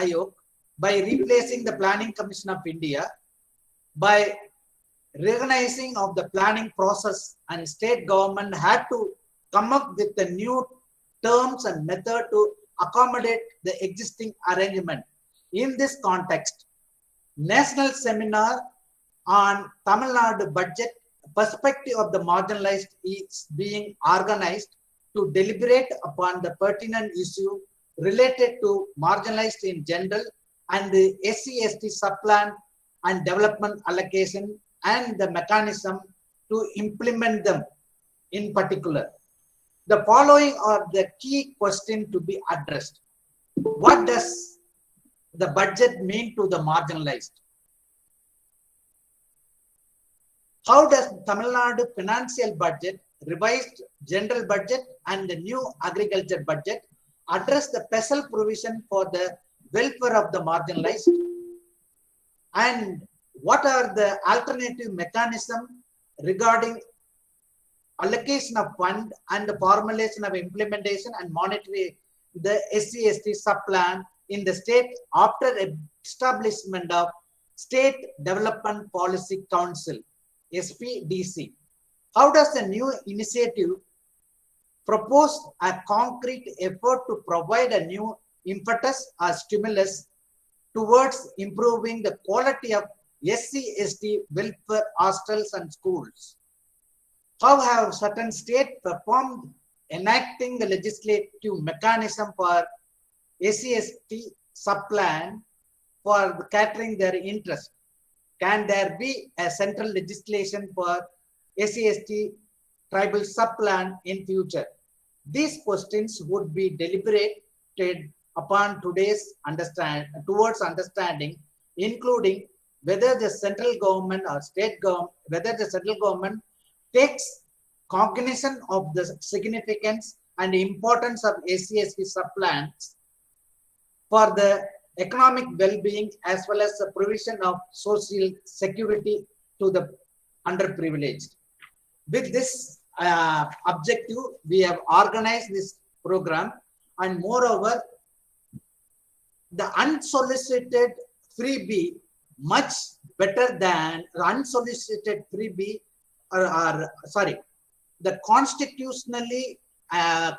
Ayog by replacing the Planning Commission of India, by recognizing of the planning process, and state government had to come up with the new terms and method to accommodate the existing arrangement. In this context, national seminar on Tamil Nadu budget perspective of the marginalized is being organized to deliberate upon the pertinent issue related to marginalized in general and the SC/ST subplan and development allocation and the mechanism to implement them in particular. The following are the key questions to be addressed. What does the budget mean to the marginalized? How does Tamil Nadu financial budget, revised general budget and the new agriculture budget address the special provision for the welfare of the marginalized? And what are the alternative mechanisms regarding allocation of fund and the formulation of implementation and monitoring the SC/ST subplan in the state after establishment of State Development Policy Council, SPDC? How does the new initiative propose a concrete effort to provide a new impetus or stimulus towards improving the quality of SC/ST welfare hostels and schools? How have certain states performed enacting the legislative mechanism for SC/ST subplan for catering their interest? Can there be a central legislation for SC/ST tribal subplan in future? These questions would be deliberated upon today's towards understanding, including whether the central government or state government, whether the central government takes cognizance of the significance and importance of SC/ST subplans for the economic well-being as well as the provision of social security to the underprivileged. With this objective, we have organized this program, and moreover, the unsolicited freebie much better than the unsolicited freebie the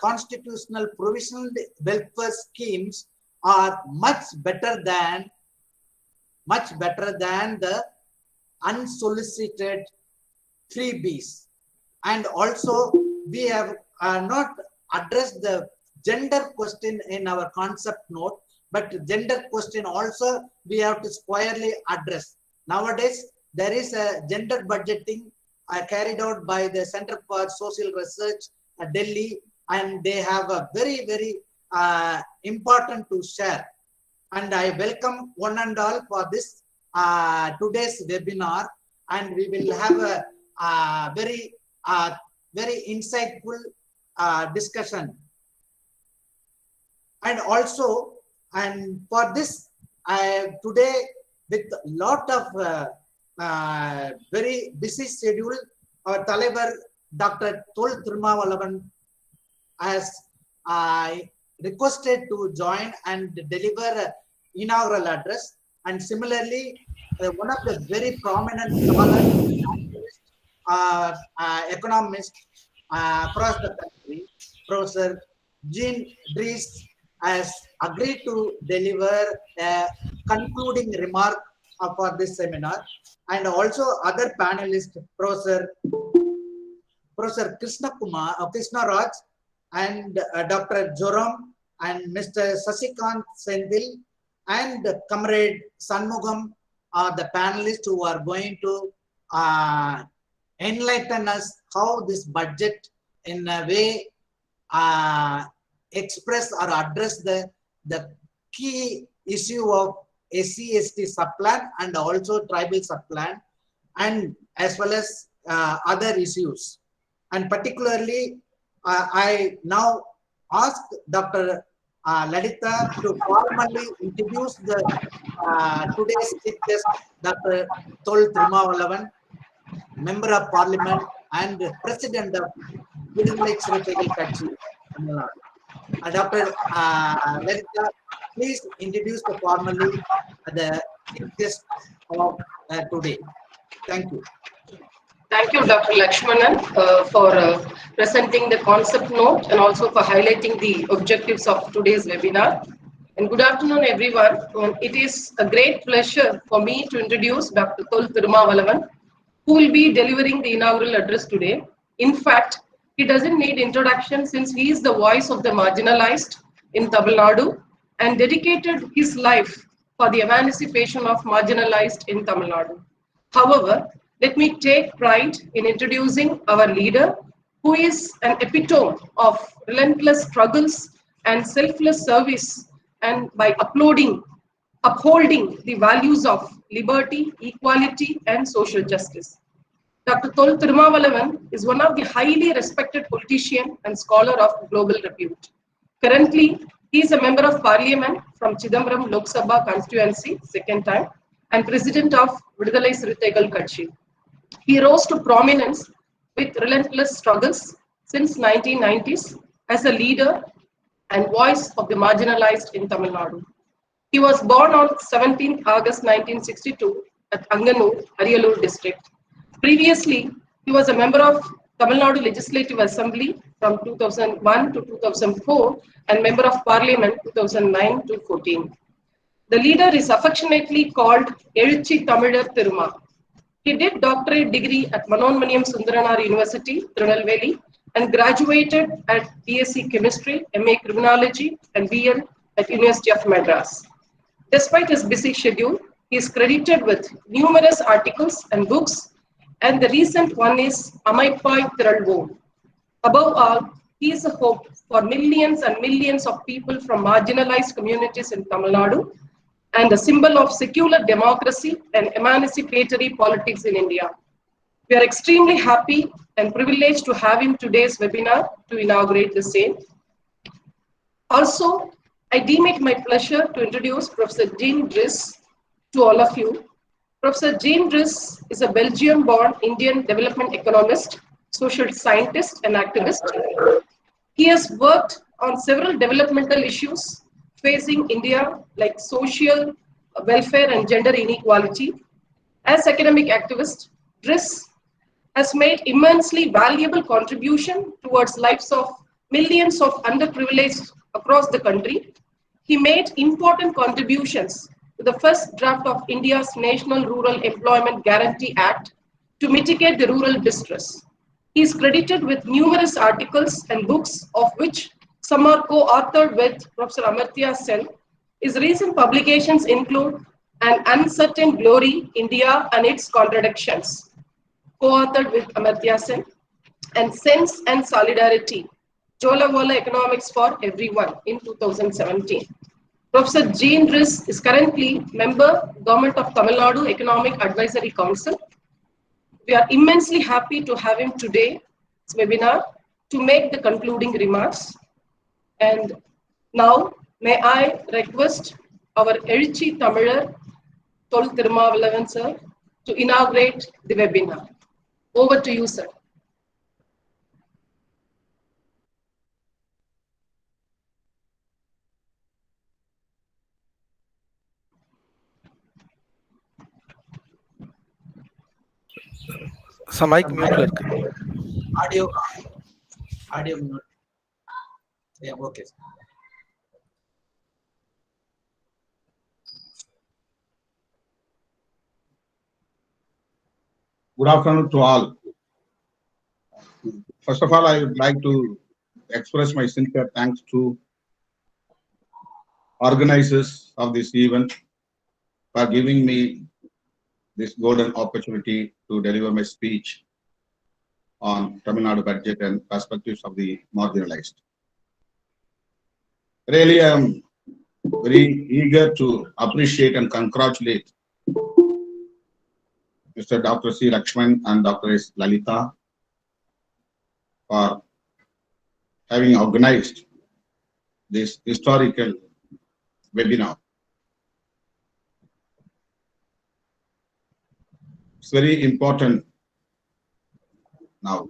constitutional provisional welfare schemes are much better than the unsolicited freebies. And also we have not addressed the gender question in our concept note, but gender question also we have to squarely address. Nowadays there is a gender budgeting carried out by the Center for Social Research at Delhi, and they have a very, very important to share. And I welcome one and all for this today's webinar, and we will have a very insightful discussion. And also, and for this, today with a lot of very busy schedule, our தலைவர் Dr. Tol Thirumavalavan has requested to join and deliver an inaugural address. And similarly, one of the very prominent scholars, economists across the country, Professor Jean Dries, has agreed to deliver a concluding remark for this seminar. And also other panelists, Professor Krishna Raj and Dr. Joram and Mr. Sasikant Sendil and Comrade Sanmugam are the panelists who are going to enlighten us how this budget in a way express or address the key issue of SC/ST subplan and also tribal subplan, and as well as other issues. And particularly, I now ask Dr. Laditha to formally introduce the today's chief guest, Dr. Tol Thirumavalavan, Member of Parliament and President of Vidudhai Chirukaigal Katchi, Tamil Nadu. Dr. Laditha, please introduce the formally the guest of today. Thank you. Thank you, Dr. Lakshmanan, for presenting the concept note and also for highlighting the objectives of today's webinar. And good afternoon, everyone. It is a great pleasure for me to introduce Dr. Thol Thirumavalavan, who will be delivering the inaugural address today. In fact, he doesn't need introduction since he is the voice of the marginalized in Tamil Nadu and dedicated his life for the emancipation of marginalized in Tamil Nadu. However, let me take pride in introducing our leader, who is an epitome of relentless struggles and selfless service, and by upholding the values of liberty, equality, and social justice. Dr. Thol Thirumavalavan is one of the highly respected politician and scholar of global repute. Currently, he is a member of parliament from Chidambaram Lok Sabha constituency, second time, and president of Vidudalai Sirithaigal Katchi. He rose to prominence with relentless struggles since 1990s as a leader and voice of the marginalized in Tamil Nadu. He was born on 17th August 1962 at Anganur, Ariyalur district. Previously, he was a member of Tamil Nadu Legislative Assembly from 2001 to 2004 and member of Parliament 2009 to 14. The leader is affectionately called Ezhuchi Tamilar Thiruma. He did doctorate degree at Manonmaniam Sundaranar University, Tirunelveli, and graduated at BSc Chemistry, MA Criminology, and BL at University of Madras. Despite his busy schedule, he is credited with numerous articles and books, and the recent one is Amaipai Tiralvo. Above all, he is a hope for millions and millions of people from marginalized communities in Tamil Nadu and a symbol of secular democracy and emancipatory politics in India. We are extremely happy and privileged to have him today's webinar to inaugurate the same. Also, I deem it my pleasure to introduce Professor Jean Driss to all of you. Professor Jean Driss is a Belgium-born Indian development economist, social scientist, and activist. He has worked on several developmental issues facing India, like social welfare and gender inequality. As academic activist, Driss has made immensely valuable contribution towards lives of millions of underprivileged across the country. He made important contributions to the first draft of India's National Rural Employment Guarantee Act to mitigate the rural distress. He is credited with numerous articles and books, of which some are co-authored with Professor Amartya Sen. His recent publications include An Uncertain Glory, India and Its Contradictions, co-authored with Amartya Sen, and Sense and Solidarity, Jolawala Economics for Everyone in 2017. Professor Jean Driss is currently member, Government of Tamil Nadu Economic Advisory Council. We are immensely happy to have him today's webinar to make the concluding remarks. And now, may I request our Ezhuchi Tamilar Thol Thirumavalavan sir to inaugurate the webinar. Over to you, sir. Mic mute la irukku. Audio mute. Yeah, okay. Good afternoon to all. First of all, I would like to express my sincere thanks to organizers of this event for giving me this golden opportunity to deliver my speech on Tamil Nadu budget and perspectives of the marginalized. Really, I am very eager to appreciate and congratulate Mr. Dr. C. Lakshman and Dr. S. Lalita for having organized this historical webinar. It's very important now.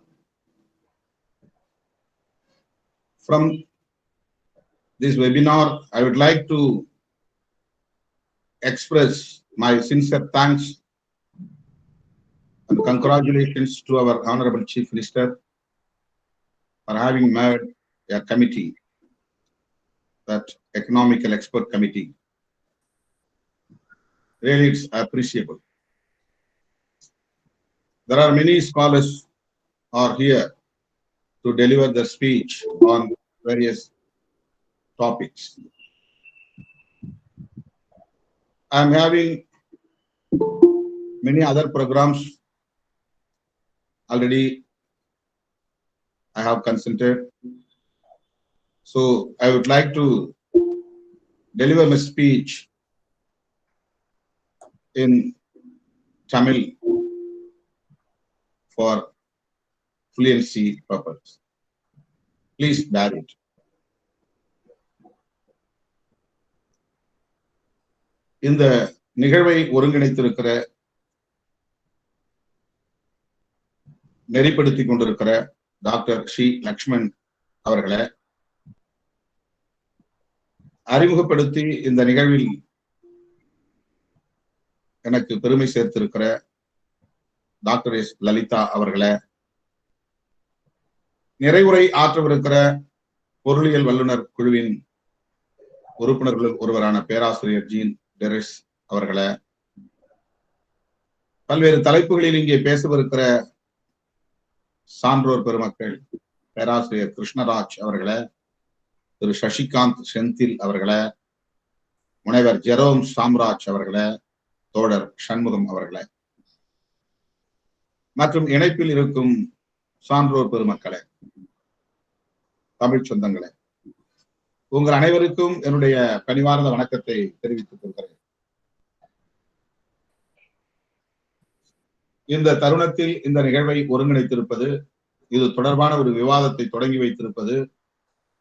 From this webinar, I would like to express my sincere thanks and congratulations to our Honorable Chief Minister for having made a committee, that Economical Expert Committee. Really, it's appreciable. There are many scholars are here to deliver their speech on various topics. I'm having many other programs already. I have consented. So I would like to deliver my speech in Tamil for fluency purpose. Please bear it. இந்த நிகழ்வை ஒருங்கிணைத்திருக்கிற நெறிப்படுத்திக் கொண்டிருக்கிற doctor Sri Lakshman அவர்களை அறிமுகப்படுத்தி இந்த நிகழ்வில் எனக்கு பெருமை சேர்த்திருக்கிற doctor S Lalitha அவர்களை, நிறைவுரை ஆற்றவிருக்கிற பொருளியல் வல்லுநர் குழுவின் உறுப்பினர்கள் ஒருவரான பேராசிரியர் ஜீன் டெரிஸ் அவர்களை, பல்வேறு தலைப்புகளில் இங்கே பேசவிருக்கிற சான்றோர் பெருமக்கள் பேராசிரியர் கிருஷ்ணராஜ் அவர்களை, திரு சசிகாந்த் செந்தில் அவர்களை, முனைவர் ஜெரோம் சாம்ராஜ் அவர்களை, தோழர் சண்முகம் அவர்களை, மற்றும் இணைப்பில் இருக்கும் சான்றோர் பெருமக்களை, தமிழ் சொந்தங்களை, உங்கள் அனைவருக்கும் என்னுடைய பணிவார்ந்த வணக்கத்தை தெரிவித்துக் கொள்கிறேன். இந்த தருணத்தில் இந்த நிகழ்வை ஒருங்கிணைத்திருப்பது, இது தொடர்பான ஒரு விவாதத்தை தொடங்கி வைத்திருப்பது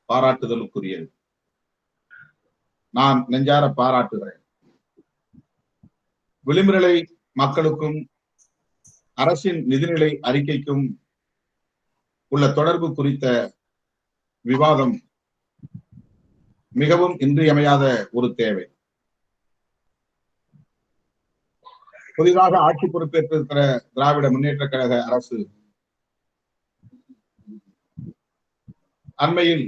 பாராட்டுதலுக்குரியது. நான் நெஞ்சார பாராட்டுகிறேன். விளிம்புநிலை மக்களுக்கும் அரசின் நிதிநிலை அறிக்கைக்கும் உள்ள தொடர்பு குறித்த விவாதம் மிகவும் இன்றியமையாத ஒரு தேவை. புதிதாக ஆட்சி பொறுப்பேற்றிருக்கிற திராவிட முன்னேற்ற கழக அரசு அண்மையில்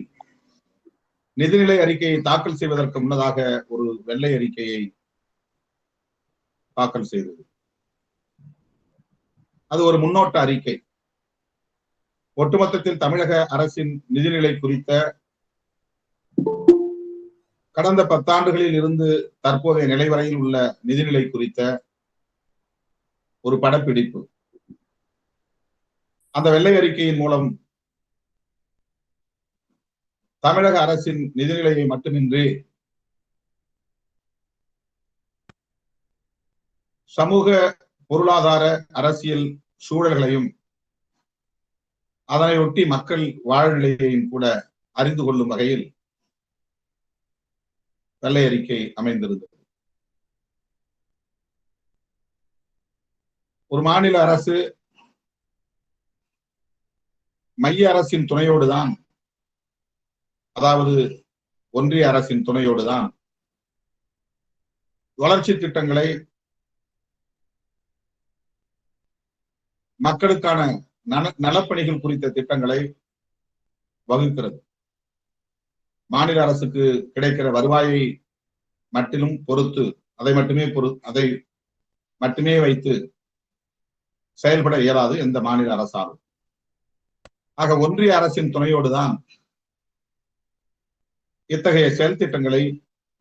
நிதிநிலை அறிக்கையை தாக்கல் செய்வதற்கு முன்னதாக ஒரு வெள்ளை அறிக்கையை தாக்கல் செய்தது. அது ஒரு முன்னோட்ட அறிக்கை. ஒட்டுமொத்தத்தில் தமிழக அரசின் நிதிநிலை குறித்த கடந்த 10 ஆண்டுகளில் இருந்து தற்போதைய நிலை வரையில் உள்ள நிதிநிலை குறித்த ஒரு படப்பிடிப்பு. அந்த வெள்ளை அறிக்கையின் மூலம் தமிழக அரசின் நிதிநிலையை மட்டுமின்றி சமூக பொருளாதார அரசியல் சூழல்களையும் அதனையொட்டி மக்கள் வாழ்நிலையையும் கூட அறிந்து கொள்ளும் வகையில் வெள்ளை அறிக்கை அமைந்திருந்தது. ஒரு மாநில அரசு மைய அரசின் துணையோடுதான், அதாவது ஒன்றிய அரசின் துணையோடுதான் வளர்ச்சி திட்டங்களை, மக்களுக்கான நலப்பணிகள் குறித்த திட்டங்களை வகுக்கிறது. மாநில அரசுக்கு கிடைக்கிற வருவாயை மட்டிலும் பொறுத்து அதை மட்டுமே வைத்து செயல்பட இயலாது எந்த மாநில அரசாலும். ஆக ஒன்றிய அரசின் துணையோடுதான் இத்தகைய செயல் திட்டங்களை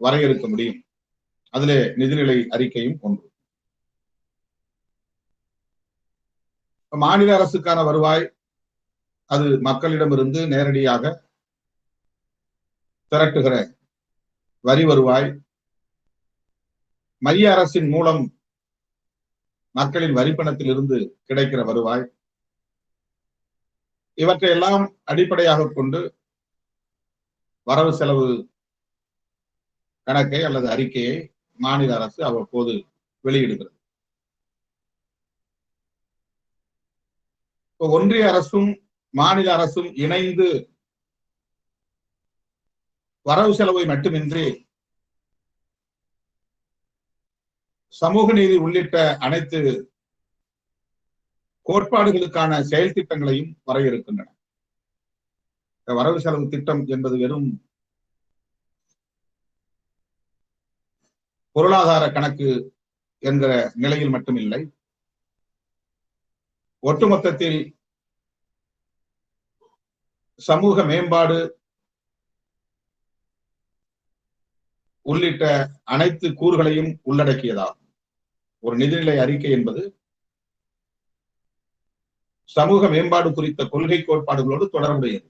வரையறுக்க முடியும். அதிலே நிதிநிலை அறிக்கையும் ஒன்று. மாநில அரசுக்கான வருவாய் அது மக்களிடமிருந்து நேரடியாக திரட்டுகிற வரி வருவாய், மைய அரசின் மூலம் மக்களின் வரிப்பணத்தில் இருந்து கிடைக்கிற வருவாய், இவற்றையெல்லாம் அடிப்படையாக கொண்டு வரவு செலவு கணக்கை அல்லது அறிக்கையை மாநில அரசு அவ்வப்போது வெளியிடுகிறது. ஒன்றிய அரசும் மாநில அரசும் இணைந்து வரவு செலவை மட்டுமின்றி சமூக நீதி உள்ளிட்ட அனைத்து கோட்பாடுகளுக்கான செயல் திட்டங்களையும் வரையறுக்கின்றன. வரவு செலவு திட்டம் என்பது வெறும் பொருளாதார கணக்கு என்கிற நிலையில் மட்டுமில்லை, ஒட்டுமொத்தத்தில் சமூக மேம்பாடு உள்ளிட்ட அனைத்து கூறுகளையும் உள்ளடக்கியதாகும். ஒரு நிதிநிலை அறிக்கை என்பது சமூக மேம்பாடு குறித்த கொள்கை கோட்பாடுகளோடு தொடர்புடையது.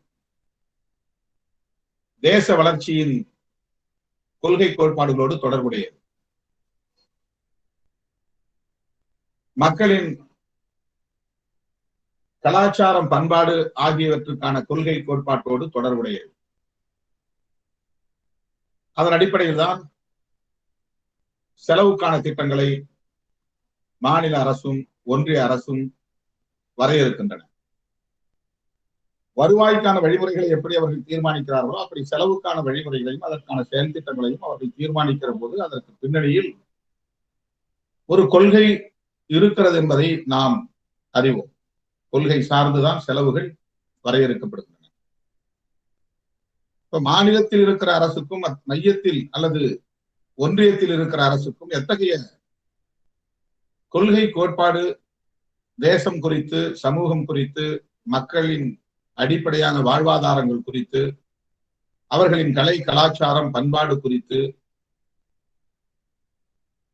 தேச வளர்ச்சியின் கொள்கை கோட்பாடுகளோடு தொடர்புடையது. மக்களின் கலாச்சாரம், பண்பாடு ஆகியவற்றுக்கான கொள்கை கோட்பாட்டோடு தொடர்புடையது. அதன் அடிப்படையில் தான் செலவுக்கான திட்டங்களை மாநில அரசும் ஒன்றிய அரசும் வரையறுக்கின்றன. வருவாய்க்கான வழிமுறைகளை எப்படி அவர்கள் தீர்மானிக்கிறார்களோ அப்படி செலவுக்கான வழிமுறைகளையும் அதற்கான செயல் திட்டங்களையும் அவர்கள் தீர்மானிக்கிற போது அதற்கு பின்னணியில் ஒரு கொள்கை இருக்கிறது என்பதை நாம் அறிவோம். கொள்கை சார்ந்துதான் செலவுகள் வரையறுக்கப்படுகின்றன. இப்ப மாநிலத்தில் இருக்கிற அரசுக்கும் மையத்தில் அல்லது ஒன்றியத்தில் இருக்கிற அரசுக்கும் எத்தகைய கொள்கை கோட்பாடு தேசம் குறித்து, சமூகம் குறித்து, மக்களின் அடிப்படையான வாழ்வாதாரங்கள் குறித்து, அவர்களின் கலை, கலாச்சாரம், பண்பாடு குறித்து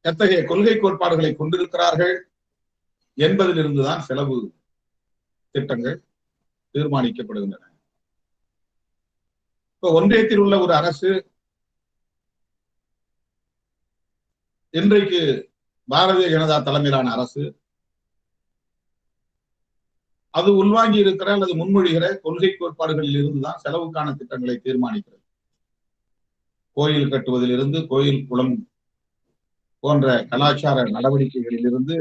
எத்தகைய கொள்கை கோட்பாடுகளை கொண்டிருக்கிறார்கள் என்பதிலிருந்துதான் செலவு திட்டங்கள் தீர்மானிக்கப்படுகின்றன. இப்ப ஒன்றியத்தில் உள்ள ஒரு அரசு இன்றைக்கு பாரதிய ஜனதா தலைமையிலான அரசு அது உள்வாங்கி இருக்கிற அல்லது முன்மொழிகிற கொள்கை கோட்பாடுகளில் இருந்துதான் செலவுக்கான திட்டங்களை தீர்மானிக்கிறது. கோயில் கட்டுவதிலிருந்து, கோயில் குளம் போன்ற கலாச்சார நடவடிக்கைகளில் இருந்து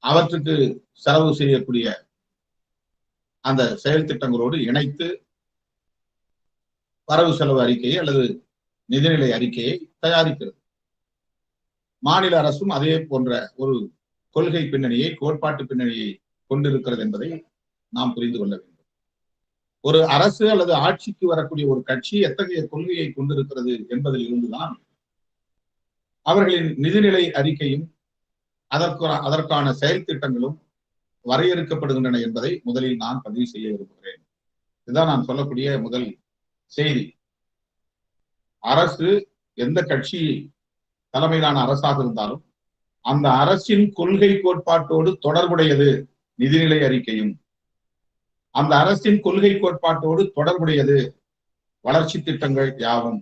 அவற்றுக்கு செலவு செய்யக்கூடிய அந்த செயல் திட்டங்களோடு இணைத்து வரவு செலவு அறிக்கையை அல்லது நிதிநிலை அறிக்கையை தயாரிக்கிறது. மாநில அரசும் அதே போன்ற ஒரு கொள்கை பின்னணியை, கோட்பாட்டு பின்னணியை கொண்டிருக்கிறது என்பதை நாம் புரிந்து கொள்ள வேண்டும். ஒரு அரசு அல்லது ஆட்சிக்கு வரக்கூடிய ஒரு கட்சி எத்தகைய கொள்கையை கொண்டிருக்கிறது என்பதில் இருந்துதான் அவர்களின் நிதிநிலை அறிக்கையும் அதற்கான செயல் திட்டங்களும் வரையறுக்கப்படுகின்றன என்பதை முதலில் நான் பதிவு செய்ய விரும்புகிறேன். இதுதான் நான் சொல்லக்கூடிய முதல் செய்தி. அரசு எந்த கட்சி தலைமையிலான அரசாக இருந்தாலும் அந்த அரசின் கொள்கை கோட்பாட்டோடு தொடர்புடையது நிதிநிலை அறிக்கையும், அந்த அரசின் கொள்கை கோட்பாட்டோடு தொடர்புடையது வளர்ச்சி திட்டங்கள் யாவும்,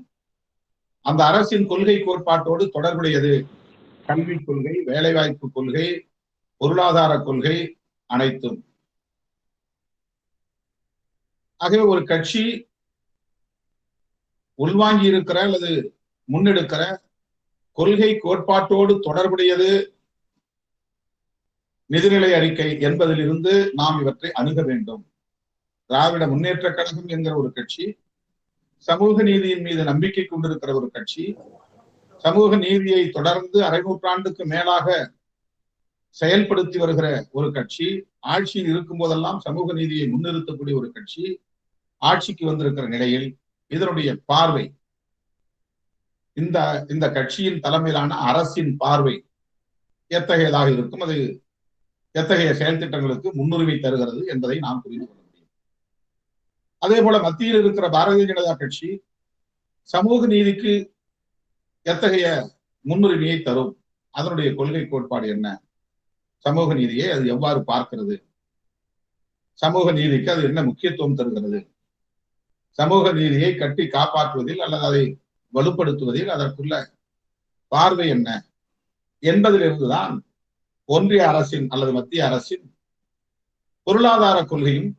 அந்த அரசின் கொள்கை கோட்பாட்டோடு தொடர்புடையது கல்வி கொள்கை, வேலைவாய்ப்பு கொள்கை, பொருளாதார கொள்கை அனைத்தும். ஆகவே ஒரு கட்சி உள்வாங்கி இருக்கிற அல்லது முன்னெடுக்கிற கொள்கை கோட்பாட்டோடு தொடர்புடையது நிதிநிலை அறிக்கை என்பதிலிருந்து நாம் இவற்றை அணுக வேண்டும். திராவிட முன்னேற்ற கழகம் என்கிற ஒரு கட்சி, சமூக நீதியின் மீது நம்பிக்கை கொண்டிருக்கிற ஒரு கட்சி, சமூக நீதியை தொடர்ந்து அரை நூற்றாண்டுக்கு மேலாக செயல்படுத்தி வருகிற ஒரு கட்சி, ஆட்சியில் இருக்கும் போதெல்லாம் சமூக நீதியை முன்னிறுத்தக்கூடிய ஒரு கட்சி ஆட்சிக்கு வந்திருக்கிற நிலையில் இதனுடைய பார்வை, இந்த கட்சியின் தலைமையிலான அரசின் பார்வை எத்தகையதாக இருக்கும், அது எத்தகைய செயல் திட்டங்களுக்கு முன்னுரிமை தருகிறது என்பதை நாம் புரிந்து கொள்ள முடியும். அதே போல மத்தியில் இருக்கிற பாரதிய ஜனதா கட்சி சமூக நீதிக்கு எத்தகைய முன்னுரிமையை தரும், அதனுடைய கொள்கை கோட்பாடு என்ன, சமூக நீதியை அது எவ்வாறு பார்க்கிறது, சமூக நீதிக்கு அது என்ன முக்கியத்துவம் தருகிறது, சமூக நீதியை கட்டி காப்பாற்றுவதில் அல்லது அதை வலுப்படுத்துவதில் அதற்குள்ள பார்வை என்ன என்பதிலிருந்துதான் ஒன்றிய அரசின் அல்லது மத்திய அரசின் பொருளாதார கொள்கையும்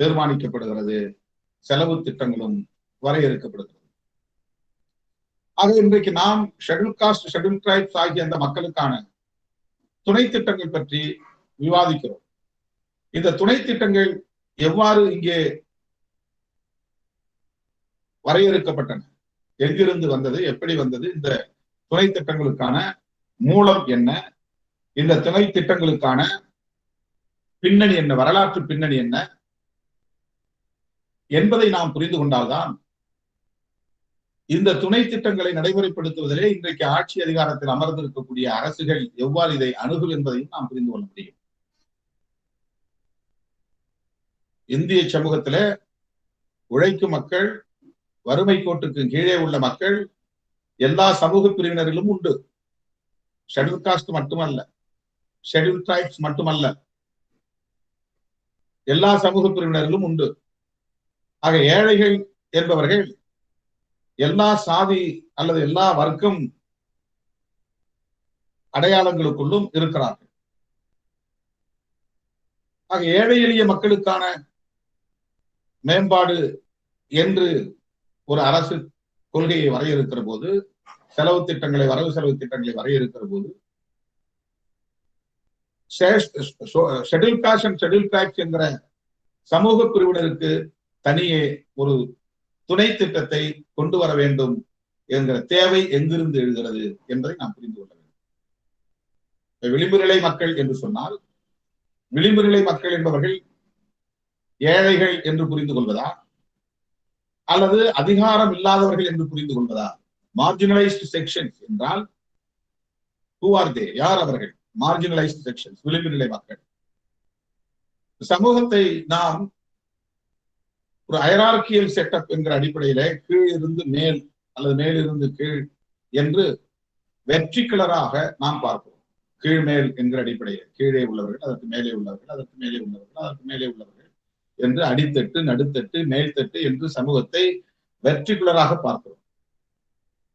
தீர்மானிக்கப்படுகிறது, செலவு திட்டங்களும் வரையறுக்கப்படுகிறது. ஆக இன்றைக்கு நாம் ஷெட்யூல் காஸ்ட், ஷெட்யூல் டிரைப்ஸ் ஆகிய அந்த மக்களுக்கான துணை திட்டங்கள் பற்றி விவாதிக்கிறோம். இந்த துணை திட்டங்கள் எவ்வாறு இங்கே வரையறுக்கப்பட்டன, எங்கிருந்து வந்தது, எப்படி வந்தது, இந்த துணை திட்டங்களுக்கான மூலம் என்ன, இந்த துணை திட்டங்களுக்கான பின்னணி என்ன, வரலாற்று பின்னணி என்ன என்பதை நாம் புரிந்து கொண்டால்தான் இந்த துணை திட்டங்களை நடைமுறைப்படுத்துவதிலே இன்றைக்கு ஆட்சி அதிகாரத்தில் அமர்ந்திருக்கக்கூடிய அரசுகள் எவ்வாறு இதை அணுகும் என்பதையும் நாம் புரிந்து கொள்ள முடியும். இந்திய சமூகத்தில உழைக்கும் மக்கள், வறுமை கோட்டுக்கு கீழே உள்ள மக்கள் எல்லா சமூக பிரிவினரிலும் உண்டு. ஷெட்யூல் காஸ்ட் மட்டுமல்ல, ஷெட்யூல் ட்ரைப்ஸ் மட்டுமல்ல, எல்லா சமூக பிரிவினரிலும் உண்டு. ஆக ஏழைகள் என்பவர்கள் எல்லா சாதி அல்லது எல்லா வர்க்கம் அடையாளங்களுக்குள்ளும் இருக்கிறார்கள். ஆக ஏழை எளிய மக்களுக்கான மேம்பாடு என்று ஒரு அரசு கொள்கையை வரையறுக்கிற போது, செலவு திட்டங்களை, வரவு செலவு திட்டங்களை வரையறுக்கிற போது, schedule cost and schedule tribes என்கிற சமூக பிரிவினருக்கு தனியே ஒரு துணை திட்டத்தை கொண்டு வர வேண்டும் என்கிற தேவை எங்கிருந்து எழுகிறது என்பதை நாம் புரிந்து கொள்ள வேண்டும். விளிம்பு நிலை மக்கள் என்று சொன்னால், விளிம்பு நிலை மக்கள் என்பவர்கள் ஏழைகள் என்று புரிந்து கொள்வதா அல்லது அதிகாரம் இல்லாதவர்கள் என்று புரிந்து கொள்வதா? மார்ஜினலைஸ்ட் செக்ஷன்ஸ் என்றால் who are they? யார் அவர்கள்? மார்ஜினலைஸ்ட் செக்ஷன்ஸ், விளிம்பு நிலை மக்கள். சமூகத்தை நாம் ஒரு ஹைரார்கியல் செட்டப் என்கிற அடிப்படையில கீழிருந்து மேல் அல்லது மேலிருந்து கீழ் என்று வெர்டிகுலராக நாம் பார்க்கிறோம். கீழ்மேல் என்கிற அடிப்படையில் கீழே உள்ளவர்கள், அதற்கு மேலே உள்ளவர்கள், அதற்கு மேலே உள்ளவர்கள், அதற்கு மேலே உள்ளவர்கள் என்று அடித்தட்டு, நடுத்தட்டு, மேல்தட்டு என்று சமூகத்தை வெர்டிகுலராக பார்க்கிறோம்.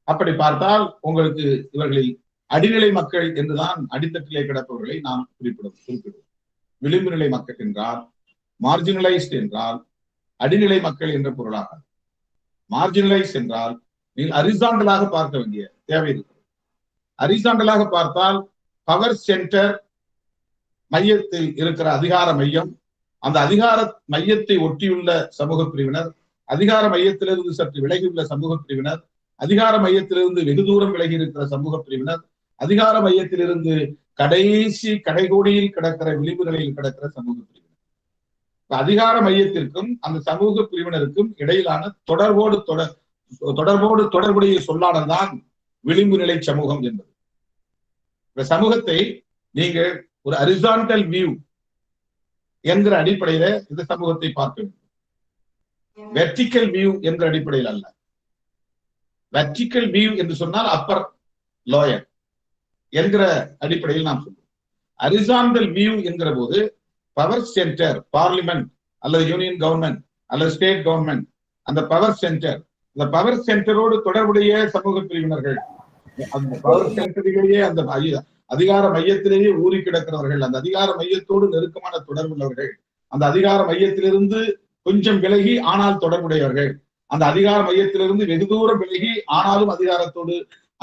அப்படி பார்த்தால் உங்களுக்கு இவர்களில் அடிநிலை மக்கள் என்றுதான் அடித்தட்டிலே கிடப்பவர்களை நாம் குறிப்பிடுவோம். விளிம்பு நிலை மக்கள் என்றால், மார்ஜினலைஸ்ட் என்றால் அடிநிலை மக்கள் என்ற பொருளாக. மார்ஜினலைஸ் என்றால் நீங்கள் ஹரிசாண்டலாக பார்க்க வேண்டிய தேவை இருக்கிறது. ஹரிசாண்டலாக பார்த்தால் பவர் சென்டர் மையத்தில் இருக்கிற அதிகார மையம், அந்த அதிகார மையத்தை ஒட்டியுள்ள சமூக பிரிவினர், அதிகார மையத்திலிருந்து சற்று விலகியுள்ள சமூக பிரிவினர், அதிகார மையத்திலிருந்து வெகு தூரம் விலகி இருக்கிற சமூக பிரிவினர், அதிகார மையத்திலிருந்து கடைசி கடைகோடியில் கிடக்கிற விளிம்பு நிலையில் கிடக்கிற சமூக பிரிவினர். அதிகார மையத்திற்கும் அந்த சமூக பிரிவினருக்கும் இடையிலான தொடர்புடைய சொல்லாடல் தான் விளிம்பு நிலை சமூகம் என்பது. இந்த சமூகத்தை நீங்கள் ஒரு ஹரிசாண்டல் வியூ என்கிற அடிப்படையில இந்த சமூகத்தை பார்க்க வேண்டும். வெர்டிக்கல் வியூ என்ற அடிப்படையில் அல்ல. வெர்டிக்கல் வியூ என்று சொன்னால் அப்பர் லோயர் என்கிற அடிப்படையில் நாம் சொல்றோம். ஹரிசாண்டல் வியூ என்கிற போது பவர் சென்டர், பார்லிமெண்ட் அல்லது யூனியன் கவர்மெண்ட் அல்லது ஸ்டேட் கவர்மெண்ட், அந்த பவர் சென்டர், அந்த பவர் சென்டரோடு தொடர்புடைய சமூக பிரிவினர்கள், அந்த பவர் சென்டரிலேயே அந்த அதிகார மையத்திலேயே ஊறி கிடக்கிறவர்கள், அந்த அதிகார மையத்தோடு நெருக்கமான தொடர்பு உள்ளவர்கள், அந்த அதிகார மையத்திலிருந்து கொஞ்சம் விலகி ஆனால் தொடர்புடையவர்கள், அந்த அதிகார மையத்திலிருந்து வெகு தூரம் விலகி ஆனாலும்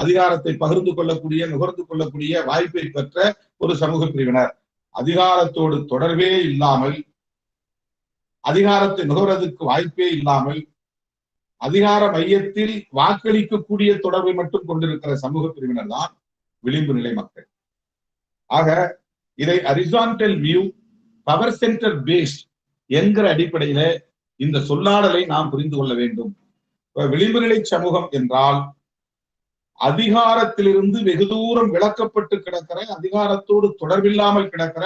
அதிகாரத்தை பகிர்ந்து கொள்ளக்கூடிய, நுகர்ந்து கொள்ளக்கூடிய வாய்ப்பை பெற்ற ஒரு சமூக பிரிவினர். அதிகாரத்தோடு தொடர்பே இல்லாமல், அதிகாரத்தை நுகர்வதற்கு வாய்ப்பே இல்லாமல், அதிகார மையத்தில் வாக்களிக்கக்கூடிய தொடர்பை மட்டும் கொண்டிருக்கிற சமூக பிரிவினர் தான் விளிம்பு நிலை மக்கள். ஆக இதை horizontal view, power centre based என்கிற அடிப்படையில இந்த சொல்லாடலை நாம் புரிந்து கொள்ள வேண்டும். விளிம்பு நிலை சமூகம் என்றால் அதிகாரத்திலிருந்து வெகு தூரம் விலக்கப்பட்டு கிடக்கிற, அதிகாரத்தோடு தொடர்பில்லாமல் கிடக்கிற,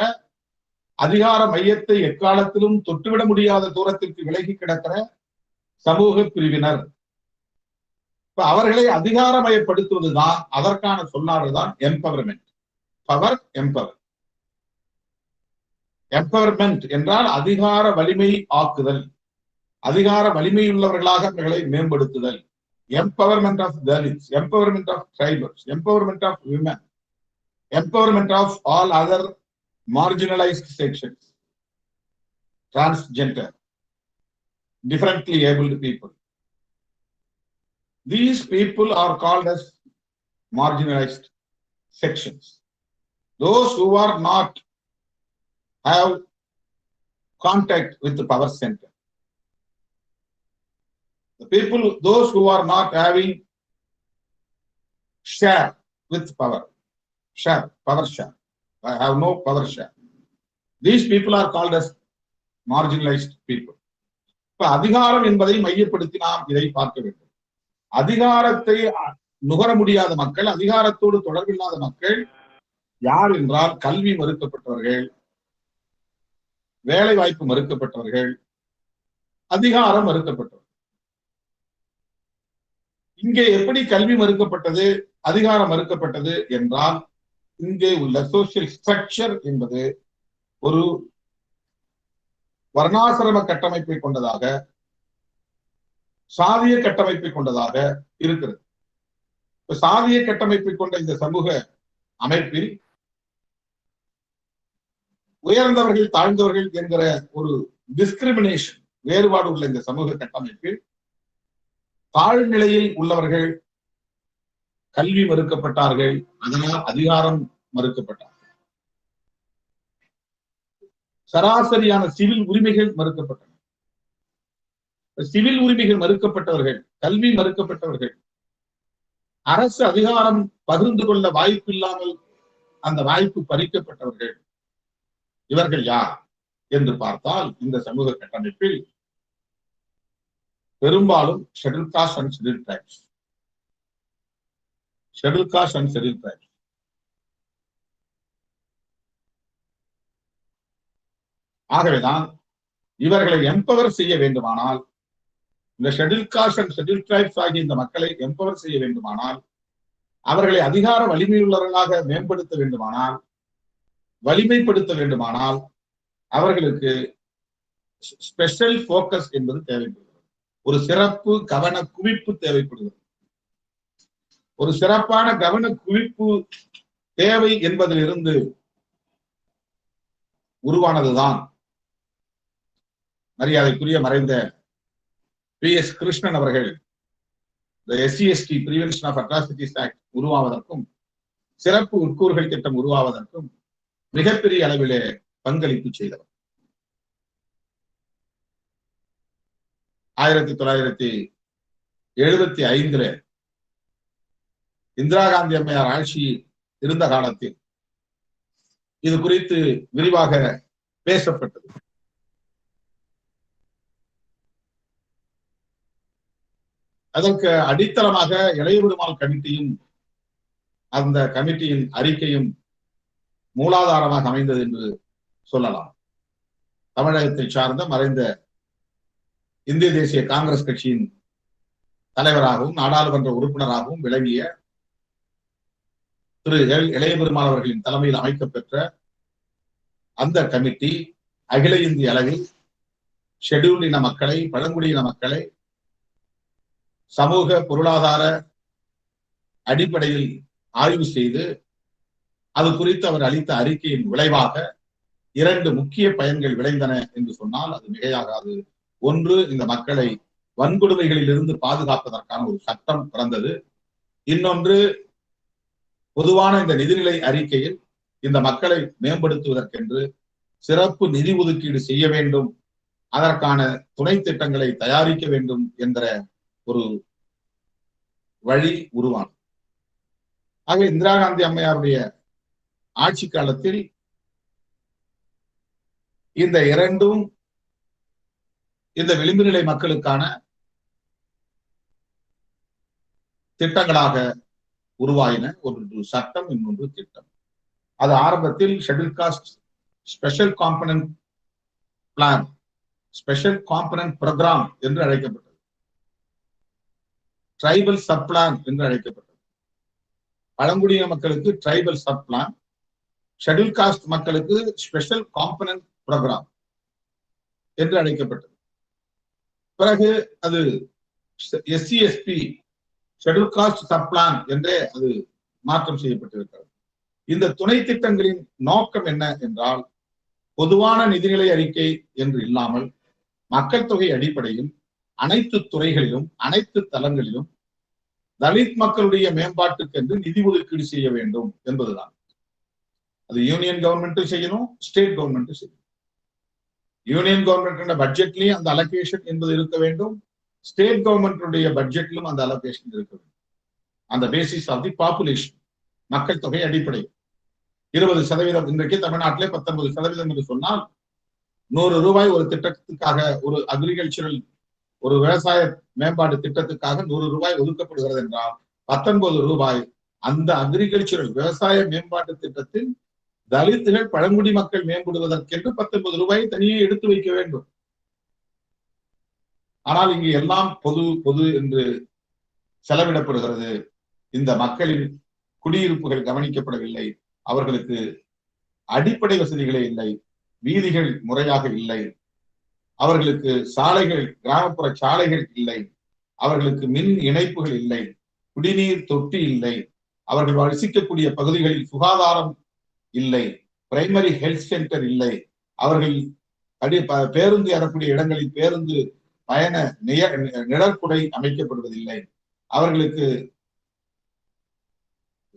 அதிகார மையத்தை எக்காலத்திலும் தொட்டுவிட முடியாத தூரத்திற்கு விலகி கிடக்கிற சமூக பிரிவினர். இப்ப அவர்களை அதிகாரமயப்படுத்துவதுதான், அதற்கான சொல்லாடல்தான் எம்பவர்மெண்ட். Power empower. எம்பவர்மெண்ட் என்றால் அதிகார வலிமை ஆக்குதல், அதிகார வலிமையுள்ளவர்களாக அவர்களை மேம்படுத்துதல். Empowerment of Dalits, empowerment of tribals, empowerment of women, empowerment of all other marginalized sections, transgender, differently abled people. These people are called as marginalized sections. Those who are not have contact with the power center. The people, those who are not having share with power. Share, power share. I have no power share. These people are called as marginalized people. இப்ப அதிகாரம் என்பதை மையப்படுத்தி நாம் இதை பார்க்க வேண்டும். அதிகாரத்தை நுகர முடியாத மக்கள், அதிகாரத்தோடு தொடர்பில்லாத மக்கள் யார் என்றால் கல்வி மறுக்கப்பட்டவர்கள், வேலை வாய்ப்பு மறுக்கப்பட்டவர்கள், அதிகாரம் மறுக்கப்பட்டவர்கள். இங்கே எப்படி கல்வி மறுக்கப்பட்டது, அதிகாரம் மறுக்கப்பட்டது என்றால், இங்கே உள்ள சோசியல் ஸ்ட்ரக்சர் என்பது ஒரு வர்ணாசிரம கட்டமைப்பை கொண்டதாக, சாதிய கட்டமைப்பை கொண்டதாக இருக்கிறது. சாதிய கட்டமைப்பை கொண்ட இந்த சமூக அமைப்பில் உயர்ந்தவர்கள் தாழ்ந்தவர்கள் என்கிற ஒரு டிஸ்கிரிமினேஷன், வேறுபாடு உள்ள இந்த சமூக கட்டமைப்பில் தாழ்நிலையில் உள்ளவர்கள் கல்வி மறுக்கப்பட்டார்கள், அதனால் அதிகாரம் மறுக்கப்பட்டார்கள். சராசரியான சிவில் உரிமைகள் மறுக்கப்பட்டன. சிவில் உரிமைகள் மறுக்கப்பட்டவர்கள், கல்வி மறுக்கப்பட்டவர்கள், அரசு அதிகாரம் பகிர்ந்து கொள்ள வாய்ப்பு இல்லாமல் அந்த வாய்ப்பு பறிக்கப்பட்டவர்கள், இவர்கள் யார் என்று பார்த்தால் இந்த சமூக கட்டமைப்பில் பெரும்பாலும் schedule cost and schedule tribes. Schedule cost and schedule tribes. ஆகவேதான் இவர்களை எம்பவர் செய்ய வேண்டுமானால், இந்த schedule cost and schedule tribes ஆகிய இந்த மக்களை எம்பவர் செய்ய வேண்டுமானால், அவர்களை அதிகார வலிமையுள்ளவர்களாக மேம்படுத்த வேண்டுமானால், வலிமைப்படுத்த வேண்டுமானால், அவர்களுக்கு ஸ்பெஷல் போக்கஸ் என்பது தேவைப்படுகிறது. ஒரு சிறப்பு கவன குவிப்பு தேவைப்படுகிறது. ஒரு சிறப்பான கவன குவிப்பு தேவை என்பதிலிருந்து உருவானதுதான் மரியாதைக்குரிய மறைந்த PS கிருஷ்ணன் அவர்கள் SCST prevention of atrocities act உருவாவதற்கும், சிறப்பு உட்கூறுகள் திட்டம் உருவாவதற்கும் மிகப்பெரிய அளவிலே பங்களிப்பு செய்தவர். 1975 இந்திரா காந்தி அம்மையார் ஆட்சி இருந்த காலத்தில் இது குறித்து விரிவாக பேசப்பட்டது. அதற்கு அடித்தளமாக இளையபெருமாள் கமிட்டியும் அந்த கமிட்டியின் அறிக்கையும் மூலாதாரமாக அமைந்தது என்று சொல்லலாம். தமிழகத்தை சார்ந்த மறைந்த இந்திய தேசிய காங்கிரஸ் கட்சியின் தலைவராகவும் நாடாளுமன்ற உறுப்பினராகவும் விளங்கிய திரு இளையபெருமாள் அவர்களின் தலைமையில் அமைக்கப்பெற்ற அந்த கமிட்டி அகில இந்திய அளவில் ஷெட்யூல்ட் இன மக்களை, பழங்குடியின மக்களை சமூக பொருளாதார அடிப்படையில் ஆய்வு செய்து அது குறித்து அவர் அளித்த அறிக்கையின் விளைவாக 2 முக்கிய பயன்கள் விளைந்தன என்று சொன்னால் அது மிகையாகாது. ஒன்று, இந்த மக்களை வன்கொடுமைகளில் இருந்து பாதுகாப்பதற்கான ஒரு சட்டம் பிறந்தது. இன்னொன்று, பொதுவான இந்த நிதிநிலை அறிக்கையில் இந்த மக்களை மேம்படுத்துவதற்கென்று சிறப்பு நிதி ஒதுக்கீடு செய்ய வேண்டும், அதற்கான துணை திட்டங்களை தயாரிக்க வேண்டும் என்ற ஒரு வழி உருவானது. ஆக இந்திரா காந்தி அம்மையாருடைய ஆட்சி காலத்தில் இந்த 2ம் இந்த விளிம்பு நிலை மக்களுக்கான திட்டங்களாக உருவாயின. ஒன்று சட்டம், இன்னொன்று திட்டம். அது ஆரம்பத்தில் schedule caste special component plan, special component programme என்று அழைக்கப்பட்டது. ட்ரைபல் சப் பிளான் என்று அழைக்கப்பட்டது. பழங்குடியின மக்களுக்கு tribal sub plan, schedule caste மக்களுக்கு ஸ்பெஷல் காம்பனன்ட் ப்ரோக்ராம் என்று அழைக்கப்பட்டது. பிறகு அது SCSP schedule caste sub plan என்றே அது மாற்றம் செய்யப்பட்டிருக்கிறது. இந்த துணை திட்டங்களின் நோக்கம் என்ன என்றால், பொதுவான நிதிநிலை அறிக்கை என்று இல்லாமல் மக்கள் தொகை அடிப்படையில் அனைத்து துறைகளிலும் அனைத்து தளங்களிலும் தலித் மக்களுடைய மேம்பாட்டுக்கு என்று நிதி ஒதுக்கீடு செய்ய வேண்டும் என்பதுதான். அது யூனியன் கவர்மெண்ட்டும் செய்யணும், ஸ்டேட் கவர்மெண்ட்டும் செய்யணும். யூனியன் கவர்மெண்ட் பட்ஜெட்லயும் அந்த அலோகேஷன் என்பது இருக்க வேண்டும், ஸ்டேட் கவர்மெண்ட் பட்ஜெட்லும் அந்த அலோகேஷன் இருக்க வேண்டும். அந்த பேசிஸ் ஆஃப் தி பாப்புலேஷன். மக்கள் தொகை அடிப்படை. 20% இன்றைக்கு தமிழ்நாட்டிலே 19% என்று சொன்னால் 100 ரூபாய் ஒரு திட்டத்துக்காக, ஒரு அக்ரிகல்ச்சரல், ஒரு விவசாய மேம்பாடு திட்டத்துக்காக 100 ரூபாய் ஒதுக்கப்படுகிறது என்றால் 19 ரூபாய் அந்த அக்ரிகல்ச்சரல் விவசாய மேம்பாட்டு திட்டத்தில் தலித்துகள் பழங்குடி மக்கள் மேம்படுவதற்கென்று 19 ரூபாயை தனியே எடுத்து வைக்க வேண்டும். ஆனால் இங்கு எல்லாம் பொது பொது என்று செலவிடப்படுகிறது. இந்த மக்களின் குடியிருப்புகள் கவனிக்கப்படவில்லை. அவர்களுக்கு அடிப்படை வசதிகளே இல்லை. வீதிகள் முறையாக இல்லை. அவர்களுக்கு சாலைகள், கிராமப்புற சாலைகள் இல்லை. அவர்களுக்கு மின் இணைப்புகள் இல்லை. குடிநீர் தொட்டி இல்லை. அவர்கள் வசிக்கக்கூடிய பகுதிகளில் சுகாதாரம் இல்லை. பிரைமரி ஹெல்த் சென்டர் இல்லை. அவர்கள் பேருந்து ஏறக்கூடிய இடங்களில் பேருந்து பயண நிழற்குடை அமைக்கப்படுவதில்லை. அவர்களுக்கு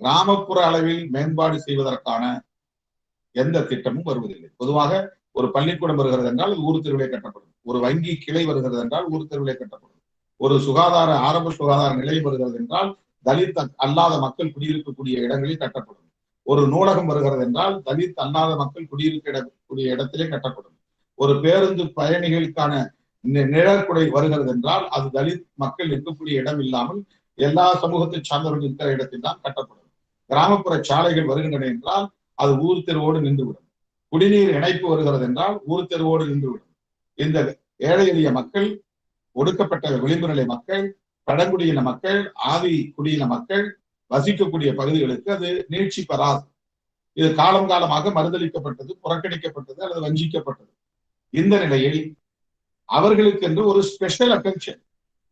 கிராமப்புற அளவில் மேம்பாடு செய்வதற்கான எந்த திட்டமும் வருவதில்லை. பொதுவாக ஒரு பள்ளிக்கூடம் வருகிறது என்றால் ஊர் தெருவிலே கட்டப்படும். ஒரு வங்கி கிளை வருகிறது என்றால் ஊர் தெருவிலே கட்டப்படும். ஒரு ஆரம்ப சுகாதார நிலையம் வருகிறது என்றால் தலித் அல்லாத மக்கள் குடியிருக்கக்கூடிய இடங்களில் கட்டப்படும். ஒரு நூலகம் வருகிறது என்றால் தலித் அல்லாத மக்கள் குடியிருக்கக்கூடிய இடத்திலே கட்டப்படும். ஒரு பேருந்து பயணிகளுக்கான நிழற்குடை வருகிறது என்றால் அது தலித் மக்கள் இருக்கக்கூடிய இடம் இல்லாமல் எல்லா சமூகத்தை சார்ந்தவர்கள் இருக்கிற இடத்தில் தான் கட்டப்படும். கிராமப்புற சாலைகள் வருகின்றன என்றால் அது ஊர் தெருவோடு நின்றுவிடும். குடிநீர் இணைப்பு வருகிறது என்றால் ஊர் தெருவோடு நின்றுவிடும். இந்த ஏழை எளிய மக்கள், ஒடுக்கப்பட்ட விளிம்பு நிலை மக்கள், பழங்குடியின மக்கள், ஆதி குடியின மக்கள் வசிக்கக்கூடிய பகுதிகளுக்கு அது நீட்சி பெறாது. இது காலம் காலமாக மறுதளிக்கப்பட்டது, புறக்கணிக்கப்பட்டது அல்லது வஞ்சிக்கப்பட்டது. இந்த நிலையில் அவர்களுக்கென்று ஒரு ஸ்பெஷல் அட்டென்ஷன்,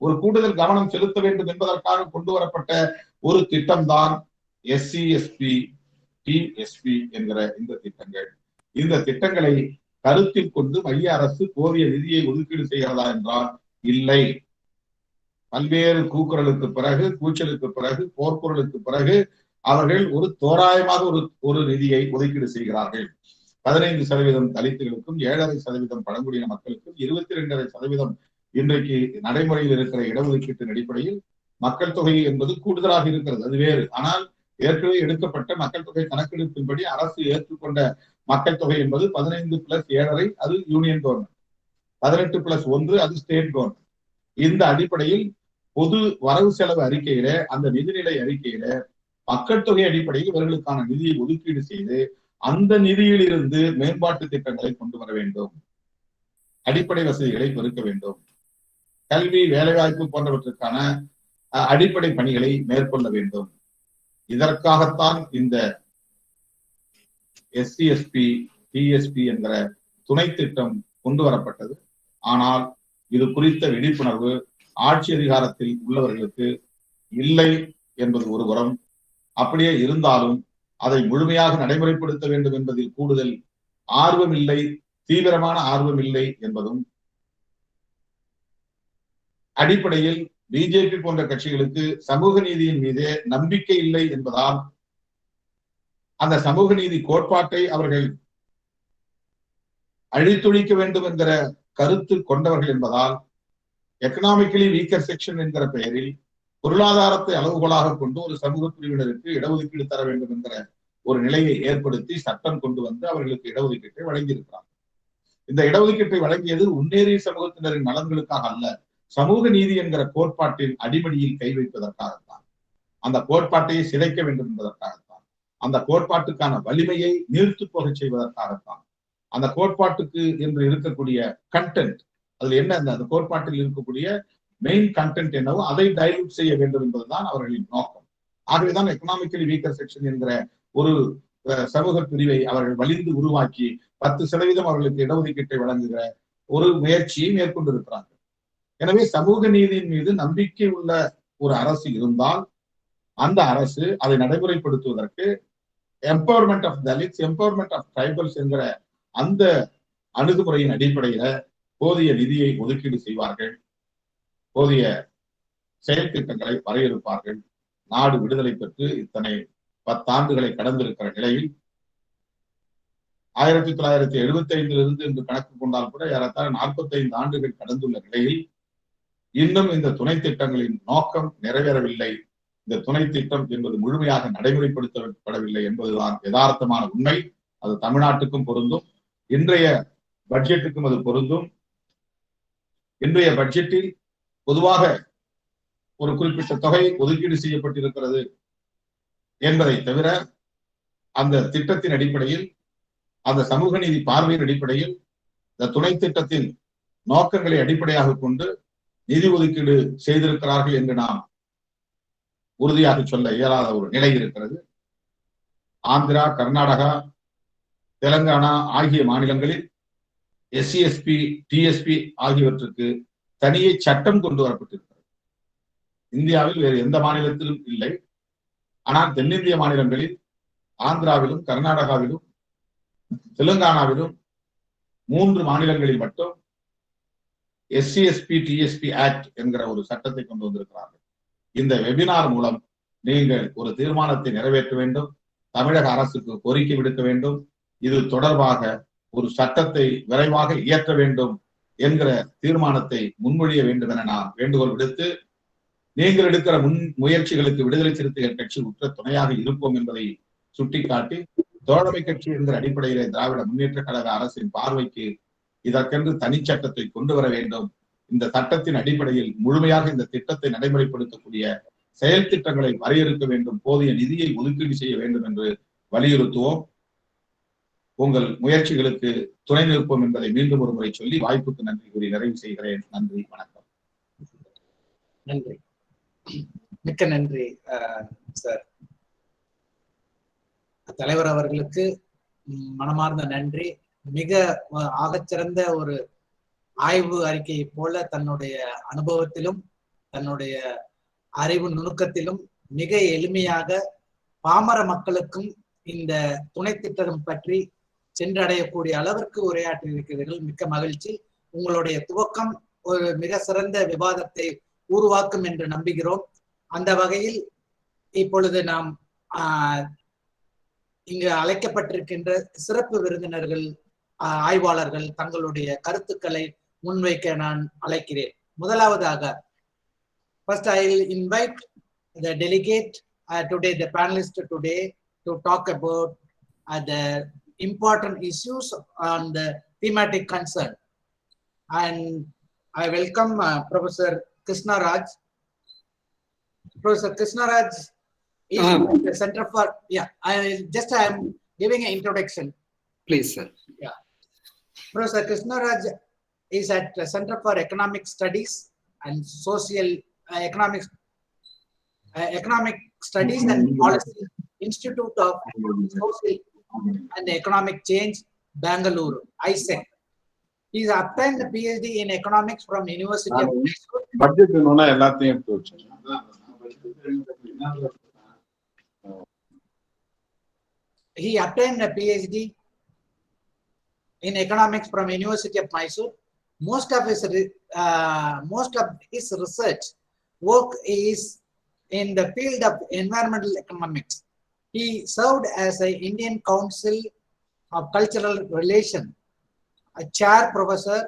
ஒரு கூடுதல் கவனம் செலுத்த வேண்டும் என்பதற்காக கொண்டு வரப்பட்ட ஒரு திட்டம்தான் SC ST TSP என்கிற இந்த திட்டங்கள். இந்த திட்டங்களை கருத்தில் கொண்டு மைய அரசு போதிய நிதியை ஒதுக்கீடு செய்கிறதா என்றால் இல்லை. பல்வேறு கூக்குரலுக்கு பிறகு, கூச்சலுக்கு பிறகு, போர்க்குரலுக்கு பிறகு அவர்கள் ஒரு தோராயமாக ஒரு நிதியை ஒதுக்கீடு செய்கிறார்கள். 15% தலித்துகளுக்கும், 7.5% பழங்குடியின மக்களுக்கும், 22.5% இன்றைக்கு நடைமுறையில் இருக்கிற இடஒதுக்கீட்டின் அடிப்படையில் மக்கள் தொகை என்பது கூடுதலாக இருக்கிறது, அது வேறு. ஆனால் ஏற்கனவே எடுக்கப்பட்ட மக்கள் தொகை கணக்கெடுப்பின்படி அரசு ஏற்றுக்கொண்ட மக்கள் தொகை என்பது 15+7.5 அது யூனியன் கவர்மெண்ட், 18+1 அது ஸ்டேட் கவர்மெண்ட். இந்த அடிப்படையில் பொது வரவு செலவு அறிக்கையில, அந்த நிதிநிலை அறிக்கையில மக்கள் தொகை அடிப்படையில் இவர்களுக்கான நிதியை ஒதுக்கீடு செய்து அந்த நிதியில் இருந்து மேம்பாட்டு திட்டங்களை கொண்டு வர வேண்டும். அடிப்படை வசதிகளை பெருக்க வேண்டும். கல்வி, வேலைவாய்ப்பு போன்றவற்றுக்கான அடிப்படை பணிகளை மேற்கொள்ள வேண்டும். இதற்காகத்தான் இந்த SC ST TSP என்கிற துணை திட்டம் கொண்டு வரப்பட்டது. ஆனால் இது குறித்த விழிப்புணர்வு ஆட்சி அதிகாரத்தில் உள்ளவர்களுக்கு இல்லை என்பது ஒருபுறம். அப்படியே இருந்தாலும் அதை முழுமையாக நடைமுறைப்படுத்த வேண்டும் என்பதில் கூடுதல் ஆர்வம் இல்லை, தீவிரமான ஆர்வம் இல்லை என்பதும். அடிப்படையில் பிஜேபி போன்ற கட்சிகளுக்கு சமூக நீதியின் மீதே நம்பிக்கை இல்லை என்பதால் அந்த சமூக நீதி கோட்பாட்டை அவர்கள் அழித்தொழிக்க வேண்டும் என்கிற கருத்து கொண்டவர்கள் என்பதால் எக்கனாமிக்கலி வீக்கர் செக்ஷன் என்கிற பெயரில் பொருளாதாரத்தை அளவுகோலாக கொண்டு ஒரு சமூக பிரிவினருக்கு இடஒதுக்கீடு தர வேண்டும் என்கிற ஒரு நிலையை ஏற்படுத்தி சட்டம் கொண்டு வந்து அவர்களுக்கு இடஒதுக்கீட்டை வழங்கியிருக்கிறார். இந்த இடஒதுக்கீட்டை வழங்கியது முன்னேறிய சமூகத்தினரின் நலன்களுக்காக அல்ல, சமூக நீதி என்கிற கோட்பாட்டின் அடிமடியில் கை வைப்பதற்காகத்தான், அந்த கோட்பாட்டையை சிதைக்க வேண்டும் என்பதற்காகத்தான், அந்த கோட்பாட்டுக்கான வலிமையை நீர்த்து போக செய்வதற்காகத்தான், அந்த கோட்பாட்டுக்கு என்று இருக்கக்கூடிய கண்டென்ட், அதுல என்ன அந்த கோட்பாட்டில் இருக்கக்கூடிய மெயின் கண்டென்ட் என்னவோ அதை டைல்யூட் செய்ய வேண்டும் என்பதுதான் அவர்களின் நோக்கம். ஆகவேதான் எக்கனாமிக்கலி வீக்கர் செக்ஷன் என்கிற ஒரு சமூக பிரிவை அவர்கள் வலிந்து உருவாக்கி 10% அவர்களுக்கு இடஒதுக்கீட்டை வழங்குகிற ஒரு முயற்சியை மேற்கொண்டிருக்கிறார்கள். எனவே சமூக நீதியின் மீது நம்பிக்கை உள்ள ஒரு அரசு இருந்தால் அந்த அரசு அதை நடைமுறைப்படுத்துவதற்கு empowerment of Dalits, empowerment of tribals என்கிற அந்த அணுகுமுறையின் அடிப்படையில போதிய நிதியை ஒதுக்கீடு செய்வார்கள், போதிய செயல் திட்டங்களை வரையறுப்பார்கள். நாடு விடுதலை பெற்று இத்தனை 10 ஆண்டுகளை கடந்திருக்கிற நிலையில் 1975 என்று கணக்கு கொண்டால் கூட ஏறத்தாழ 45 ஆண்டுகள் கடந்துள்ள நிலையில் இன்னும் இந்த துணை திட்டங்களின் நோக்கம் நிறைவேறவில்லை. இந்த துணை திட்டம் என்பது முழுமையாக நடைமுறைப்படுத்தப்படவில்லை என்பதுதான் யதார்த்தமான உண்மை. அது தமிழ்நாட்டுக்கும் பொருந்தும், இன்றைய பட்ஜெட்டுக்கும் அது பொருந்தும். இன்றைய பட்ஜெட்டில் பொதுவாக ஒரு குறிப்பிட்ட தொகை ஒதுக்கீடு செய்யப்பட்டிருக்கிறது என்பதை தவிர, அந்த திட்டத்தின் அடிப்படையில், அந்த சமூக நீதி பார்வையின் அடிப்படையில், இந்த துணை திட்டத்தின் நோக்கங்களை அடிப்படையாக கொண்டு நிதி ஒதுக்கீடு செய்திருக்கிறார்கள் என்று நாம் உறுதியாக சொல்ல இயலாத ஒரு நிலை இருக்கிறது. ஆந்திரா, கர்நாடகா, தெலங்கானா ஆகிய மாநிலங்களில் SC/ST, TSP ஆகியவற்றுக்கு தனியே சட்டம் கொண்டு வரப்பட்டிருக்கிறது. இந்தியாவில் வேறு எந்த மாநிலத்திலும் இல்லை. ஆனால் தென்னிந்திய மாநிலங்களில் ஆந்திராவிலும், கர்நாடகாவிலும், தெலுங்கானாவிலும் 3 மாநிலங்களில் மட்டும் SC/ST, TSP ஆக்ட் என்கிற ஒரு சட்டத்தை கொண்டு வந்திருக்கிறார்கள். இந்த வெபினார் மூலம் நீங்கள் ஒரு தீர்மானத்தை நிறைவேற்ற வேண்டும், தமிழக அரசுக்கு கோரிக்கை விடுக்க வேண்டும், இது தொடர்பாக ஒரு சட்டத்தை விரைவாக இயற்ற வேண்டும் என்கிற தீர்மானத்தை முன்மொழிய வேண்டும் என நான் வேண்டுகோள் விடுத்து, நீங்கள் எடுக்கிற முயற்சிகளுக்கு விடுதலை சிறுத்தைகள் கட்சி உற்ற துணையாக இருப்போம் என்பதை சுட்டிக்காட்டி, தோழமை கட்சி என்கிற அடிப்படையிலே திராவிட முன்னேற்ற கழக அரசின் பார்வைக்கு இதற்கென்று தனிச்சட்டத்தை கொண்டு வர வேண்டும். இந்த சட்டத்தின் அடிப்படையில் முழுமையாக இந்த திட்டத்தை நடைமுறைப்படுத்தக்கூடிய செயல் திட்டங்களை வரையறுக்க வேண்டும், போதிய நிதியை ஒதுக்கீடு செய்ய வேண்டும் என்று வலியுறுத்துவோம். உங்கள் முயற்சிகளுக்கு துணை நிற்போம் என்பதை மீண்டும் ஒரு முறை சொல்லி வாய்ப்புக்கு நன்றி கூறி நிறைவு செய்கிறேன். நன்றி, வணக்கம். நன்றி, மிக்க நன்றி சார். தலைவர் அவர்களுக்கு மனமார்ந்த நன்றி. மிக ஆகச்சிறந்த ஒரு ஆய்வு அறிக்கையை போல தன்னுடைய அனுபவத்திலும் தன்னுடைய அறிவு நுணுக்கத்திலும் மிக எளிமையாக பாமர மக்களுக்கும் இந்த துணை திட்டம் பற்றி சென்றடையக்கூடிய அளவிற்கு உரையாற்றியிருக்கிறீர்கள். மிக்க மகிழ்ச்சி. உங்களுடைய துவக்கம் ஒரு மிக சிறந்த விவாதத்தை உருவாக்கும் என்று நம்புகிறோம். அந்த வகையில் இப்பொழுது நாம் இங்கு அழைக்கப்பட்டிருக்கின்ற சிறப்பு விருந்தினர்கள், ஆய்வாளர்கள் தங்களுடைய கருத்துக்களை முன்வைக்க நான் அழைக்கிறேன். முதலாவதாக, first I will invite the delegate today, the panelist today, to talk about the important issues on the thematic concern. And I welcome Professor Krishna Raj. Professor Krishna Raj is at the Center for, I am giving an introduction. Please, sir. Yeah. Professor Krishna Raj is at the Center for Economic Studies and Social Economic Studies and Policy, Institute of Social and Economic Change, Bangalore, ISEC. He has obtained the PhD in economics from University of Mysore. Budget He obtained a PhD in economics from University of Mysore. Most of his research work is in the field of environmental economics. He served as an Indian Council of Cultural Relations, a chair professor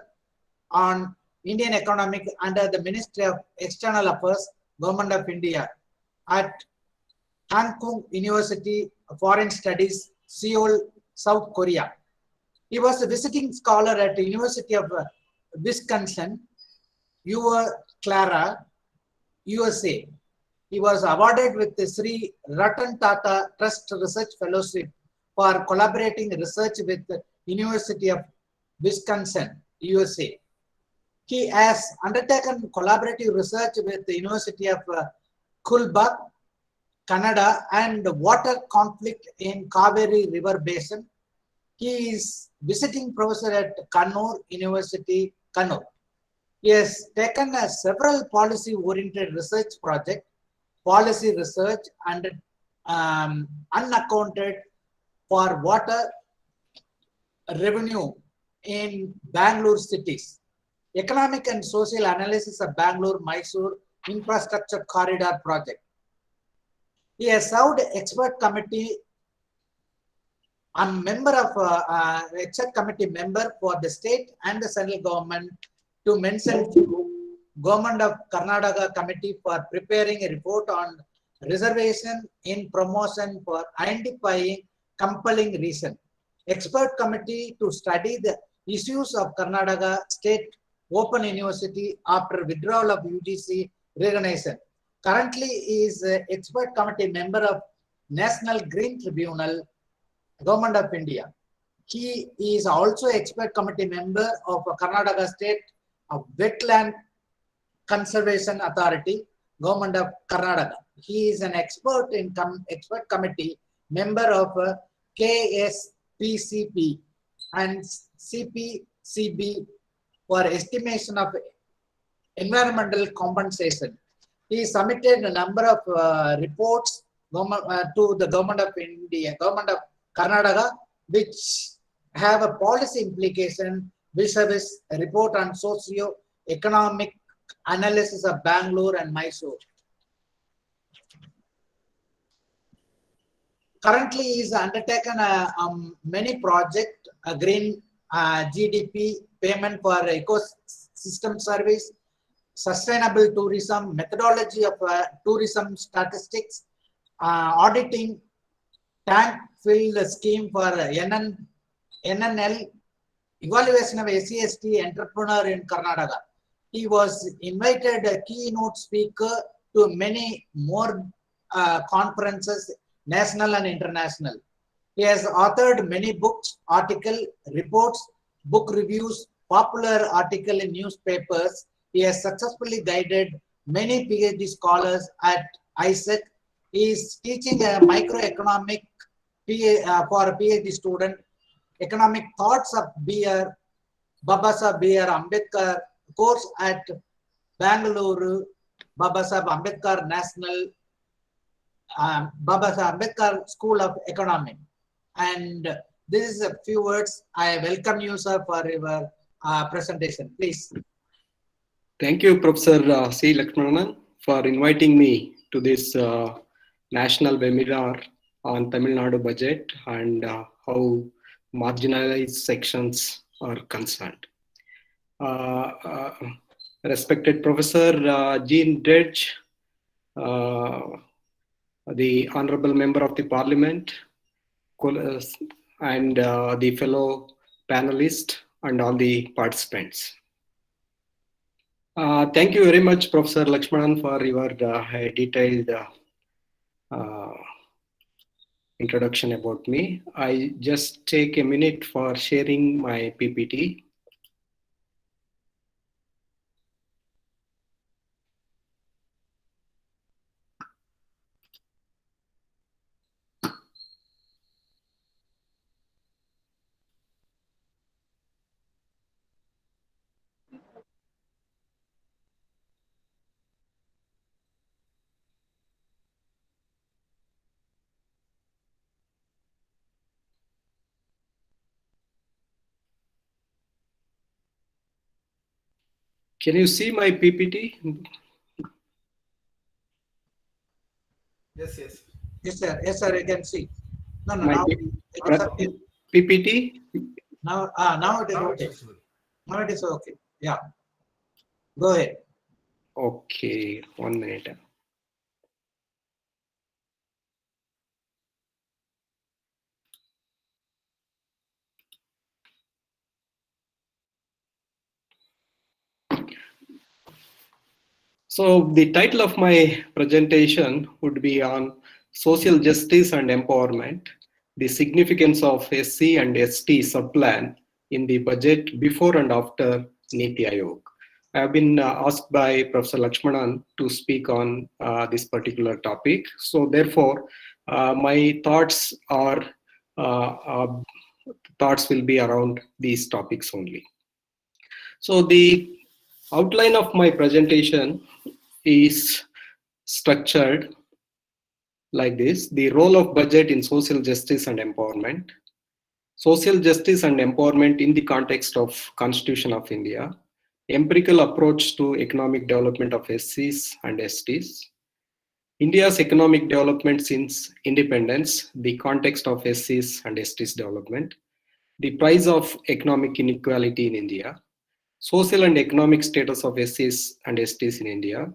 on Indian economic under the Ministry of External Affairs, Government of India, at Hang Kong University of Foreign Studies, Seoul, South Korea. He was a visiting scholar at the University of Wisconsin, Clara, USA. He was awarded with the Sri Ratan Tata Trust Research Fellowship for collaborating research with the University of Wisconsin, USA. He has undertaken collaborative research with the University of Quebec, Canada, and water conflict in Kaveri River Basin. He is visiting professor at Kannur University, Kannur. He has taken several policy-oriented research projects, policy research, and unaccounted for water revenue in Bangalore cities. Economic and social analysis of Bangalore-Mysore infrastructure corridor project. He has served expert committee. I'm member of expert committee member for the state and the central government, to mention Government of Karnataka committee for preparing a report on reservation in promotion for identifying compelling reason. Expert committee to study the issues of Karnataka State Open University after withdrawal of UGC recognition. Currently is expert committee member of National Green Tribunal, Government of India. He is also expert committee member of Karnataka State Wetland Conservation Authority, Government of Karnataka. He is an expert in expert committee member of KSPCP and CPCB for estimation of environmental compensation. He submitted a number of reports to the Government of India, Government of Karnataka, which have a policy implication, which is a report on socio-economic analysis of Bangalore and Mysore. Currently, is undertaken many projects, green GDP, payment for ecosystem service, sustainable tourism, methodology of tourism statistics, auditing, tank fill scheme for NNL, evaluation of SCST entrepreneur in Karnataka. He was invited a keynote speaker to many more conferences, national and international. He has authored many books, articles, reports, book reviews, popular article in newspapers. He has successfully guided many PhD scholars at ISEC. He is teaching a microeconomic for a PhD student, economic thoughts of B.R. Babasaheb B.R. Ambedkar course at Bangalore, Babasaheb Ambedkar National, Babasaheb Ambedkar School of Economics. And this is a few words. I welcome you, sir, for your presentation. Please. Thank you, Professor C. Lakshmanan, for inviting me to this national webinar on Tamil Nadu budget and how marginalized sections are concerned. Respected Professor Jean Dredge, the Honorable Member of the Parliament, and the fellow panelists and all the participants. Thank you very much, Professor Lakshmanan, for your detailed introduction about me. I just take a minute for sharing my PPT. Can you see my PPT? Yes, yes. Yes, sir. Yes, sir. I can see. No, no. My Now, PPT? now it is okay. Now it is okay. Yeah. Go ahead. Okay, 1 minute. So the title of my presentation would be on social justice and empowerment, the significance of SC and ST subplan in the budget before and after Niti Aayog. I have been asked by Professor Lakshmanan to speak on this particular topic. So therefore, my thoughts will be around these topics only. So the outline of my presentation is structured like this: the role of budget in social justice and empowerment, social justice and empowerment in the context of Constitution of India, empirical approach to economic development of SCs and STs, India's economic development since independence, the context of SCs and STs development, the price of economic inequality in India, social and economic status of SCs and STs in India,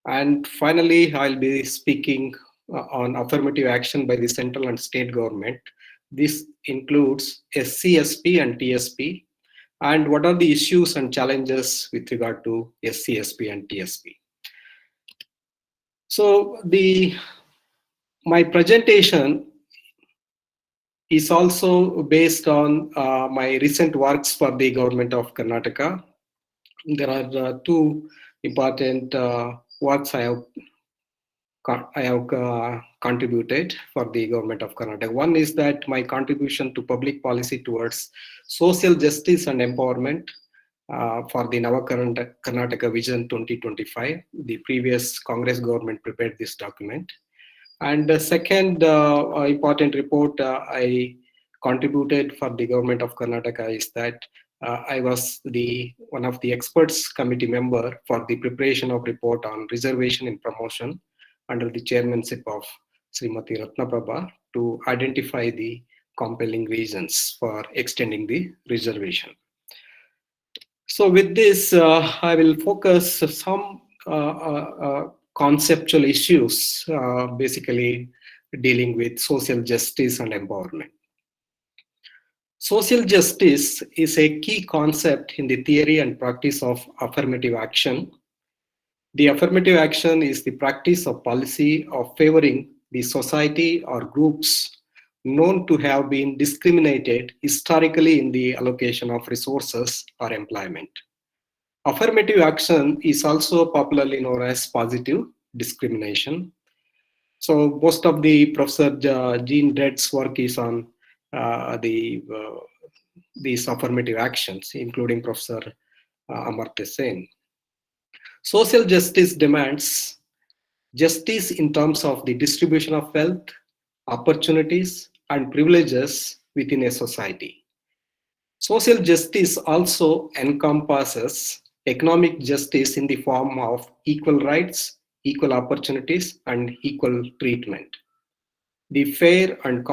And finally, I'll be speaking on affirmative action by the central and state government. This includes SCSP and TSP, and what are the issues and challenges with regard to SCSP and TSP. So my presentation is also based on my recent works for the government of Karnataka. There are two important works I have contributed for the government of Karnataka. One is that my contribution to public policy towards social justice and empowerment for the Karnataka Vision 2025. The previous Congress government prepared this document. And the second important report I contributed for the government of Karnataka is that I was one of the experts committee member for the preparation of report on reservation in promotion under the chairmanship of Srimati Ratnaprabha to identify the compelling reasons for extending the reservation. So with this, I will focus some conceptual issues, basically dealing with social justice and empowerment. Social justice is a key concept in the theory and practice of affirmative action. The affirmative action is the practice of policy of favoring the society or groups known to have been discriminated historically in the allocation of resources or employment. Affirmative action is also popularly known as positive discrimination. So most of the Professor Jean Dredd's work is on these affirmative actions, including Professor Amartya Sen. Social justice demands justice in terms of the distribution of wealth, opportunities, and privileges within a society. Social justice also encompasses economic justice in the form of equal rights, equal opportunities, and equal treatment. The fair and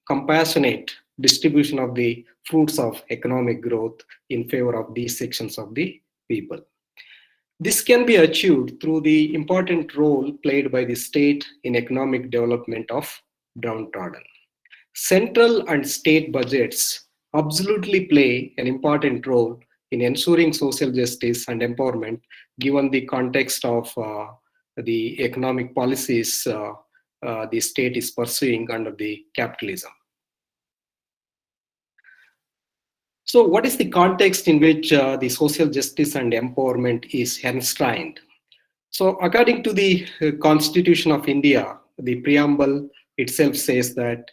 compassionate distribution of the fruits of economic growth in favor of these sections of the people. This can be achieved through the important role played by the state in economic development of downtrodden. Central and state budgets absolutely play an important role in ensuring social justice and empowerment given the context of the economic policies the state is pursuing under the capitalism. So what is the context in which the social justice and empowerment is enshrined? So according to the Constitution of India, the preamble itself says that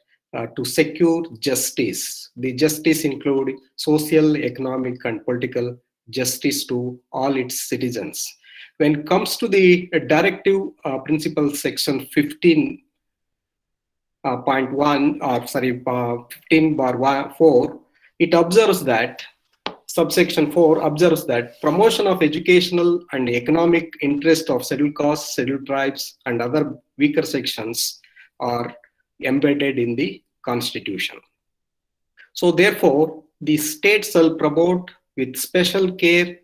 to secure justice, the justice include social, economic, and political justice to all its citizens. When it comes to the directive principle section 15.1 15/4, it observes that subsection 4 observes that promotion of educational and economic interest of scheduled castes, scheduled tribes, and other weaker sections are embedded in the constitution. So therefore, the state shall promote with special care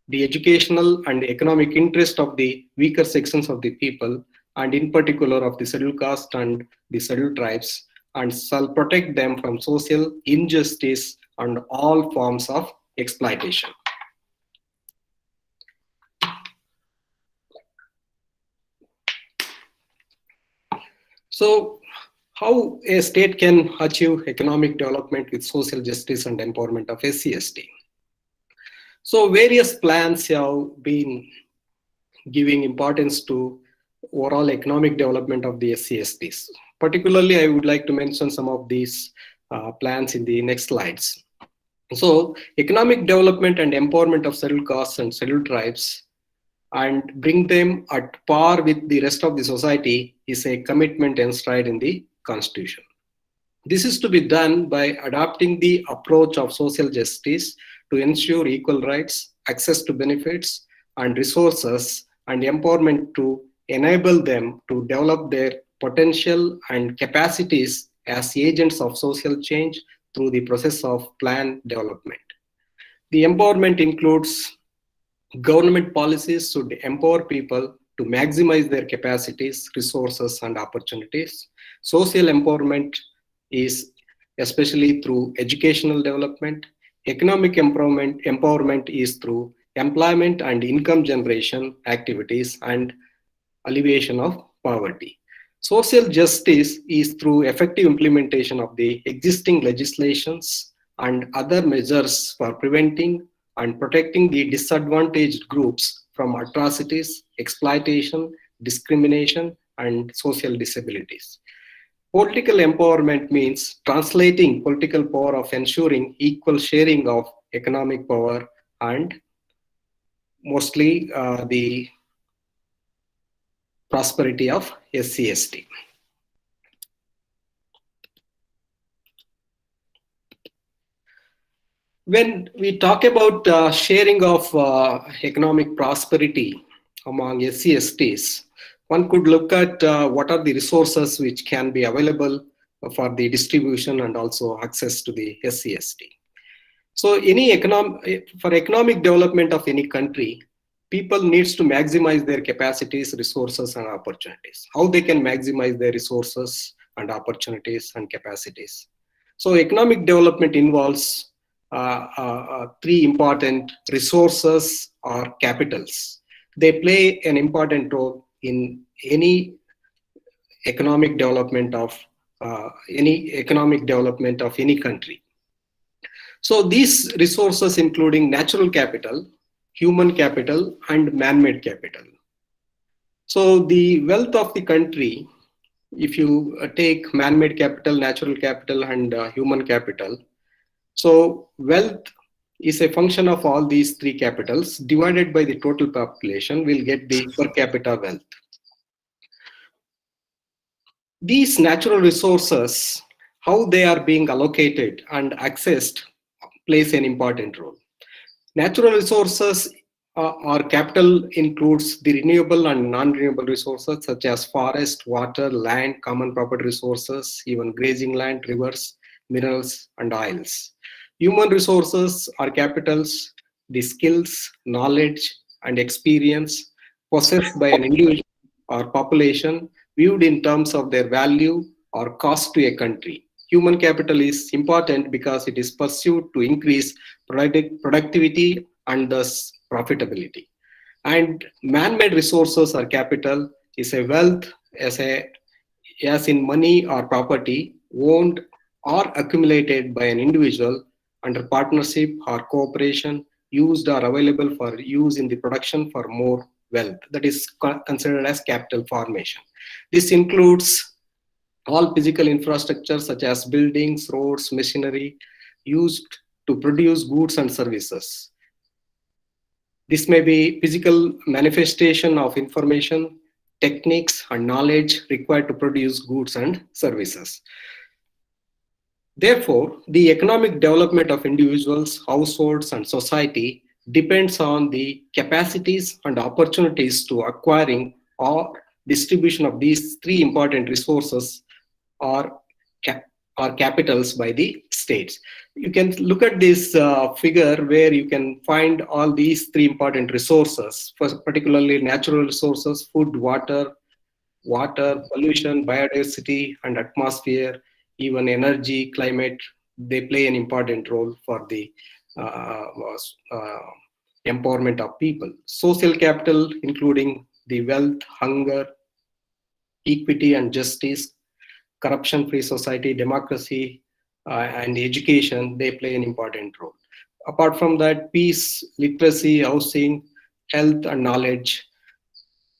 the educational and economic interest of the weaker sections of the people, and in particular of the scheduled caste and the scheduled tribes, and shall protect them from social injustice and all forms of exploitation. So how a state can achieve economic development with social justice and empowerment of SC/ST? So various plans have been giving importance to overall economic development of the SC/STs. Particularly, I would like to mention some of these plans in the next slides. So economic development and empowerment of scheduled castes and scheduled tribes and bring them at par with the rest of the society is a commitment enshrined in the Constitution. This is to be done by adopting the approach of social justice to ensure equal rights, access to benefits and resources, and empowerment to enable them to develop their potential and capacities as agents of social change through the process of planned development. The empowerment includes Government policies should empower people to maximize their capacities, resources, and opportunities. Social empowerment is especially through educational development. Economic empowerment is through employment and income generation activities and alleviation of poverty. Social justice is through effective implementation of the existing legislations and other measures for preventing and protecting the disadvantaged groups from atrocities, exploitation, discrimination, and social disabilities. Political empowerment means translating political power of ensuring equal sharing of economic power and mostly the prosperity of SCST. When we talk about sharing of economic prosperity among SCSTs, one could look at what are the resources which can be available for the distribution and also access to the SCST. So for economic development of any country, people needs to maximize their capacities, resources, and opportunities. How they can maximize their resources and opportunities and capacities. So economic development involves three important resources or capitals. They play an important role in any economic development of any country. So these resources including natural capital, human capital, and man-made capital. So the wealth of the country, if you take man-made capital, natural capital, and human capital, so wealth is a function of all these three capitals divided by the total population, we'll get the per capita wealth. These natural resources, how they are being allocated and accessed plays an important role. Natural resources or capital includes the renewable and non-renewable resources such as forest, water, land, common property resources, even grazing land, rivers, minerals, and oils. Human resources are capitals, the skills, knowledge, and experience possessed by an individual or population viewed in terms of their value or cost to a country. Human capital is important because it is pursued to increase productivity and thus profitability. And man-made resources or capital is a wealth as in money or property owned or accumulated by an individual under partnership or cooperation, used or available for use in the production for more wealth. That is considered as capital formation. This includes all physical infrastructure such as buildings, roads, machinery used to produce goods and services. This may be physical manifestation of information, techniques, and knowledge required to produce goods and services. Therefore, the economic development of individuals, households, and society depends on the capacities and opportunities to acquiring or distribution of these three important resources or capitals by the states. You can look at this figure where you can find all these three important resources, particularly natural resources, food, water, pollution, biodiversity, and atmosphere, even energy, climate. They play an important role for the empowerment of people. Social capital, including the wealth, hunger, equity, and justice, corruption-free society, democracy, and education, they play an important role. Apart from that, peace, literacy, housing, health, and knowledge,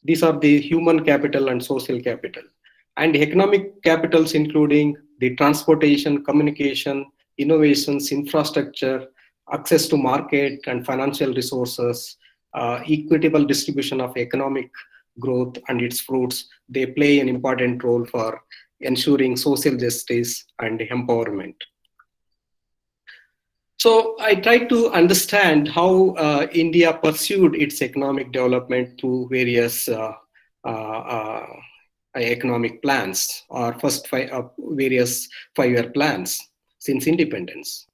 these are the human capital and social capital. And economic capitals including the transportation, communication, innovations, infrastructure, access to market and financial resources, equitable distribution of economic growth and its fruits, they play an important role for ensuring social justice and empowerment. So I tried to understand how India pursued its economic development through various economic plans or various 5-year plans since independence.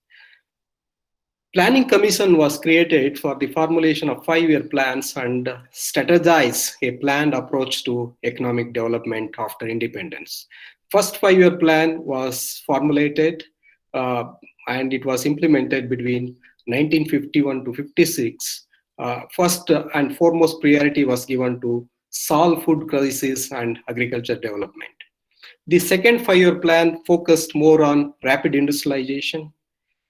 Planning Commission was created for the formulation of 5-year plans and strategize a planned approach to economic development after independence. First 5-year plan was formulated uh, and it was implemented between 1951 to 56. First and foremost priority was given to solve food crisis and agriculture development. The second 5-year plan focused more on rapid industrialization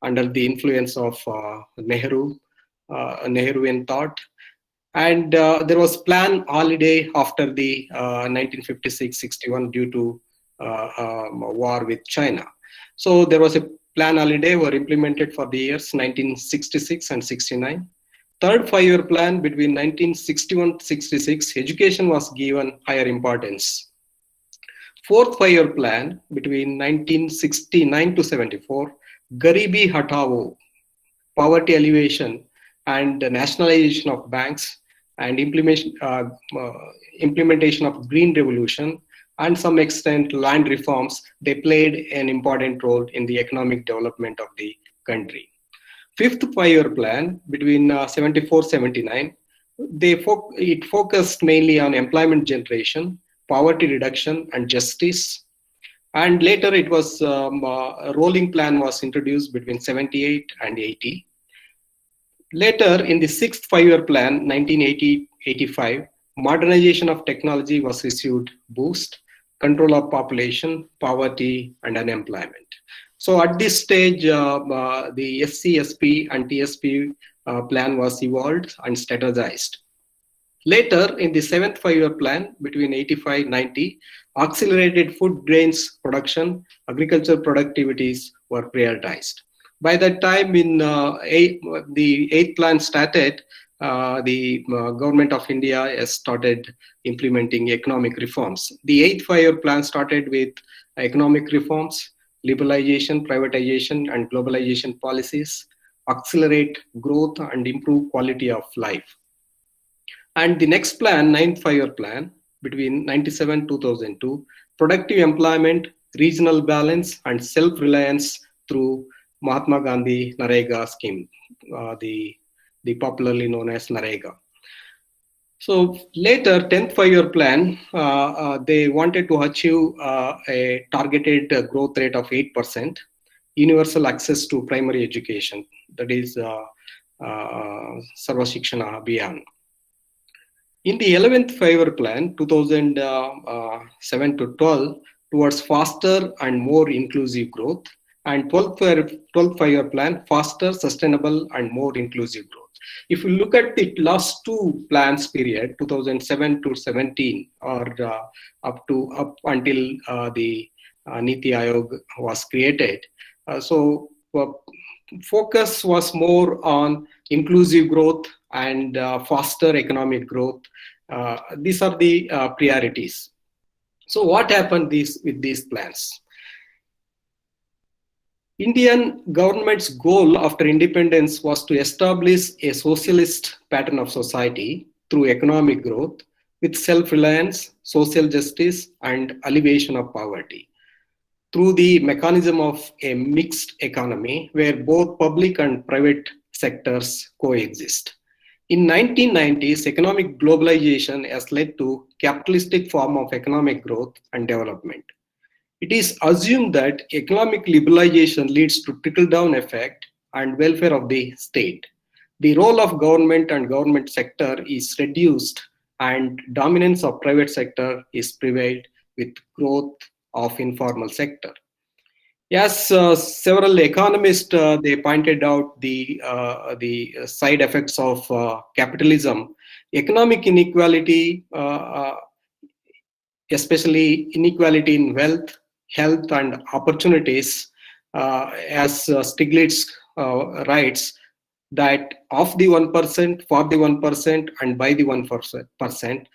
under the influence of Nehruvian thought. And there was plan holiday after the 1956-61 due to war with China. So there was a plan holiday were implemented for the years 1966 and 69. Third 5-year plan between 1961-66, education was given higher importance. Fourth 5-year plan between 1969 to 74, Garibi Hatao, poverty alleviation and the nationalization of banks and implementation of green revolution and some extent land reforms, they played an important role in the economic development of the country. Fifth 5-year plan between 74-79, it focused mainly on employment generation, poverty reduction and justice. And later it was a rolling plan was introduced between 78 and 80. Later in the sixth 5-year plan, 1980-85, modernization of technology was received boost, control of population, poverty and unemployment. So at this stage, the SCSP and TSP plan was evolved and strategized. Later, in the seventh 5-year plan between 85-90, accelerated food grains production, agriculture productivities were prioritized. By that time, in the eighth plan started, the government of India has started implementing economic reforms. The eighth 5-year plan started with economic reforms, liberalization, privatization, and globalization policies, accelerate growth and improve quality of life. And the next plan, ninth 5-year plan, between 97-2002, productive employment, regional balance, and self-reliance through Mahatma Gandhi Narega scheme, the popularly known as Narega. So later, 10th 5-year plan, they wanted to achieve a targeted growth rate of 8%, universal access to primary education, that is Sarva Shikshana Abhiyan. In the 11th 5-year plan, 2007 to 12, towards faster and more inclusive growth, and 12th 5-year plan, faster, sustainable, and more inclusive growth. If you look at the last two plans period, 2007 to 17, or up until the Niti Aayog was created, focus was more on inclusive growth and faster economic growth. These are the priorities. So what happened with these plans? Indian government's goal after independence was to establish a socialist pattern of society through economic growth with self-reliance, social justice, and alleviation of poverty, through the mechanism of a mixed economy where both public and private sectors coexist. In 1990s, economic globalization has led to capitalistic form of economic growth and development. It is assumed that economic liberalization leads to trickle-down effect and welfare of the state. The role of government and government sector is reduced and dominance of private sector is prevailed with growth of informal sector. Yes, several economists they pointed out the side effects of capitalism. Economic inequality, especially inequality in wealth, health, and opportunities, as Stiglitz writes, that of the 1%, for the 1%, and by the 1%,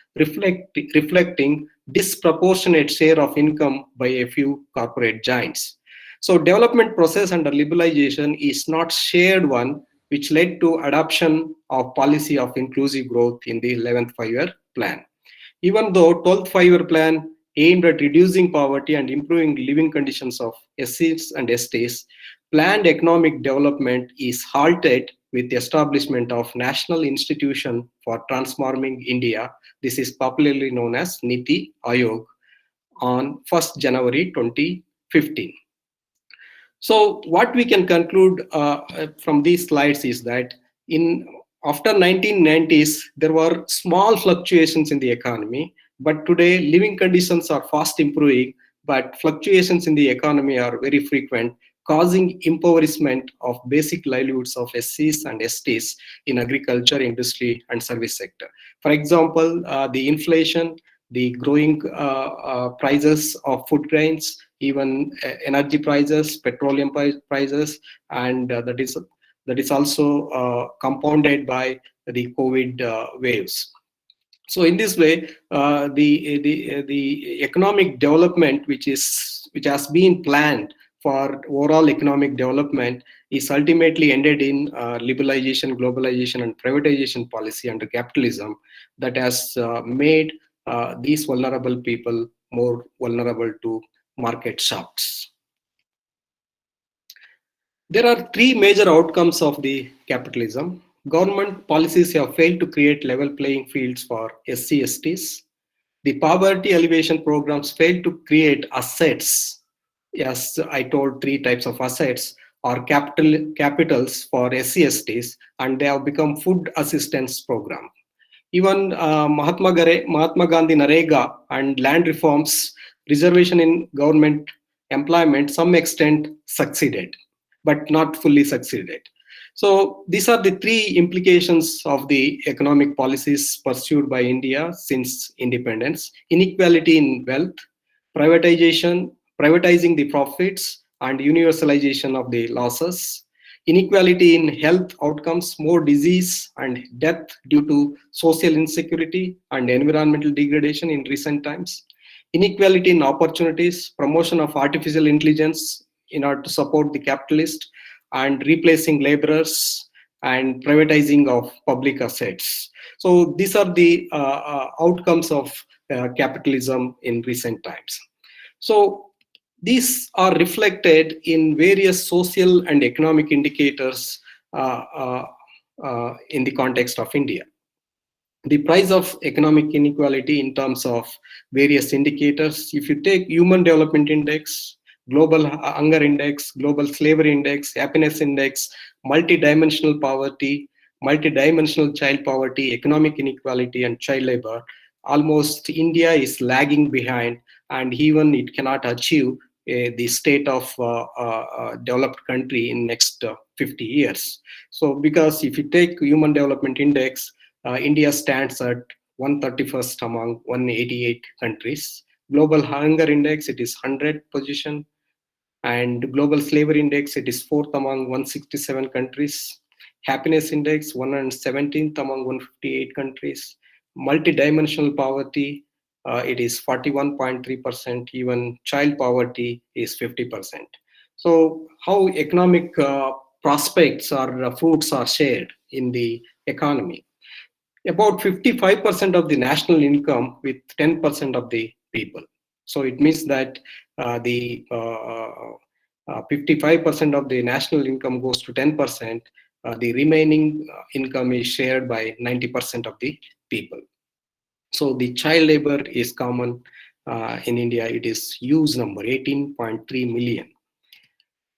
reflecting disproportionate share of income by a few corporate giants. So development process under liberalization is not shared one, which led to adoption of policy of inclusive growth in the 11th 5-year plan. Even though 12th 5-year plan aimed at reducing poverty and improving living conditions of SCs and STs, planned economic development is halted with the establishment of National Institution for Transforming India. This is popularly known as Niti Aayog on 1st January 2015. So what we can conclude from these slides is that in after 1990s, there were small fluctuations in the economy, but today living conditions are fast improving, but fluctuations in the economy are very frequent, causing impoverishment of basic livelihoods of SCs and STs in agriculture, industry, and service sector. For example, the inflation, the growing prices of food grains, even energy prices, petroleum prices, and that is also compounded by the COVID waves. So in this way, the economic development which has been planned for overall economic development is ultimately ended in liberalization, globalization, and privatization policy under capitalism that has made these vulnerable people more vulnerable to market shocks. There are three major outcomes of the capitalism. Government policies have failed to create level playing fields for SC/STs. The poverty alleviation programs failed to create assets. Yes, I told three types of assets or capitals for SC/STs, and they have become food assistance program. Even Mahatma Gandhi Narega and land reforms, reservation in government employment, some extent succeeded, but not fully succeeded. So these are the three implications of the economic policies pursued by India since independence: inequality in wealth, privatizing the profits, and universalization of the losses; inequality in health outcomes, more disease and death due to social insecurity and environmental degradation in recent times; inequality in opportunities, promotion of artificial intelligence in order to support the capitalist, and replacing laborers, and privatizing of public assets. So these are the outcomes of capitalism in recent times. So these are reflected in various social and economic indicators in the context of India. The price of economic inequality in terms of various indicators, if you take Human Development Index, Global Hunger Index, Global Slavery Index, Happiness Index, multidimensional poverty, multidimensional child poverty, economic inequality, and child labor, almost India is lagging behind, and even it cannot achieve the state of developed country in next 50 years. So because if you take Human Development Index, India stands at 131st among 188 countries. Global Hunger Index, it is 100th position, and Global Slavery Index, it is 4th among 167 countries. Happiness Index, 117th among 158 countries. Multidimensional poverty, it is 41.3%. Even child poverty is 50%. So how economic prospects or fruits are shared in the economy? About 55% of the national income with 10% of the people. So it means that the 55% of the national income goes to 10%. The remaining income is shared by 90% of the people. So the child labor is common in India. It is huge number, 18.3 million.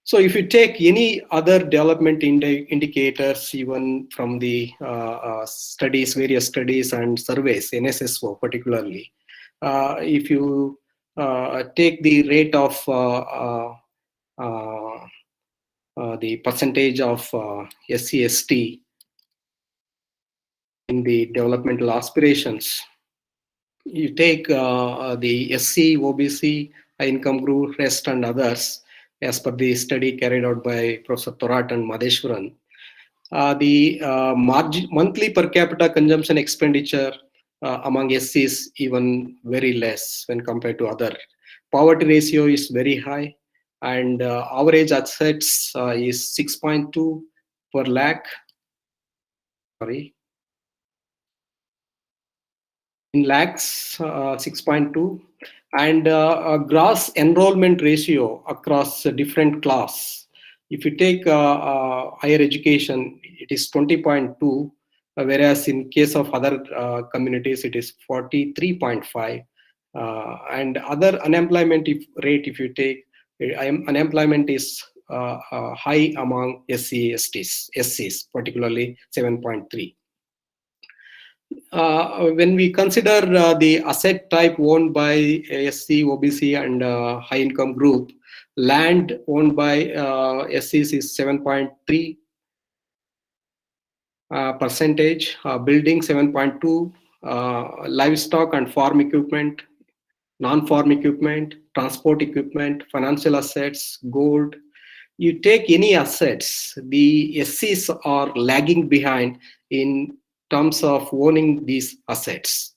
So if you take any other development indicators, even from the studies, various studies and surveys, NSSO particularly, if you take the rate of the percentage of SC/ST in the developmental aspirations, you take the SC, OBC, high income group, rest and others, as per the study carried out by Professor Thorat and Madheshwaran. The monthly per capita consumption expenditure among SCs even very less when compared to other. Poverty ratio is very high, and average assets is 6.2 per lakh. Sorry. In lakhs, 6.2, and gross enrollment ratio across different class If you take higher education, it is 20.2, whereas in case of other communities, it is 43.5. And other unemployment rate, if you take, unemployment is high among SCs, particularly 7.3. When we consider the asset type owned by SC, OBC, and high income group, land owned by SCs is 7.3 percentage, building 7.2, livestock and farm equipment, non-farm equipment, transport equipment, financial assets, gold. You take any assets, the SCs are lagging behind in terms of owning these assets.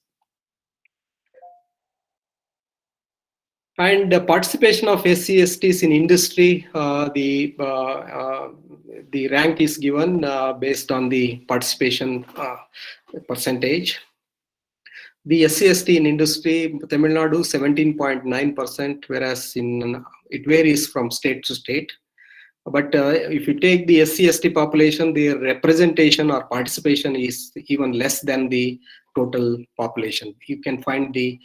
And the participation of SC/STs in industry, the rank is given based on the participation percentage. The SC/ST in industry, Tamil Nadu 17.9%, whereas it varies from state to state. But if you take the SC/ST population, their representation or participation is even less than the total population. You can find the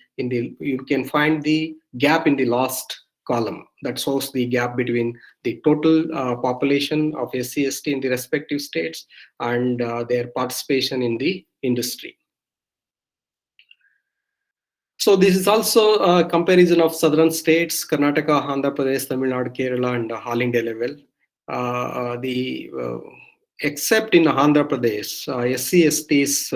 gap in the last column that shows the gap between the total population of SC/ST in the respective states and their participation in the industry. So this is also a comparison of southern states: Karnataka, Andhra Pradesh, Tamil Nadu, Kerala, and all India level. Except in Andhra Pradesh, SC/STs,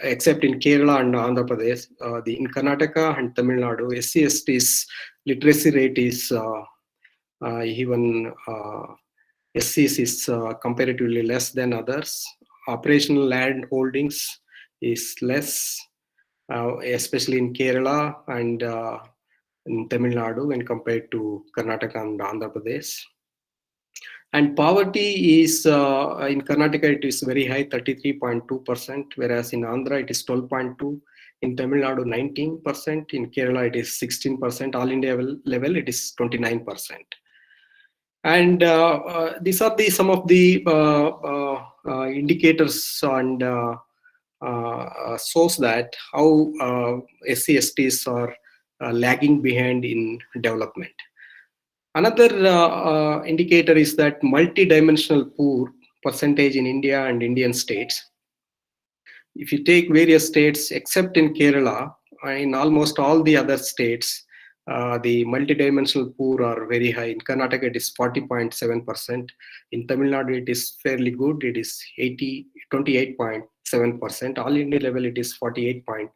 except in Kerala and Andhra Pradesh, in Karnataka and Tamil Nadu, SC/STs literacy rate is even SCs is comparatively less than others. Operational land holdings is less, especially in Kerala and in Tamil Nadu when compared to Karnataka and Andhra Pradesh. And poverty is, in Karnataka, it is very high, 33.2%, whereas in Andhra, it is 12.2%, in Tamil Nadu, 19%, in Kerala, it is 16%, all India level, it is 29%. And these are some of the indicators and shows that how SC/STs are lagging behind in development. Another indicator is that multi-dimensional poor percentage in India and Indian states. If you take various states, except in Kerala, in almost all the other states, the multi-dimensional poor are very high. In Karnataka, it is 40.7%. In Tamil Nadu, it is fairly good. It is 28.7%. All India level, it is 48.1%.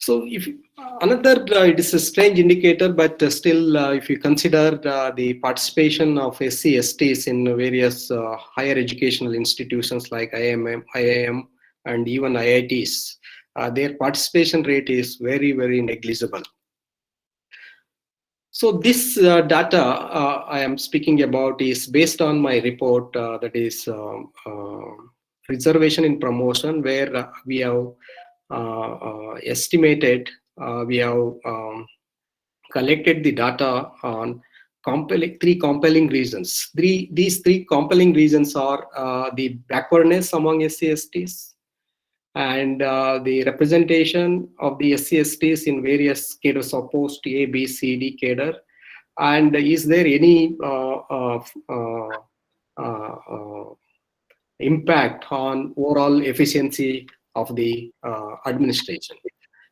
So if it is a strange indicator, but still, if you consider the participation of SC/STs in various higher educational institutions like IIM, and even IITs, their participation rate is very, very negligible. So this data I am speaking about is based on my report, that is reservation in promotion, where we have estimated, we have collected the data on three compelling reasons. These three compelling reasons are the backwardness among SC/STs, and the representation of the SC/STs in various cadres of post A, B, C, D cadre, and is there any impact on overall efficiency of the administration.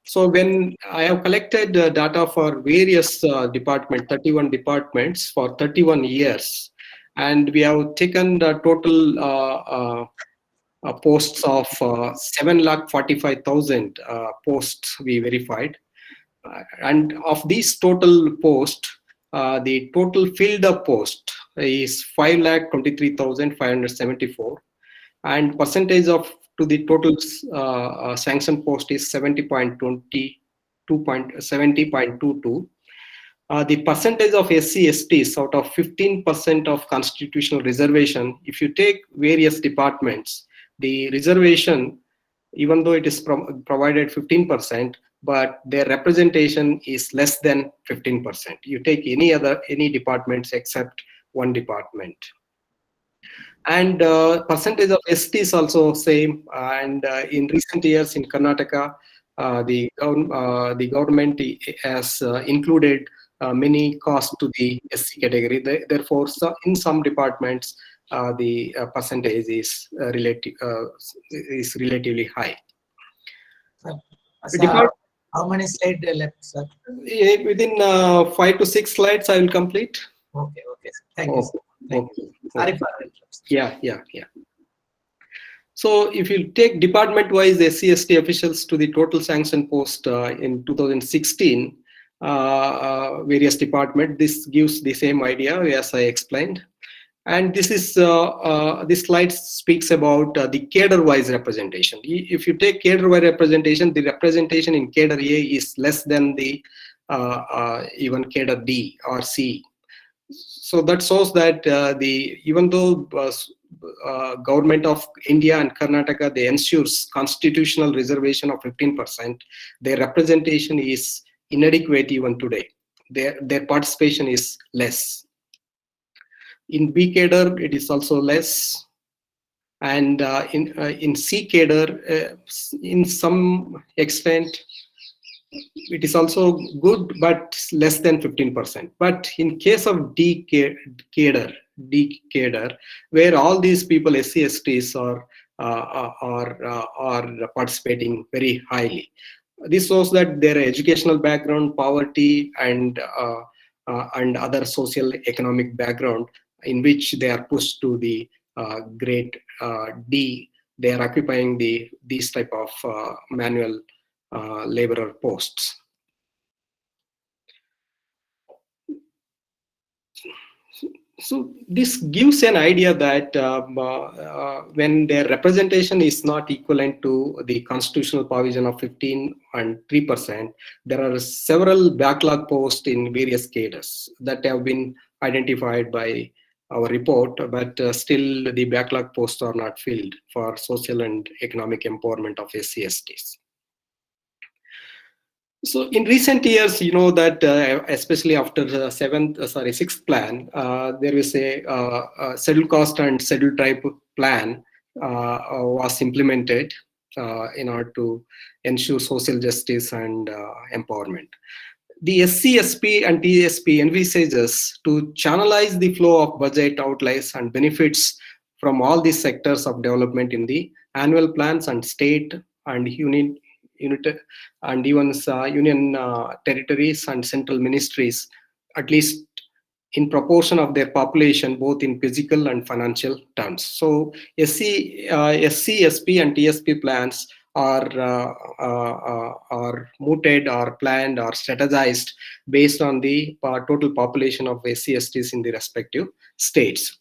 So when I have collected data for various departments, 31 departments for 31 years, and we have taken the total posts of 7,45,000 posts we verified. And of these total posts, the total filled up post is 5,23,574. And percentage of to the total sanction post is 70.22. The percentage of SC/STs out of 15% of constitutional reservation, if you take various departments, the reservation, even though it is provided 15%, but their representation is less than 15%. You take any departments except one department. And percentage of ST is also same. And in recent years in Karnataka, the government has included many costs to the SC category. Therefore, in some departments, the percentage is relatively high. Sir, how many slides left, sir? Within 5 to 6 slides, I will complete. Okay, okay. Thank you, sir. Thank you. Sorry for interruption. Yeah. So if you take department-wise SC/ST officials to the total sanction post in 2016, various departments, this gives the same idea as I explained. And this slide speaks about the cadre-wise representation. If you take cadre-wise representation, the representation in cadre A is less than the even cadre D or C. So that shows that even though government of India and Karnataka, they ensures constitutional reservation of 15%, their representation is inadequate even today. Their participation is less. In B cadre, it is also less, and in C cadre, in some extent, it is also good, but less than 15%. But in case of D cadre, where all these people, SC/STs, are participating very highly. This shows that their educational background, poverty, and other social economic background in which they are pushed to the grade D, they are occupying these type of manual laborer posts. So this gives an idea that when their representation is not equivalent to the constitutional provision of 15 and 3%, there are several backlog posts in various cadres that have been identified by our report, but still the backlog posts are not filled for social and economic empowerment of SC/STs. So in recent years, you know that especially after the sixth plan, there is a scheduled caste and scheduled tribe plan was implemented in order to ensure social justice and empowerment. The SC/SP and TSP envisages to channelize the flow of budget outlays and benefits from all these sectors of development in the annual plans and state and union and even union territories and central ministries, at least in proportion of their population, both in physical and financial terms. So SC, SP, and TSP plans are mooted or planned or strategized based on the total population of SC/STs in the respective states.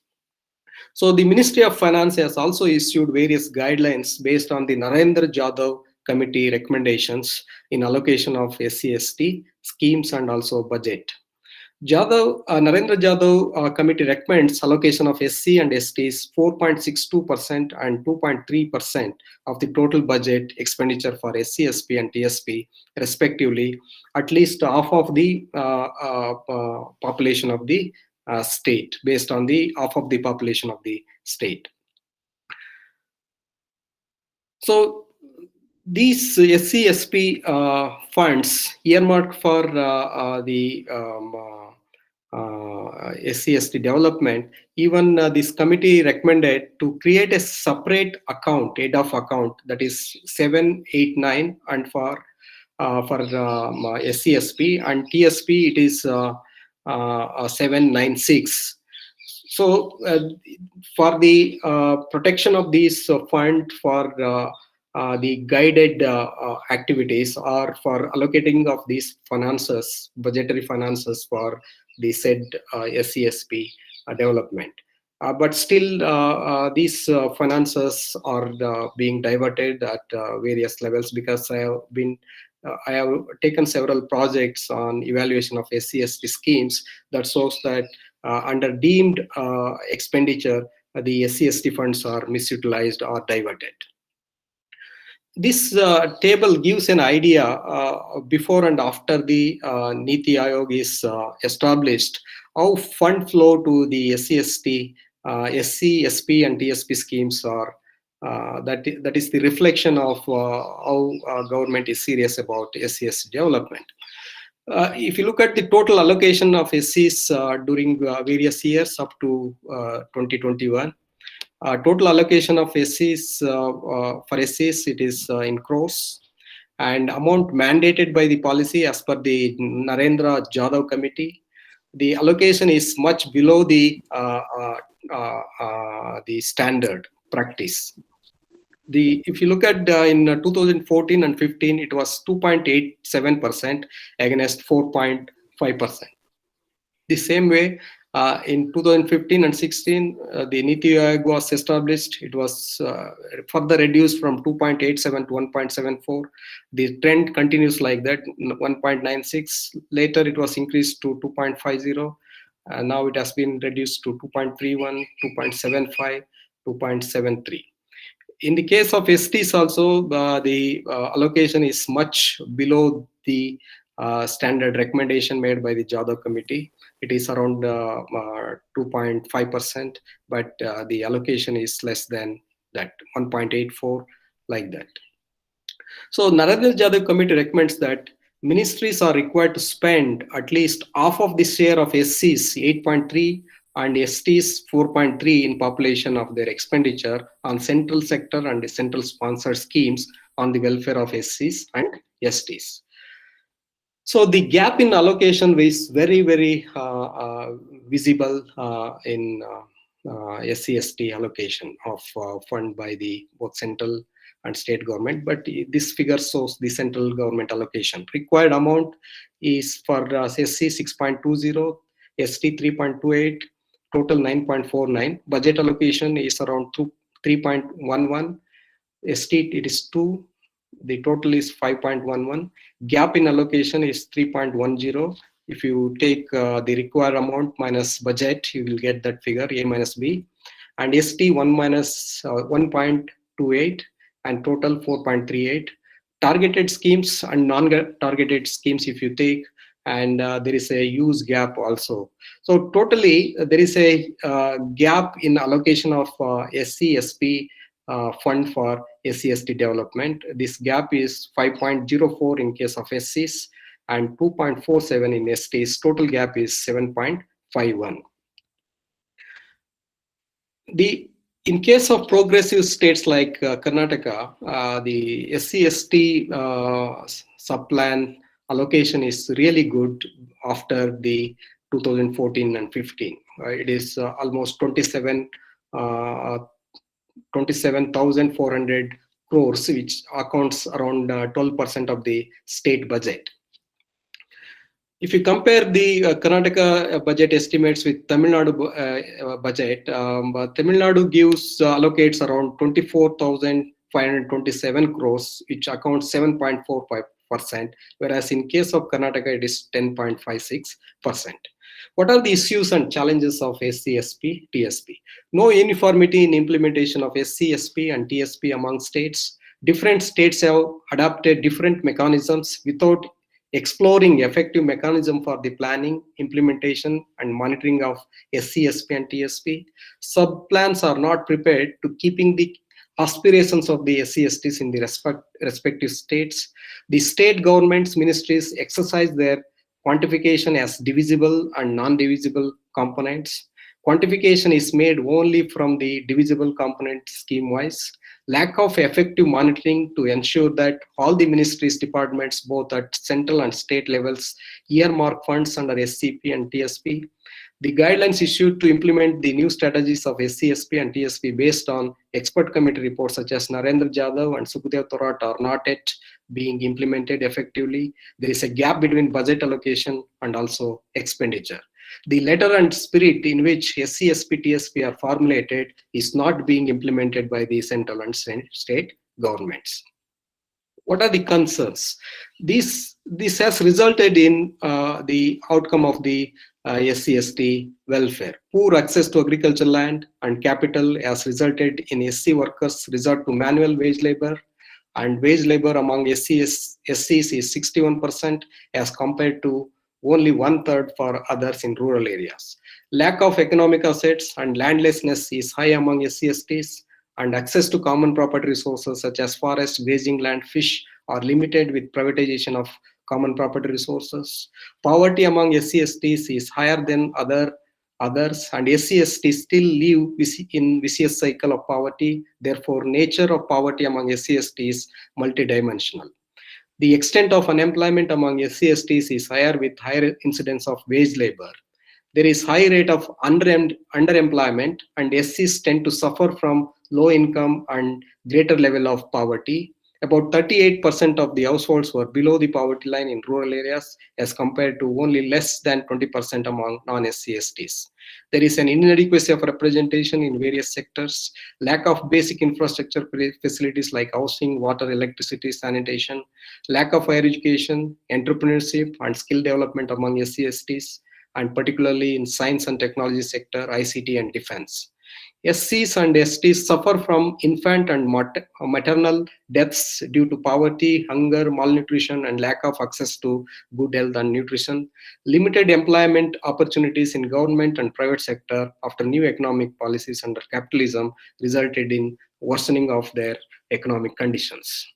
So the Ministry of Finance has also issued various guidelines based on the Narendra Jadhav Committee recommendations in allocation of SC/ST schemes and also budget. Narendra Jadhav Committee recommends allocation of SC and STs 4.62% and 2.3% of the total budget expenditure for SC, SP, and TSP, respectively, at least half of the population of the state, based on the half of the population of the state. So these SC, SP funds earmarked for the SC/ST development, even this committee recommended to create a separate account, ADOF account, that is 789, and for SC/SP, and TSP it is 796. So for the protection of these fund for the guided activities, or for allocating of these finances, budgetary finances for the said SC/SP development. But still these finances are being diverted at various levels, because I have taken several projects on evaluation of SC/ST schemes that shows that under deemed expenditure, the SC/ST funds are misutilized or diverted. This table gives an idea before and after the Niti Aayog is established, how fund flow to the SC, SC, SP and TSP schemes are. That is the reflection of how government is serious about SC development. If you look at the total allocation of SCs during various years up to 2021, total allocation of SCs for SCs, it is in crores, and amount mandated by the policy as per the Narendra Jadhav committee, the allocation is much below the standard practice. If you look at in 2014 and 15, it was 2.87% against 4.5%. The same way, in 2015 and 16, the Niti Aayog was established. It was further reduced from 2.87 to 1.74. The trend continues like that, 1.96. Later, it was increased to 2.50. Now it has been reduced to 2.31, 2.75, 2.73. In the case of STs also, the allocation is much below the standard recommendation made by the Jadhav committee. It is around 2.5%, but the allocation is less than that, 1.84, like that. So Narendra Jadhav committee recommends that ministries are required to spend at least half of the share of SCs, 8.3, and STs 4.3 in population of their expenditure on central sector and central sponsored schemes on the welfare of SCs and STs. So the gap in allocation is very, very visible in SC/ST allocation of fund by the both central and state government, but this figure shows the central government allocation. Required amount is for SC 6.20, ST 3.28, total 9.49. Budget allocation is around 3.11. ST it is 2. The total is 5.11. Gap in allocation is 3.10. If you take the required amount minus budget, you will get that figure, A minus B. And ST 1 minus 1.28 and total 4.38. Targeted schemes and non-targeted schemes, if you take, and there is a huge gap also. So totally, there is a gap in allocation of SC/SP fund for SC/ST development. This gap is 5.04 in case of SCs and 2.47 in STs. Total gap is 7.51. In case of progressive states like Karnataka, the SC/ST sub-plan allocation is really good after the 2014 and 15. It is almost 27,400 crores, which accounts around 12% of the state budget. If you compare the Karnataka budget estimates with Tamil Nadu budget, Tamil Nadu allocates around 24,527 crores, which accounts 7.45%, whereas in case of Karnataka, it is 10.56%. What are the issues and challenges of SC/SP, TSP? No uniformity in implementation of SC/SP and TSP among states. Different states have adopted different mechanisms without exploring effective mechanism for the planning, implementation, and monitoring of SC/SP and TSP. Sub-plans are not prepared to keeping the aspirations of the SC/STs in the respective states. The state governments, ministries exercise their quantification as divisible and non-divisible components. Quantification is made only from the divisible component scheme-wise. Lack of effective monitoring to ensure that all the ministries, departments, both at central and state levels, earmark funds under SCP and TSP. The guidelines issued to implement the new strategies of SC/SP and TSP based on expert committee reports such as Narendra Jadhav and Sukhdev Thorat are not yet being implemented effectively. There is a gap between budget allocation and also expenditure. The letter and spirit in which SC/SP, TSP are formulated is not being implemented by the central and state governments. What are the concerns? This has resulted in the outcome of the SC/ST welfare. Poor access to agricultural land and capital has resulted in SC workers resort to manual wage labor. and wage labor among SCs is 61% as compared to only one-third for others in rural areas. Lack of economic assets and landlessness is high among SC/STs, and access to common property resources such as forest, grazing land, fish are limited with privatization of common property resources. Poverty among SC/STs is higher than others, and SC/STs still live in vicious cycle of poverty. Therefore, nature of poverty among SC/STs is multidimensional. The extent of unemployment among SC/STs is higher with higher incidence of wage labor. There is high rate of underemployment, and SCs tend to suffer from low income and greater level of poverty. About 38% of the households were below the poverty line in rural areas as compared to only less than 20% among non-SC/STs. There is an inadequacy of representation in various sectors, lack of basic infrastructure facilities like housing, water, electricity, sanitation, lack of higher education, entrepreneurship, and skill development among SC/STs, and particularly in science and technology sector, ICT and defense. SCs and STs suffer from infant and maternal deaths due to poverty, hunger, malnutrition, and lack of access to good health and nutrition. Limited employment opportunities in government and private sector after new economic policies under capitalism resulted in worsening of their economic conditions.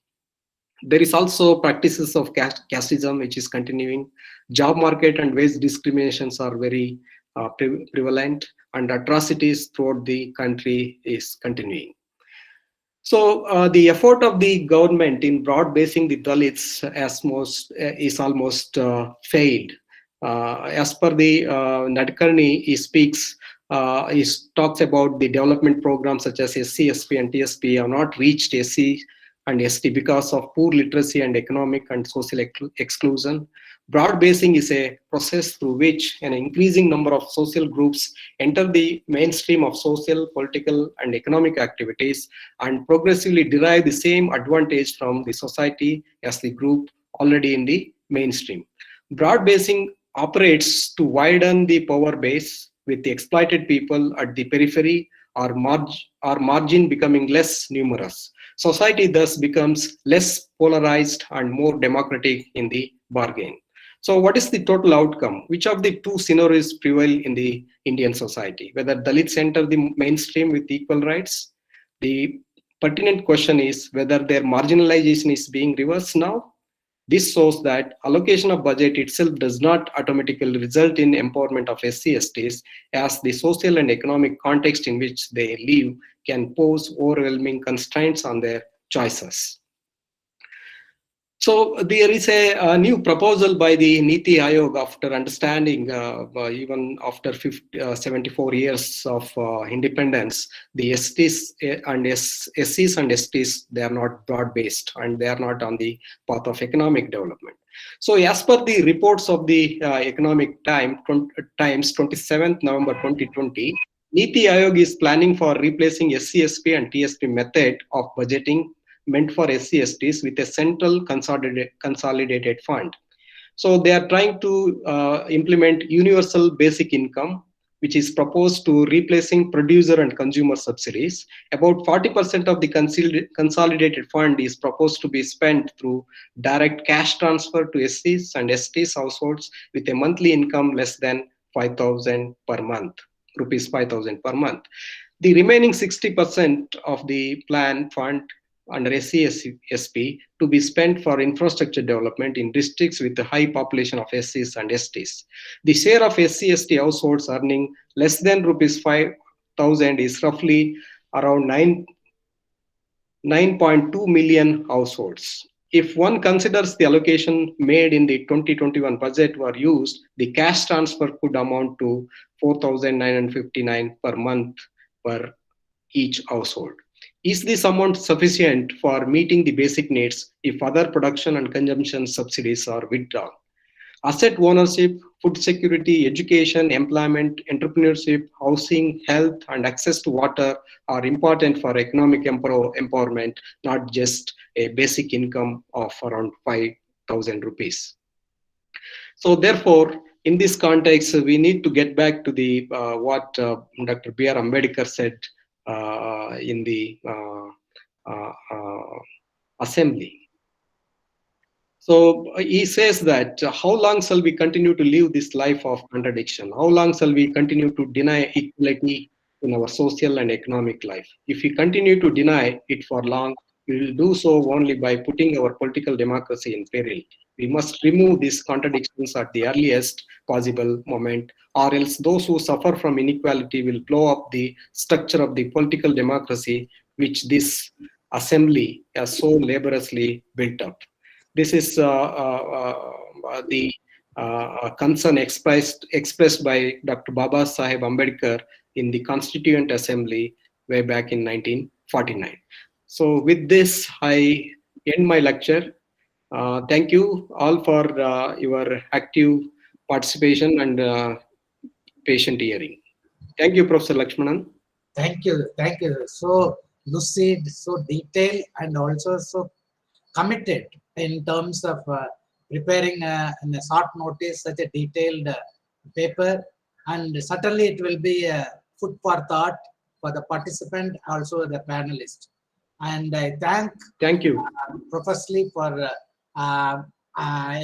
There is also practices of casteism which is continuing. Job market and wage discriminations are very prevalent, and atrocities throughout the country is continuing. So the effort of the government in broad basing the Dalits is almost failed. As per the Nadkarni, he talks about the development programs such as SC, SP, and TSP have not reached SC and ST because of poor literacy and economic and social exclusion. Broad basing is a process through which an increasing number of social groups enter the mainstream of social, political, and economic activities and progressively derive the same advantage from the society as the group already in the mainstream. Broad basing operates to widen the power base with the exploited people at the periphery or margin becoming less numerous. Society thus becomes less polarized and more democratic in the bargain. So what is the total outcome? Which of the two scenarios prevail in the Indian society? Whether Dalits enter the mainstream with equal rights? The pertinent question is whether their marginalization is being reversed now. This shows that allocation of budget itself does not automatically result in empowerment of SC/STs, as the social and economic context in which they live can pose overwhelming constraints on their choices. So there is a new proposal by the Niti Aayog after understanding, even after 74 years of independence, the SCs and STs, they are not broad-based and they are not on the path of economic development. So as per the reports of the Economic Times, 27th November 2020, Niti Aayog is planning for replacing SC/SP and TSP method of budgeting meant for SC/STs with a central consolidated fund. So they are trying to implement universal basic income, which is proposed to replacing producer and consumer subsidies. About 40% of the consolidated fund is proposed to be spent through direct cash transfer to SCs and STs households with a monthly income less than 5,000 per month, rupees 5,000 per month. The remaining 60% of the plan fund under SC/SP to be spent for infrastructure development in districts with a high population of SCs and STs. The share of SC/ST households earning less than rupees 5,000 is roughly around 9.2 million households. If one considers the allocation made in the 2021 budget were used, the cash transfer could amount to 4,959 per month per each household. Is this amount sufficient for meeting the basic needs if other production and consumption subsidies are withdrawn? Asset ownership, food security, education, employment, entrepreneurship, housing, health, and access to water are important for economic empowerment, not just a basic income of around 5,000 rupees. So therefore, in this context, we need to get back to the what Dr. B. R. Ambedkar said in the assembly. So he says that how long shall we continue to live this life of contradiction? How long shall we continue to deny equality in our social and economic life? If we continue to deny it for long, we will do so only by putting our political democracy in peril. We must remove these contradictions at the earliest possible moment, or else those who suffer from inequality will blow up the structure of the political democracy which this assembly has so laboriously built up. This is the concern expressed by Dr. Baba Saheb Ambedkar in the Constituent Assembly way back in 1949. So with this, I end my lecture. Thank you all for your active participation and patient hearing. Thank you, Professor Lakshmanan. Thank you. Thank you. So lucid, so detailed, and also so committed in terms of preparing in a short notice such a detailed paper, and certainly it will be food for thought for the participant, also the panelist. And I thank you, Professor Lee, for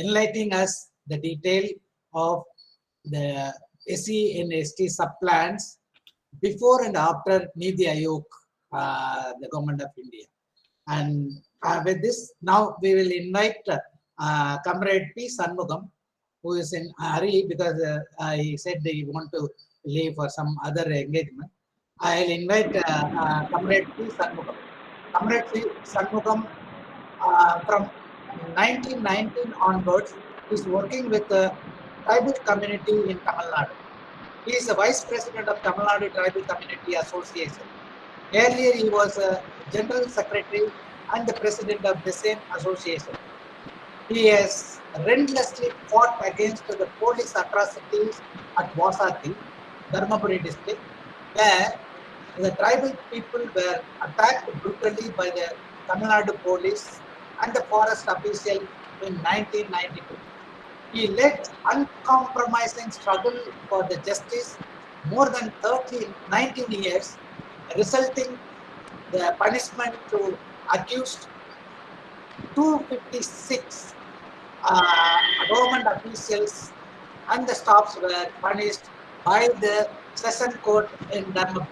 enlightening us the detail of the SC and ST subplans before and after Niti Aayog, the government of India. And with this, now we will invite Comrade P. Shanmugam, who is in hurry because he said he want to leave for some other engagement. I'll invite Comrade P. Shanmugam. Comrade P. Shanmugam, from 1919 onwards, is working with the tribal community in Tamil Nadu. He is the Vice President of Tamil Nadu Tribal Community Association. Earlier, he was a General Secretary and the President of the same association. He has relentlessly fought against the police atrocities at Vasati, Dharmapuri district, where the tribal people were attacked brutally by the Tamil Nadu police and the forest official in 1992. He led uncompromising struggle for the justice more than 19 years, resulting the punishment to accused 256 government officials and the staffs were punished by the session court in Dharmapur.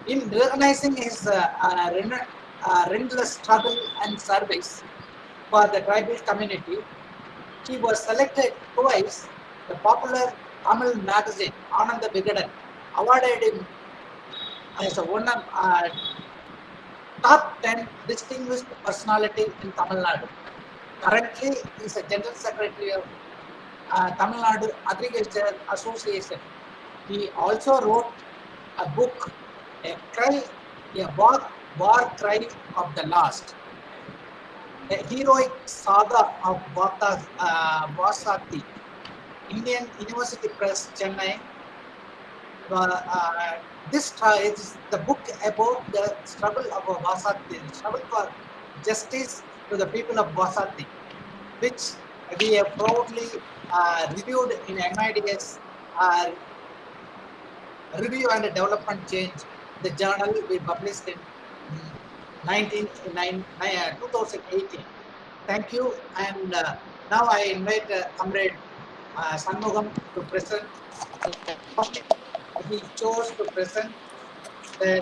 In recognizing his relentless struggle and service for the tribal community, he was selected twice. The popular Tamil magazine Ananda Vigadan awarded him as one of top 10 distinguished personality in Tamil Nadu. Currently, he is a General Secretary of Tamil Nadu Agriculture Association. He also wrote a book, a war cry of the last. The heroic saga of Vasati, Indian University Press, Chennai. This is the book about the struggle of Vasati, the struggle for justice to the people of Vasati, which we have proudly reviewed in MIDS Review and Development Change, the journal we published in 2018. Thank you. And now I invite Comrade Shanmugam to present. He chose to present the